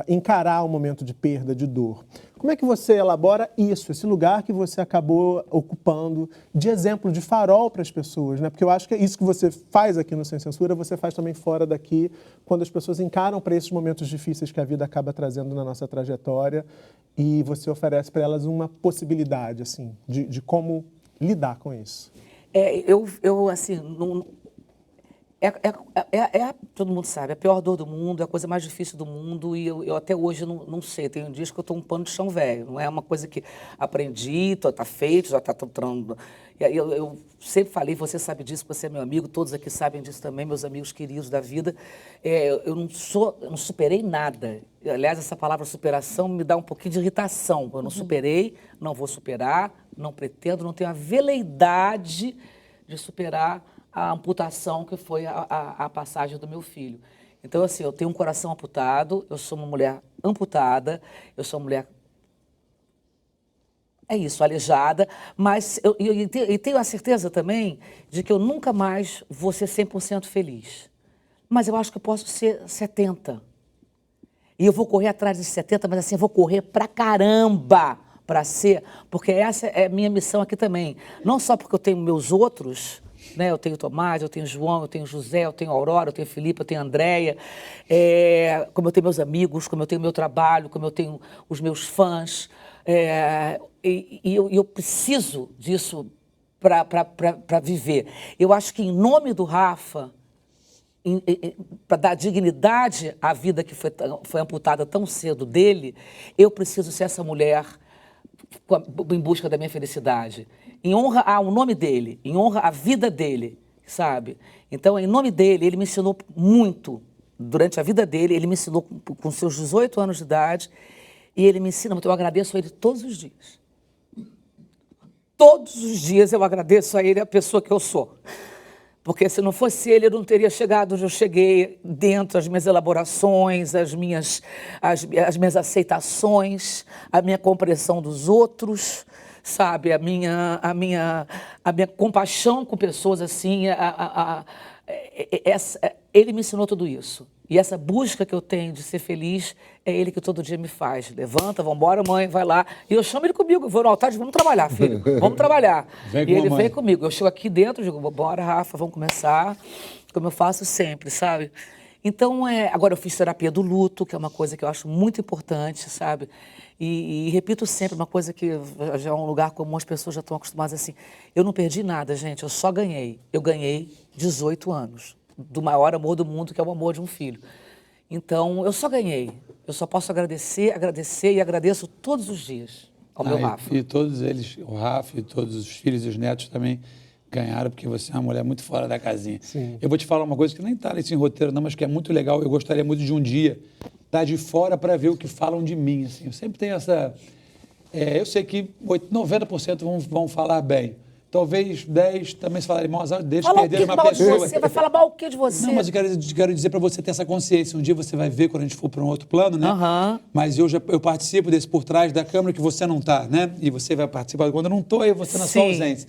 encarar o momento de perda, de dor. Como é que você elabora isso, esse lugar que você acabou ocupando de exemplo, de farol para as pessoas, né? Porque eu acho que é isso que você faz aqui no Sem Censura, você faz também fora daqui, quando as pessoas encaram para esses momentos difíceis que a vida acaba trazendo na nossa trajetória e você oferece para elas uma possibilidade, assim, de como lidar com isso. Assim, não... todo mundo sabe, a pior dor do mundo, é a coisa mais difícil do mundo e eu até hoje não sei, tem dias que eu estou um pano de chão velho, não é uma coisa que aprendi, está feito, já está tudo... Eu sempre falei, você sabe disso, você é meu amigo, todos aqui sabem disso também, meus amigos queridos da vida, eu não superei nada. Aliás, essa palavra superação me dá um pouquinho de irritação, eu não superei, não vou superar, não pretendo, não tenho a veleidade de superar a amputação que foi a passagem do meu filho. Então, assim, eu tenho um coração amputado, eu sou uma mulher amputada, eu sou uma mulher, aleijada, mas eu tenho a certeza também de que eu nunca mais vou ser 100% feliz. Mas eu acho que eu posso ser 70%. E eu vou correr atrás de 70%, mas assim, eu vou correr pra caramba para ser, porque essa é a minha missão aqui também. Não só porque eu tenho meus outros... Né? Eu tenho Tomás, eu tenho João, eu tenho José, eu tenho Aurora, eu tenho Filipe, eu tenho Andréia, como eu tenho meus amigos, como eu tenho meu trabalho, como eu tenho os meus fãs. Eu preciso disso para viver. Eu acho que, em nome do Rafa, para dar dignidade à vida que foi amputada tão cedo dele, eu preciso ser essa mulher em busca da minha felicidade. Em honra ao nome dele, em honra à vida dele, sabe? Então, em nome dele, ele me ensinou muito. Durante a vida dele, ele me ensinou com seus 18 anos de idade, e ele me ensina muito. Eu agradeço a ele todos os dias. Todos os dias eu agradeço a ele a pessoa que eu sou. Porque se não fosse ele, eu não teria chegado onde eu cheguei, dentro das minhas elaborações, as minhas aceitações, a minha compreensão dos outros, sabe? A minha compaixão com pessoas assim. Ele me ensinou tudo isso. E essa busca que eu tenho de ser feliz é ele que todo dia me faz. Levanta, vamos embora, mãe, vai lá. E eu chamo ele comigo, vou no altar e digo, vamos trabalhar, filho, vamos trabalhar. E ele vem comigo. Eu chego aqui dentro e digo, bora, Rafa, vamos começar, como eu faço sempre, sabe? Então, agora eu fiz terapia do luto, que é uma coisa que eu acho muito importante, sabe? E repito sempre uma coisa que já é um lugar comum, as pessoas já estão acostumadas assim. Eu não perdi nada, gente, eu só ganhei. Eu ganhei 18 anos. Do maior amor do mundo, que é o amor de um filho. Então, eu só ganhei. Eu só posso agradecer e agradeço todos os dias ao meu Rafa. E todos eles, o Rafa e todos os filhos e os netos também ganharam, porque você é uma mulher muito fora da casinha. Sim. Eu vou te falar uma coisa que nem está nesse roteiro não, mas que é muito legal. Eu gostaria muito de um dia estar de fora para ver o que falam de mim. Assim. Eu sempre tenho essa... eu sei que 90% vão falar bem. Talvez 10 também se falarem mal deles, perderam uma pessoa. Você vai falar mal o que de você? Não, mas eu quero dizer para você ter essa consciência. Um dia você vai ver quando a gente for para um outro plano, né? Mas eu participo desse por trás da câmera que você não está, né? E você vai participar quando eu não estou e você na sua ausência.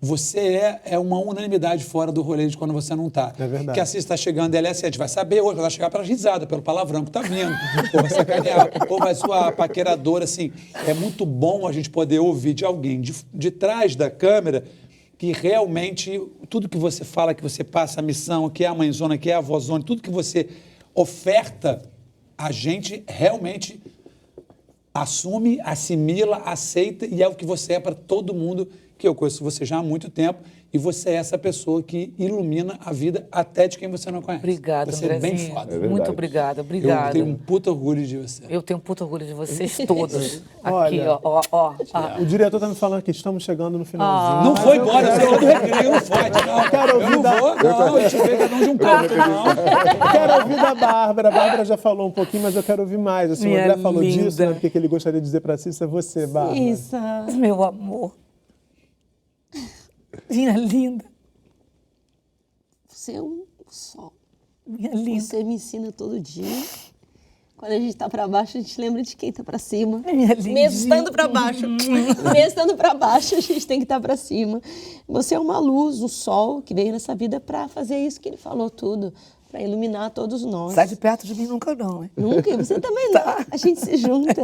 Você é uma unanimidade fora do rolê de quando você não está. É verdade. Que a Cis está chegando, ela é assim, a gente vai saber hoje, vai chegar para risada, pelo palavrão que está vindo, ou vai sacanear, ou vai zoar a paqueradora, assim. É muito bom a gente poder ouvir de alguém de trás da câmera que realmente tudo que você fala, que você passa a missão, que é a mãezona, que é a avózona, tudo que você oferta, a gente realmente assume, assimila, aceita e é o que você é para todo mundo, que eu conheço você já há muito tempo, e você é essa pessoa que ilumina a vida até de quem você não conhece. Obrigada, você é bem foda. Muito obrigada, obrigada. Eu tenho um puta orgulho de você. Eu tenho um puta orgulho de vocês todos. Olha, aqui, ó. O diretor tá me falando que estamos chegando no finalzinho. Não foi embora, você falou do recreio, não pode, não. Eu não vou, não, eu te vejo cada um de um ponto, não. Quero ouvir da Bárbara. A Bárbara já falou um pouquinho, mas eu quero ouvir mais. Assim, o André falou disso, né? Porque ele gostaria de dizer pra Cissa, você, Bárbara. Cissa, meu amor. Minha linda. Você é um sol. Minha linda. Você me ensina todo dia. Quando a gente tá pra baixo, a gente lembra de quem tá pra cima. Minha linda. Mesmo estando pra baixo. Mesmo estando pra baixo, a gente tem que estar pra cima. Você é uma luz, um sol que veio nessa vida pra fazer isso que ele falou tudo. Pra iluminar todos nós. Sai de perto de mim nunca não, hein? Nunca, e você também não. A gente se junta.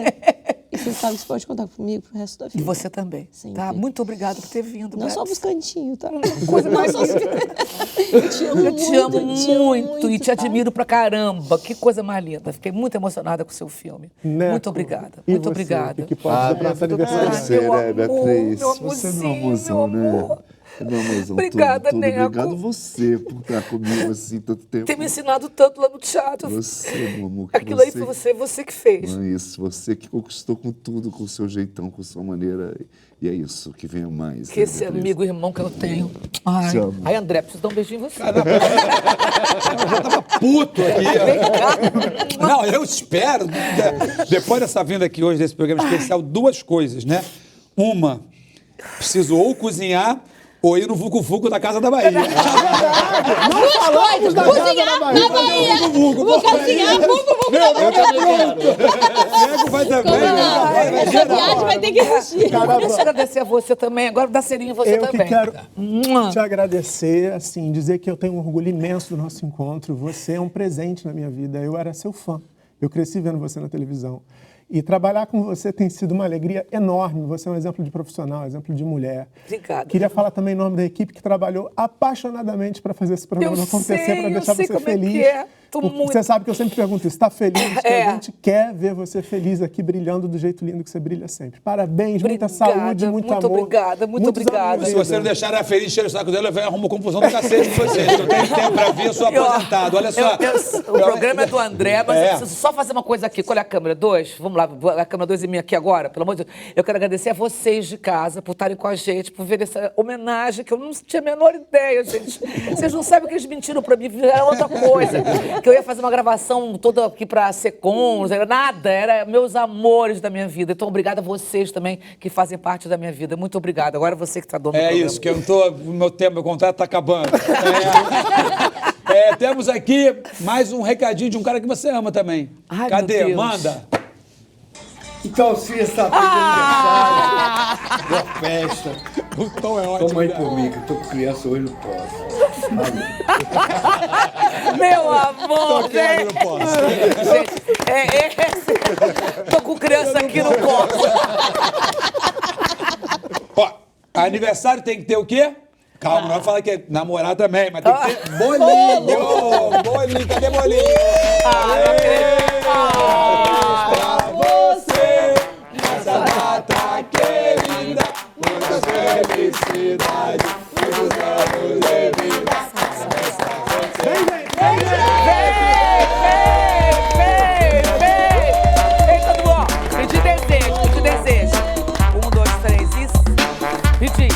E você sabe que você pode contar comigo pro resto da vida. E você também. Sempre. Tá? Muito obrigada por ter vindo. Não só pros cantinhos, tá? Coisa mais... Eu te amo muito. Eu te amo muito e te admiro pra caramba. Que coisa mais linda. Fiquei muito emocionada com o seu filme. Neto, muito obrigada. E muito você? obrigada. O que pode dizer pra essa aniversário? Você, né, Beatriz? Meu Você é meu amorzinho, amorzão, meu amor. né? Meu amorzão, Obrigada, tudo. Neco. Obrigado você por estar comigo assim tanto tempo. Ter me ensinado tanto lá no teatro. Você, meu amor. Aquilo aí foi você que fez. É isso, você que conquistou com tudo, com o seu jeitão, com a sua maneira. E é isso, que venha mais. Que esse amigo, irmão que eu tenho. Ai, ai André, preciso dar um beijinho em você. Eu já tava puto aqui. Não, eu espero. Depois dessa vinda aqui hoje, desse programa especial, duas coisas, né? Uma, preciso ou cozinhar ou ir no Vucu-Vucu da Casa da Bahia. Não falamos da Casa da Bahia. Vou cozinhar, Vucu-Vucu da Bahia. Nego vai também. Essa viagem vai ter que existir. Deixa eu agradecer a você também. Agora dá serinho você eu também. Eu que quero te agradecer, assim, dizer que eu tenho um orgulho imenso do nosso encontro. Você é um presente na minha vida. Eu era seu fã. Eu cresci vendo você na televisão. E trabalhar com você tem sido uma alegria enorme. Você é um exemplo de profissional, um exemplo de mulher. Obrigada. Queria falar também em nome da equipe que trabalhou apaixonadamente para fazer esse programa acontecer, para deixar você feliz. Você sabe que eu sempre pergunto isso, está feliz? Porque a gente quer ver você feliz aqui, brilhando do jeito lindo que você brilha sempre. Parabéns, muita saúde, muito amor. Muito obrigada. Se você não deixar ela feliz, encher o saco dela, vai arrumar confusão do cacete com vocês. Não tem tempo pra vir, eu sou aposentado. Olha só. O programa é do André, mas eu preciso só fazer uma coisa aqui. Olha a câmera 2. Vamos lá, a câmera 2 em mim aqui agora. Pelo amor de Deus. Eu quero agradecer a vocês de casa por estarem com a gente, por ver essa homenagem que eu não tinha a menor ideia, gente. Vocês não sabem o que eles mentiram pra mim, era outra coisa. Que eu ia fazer uma gravação toda aqui pra Secom, nada, era meus amores da minha vida. Então, obrigada a vocês também que fazem parte da minha vida. Muito obrigada. Agora você que está dono do programa. É isso, que eu não tô. O meu contrato tá acabando. Temos aqui mais um recadinho de um cara que você ama também. Ai, cadê? meu Deus. Manda. Então, se essa aniversário, boa festa. O tom é ótimo. Toma aí por mim, que eu tô com criança hoje, não posso. Meu amor, gente. Não posso. Tô com criança aqui, não posso. Ó, aniversário tem que ter o quê? Calma, não vai falar que é namorar também, mas tem que ter bolinho. Bolinho, cadê bolinho? Pra você, nessa data querida, muita felicidade, muitos anos de vida. Vem, todo mundo. Pedir desejo. 1, 2, 3, isso. Pedir.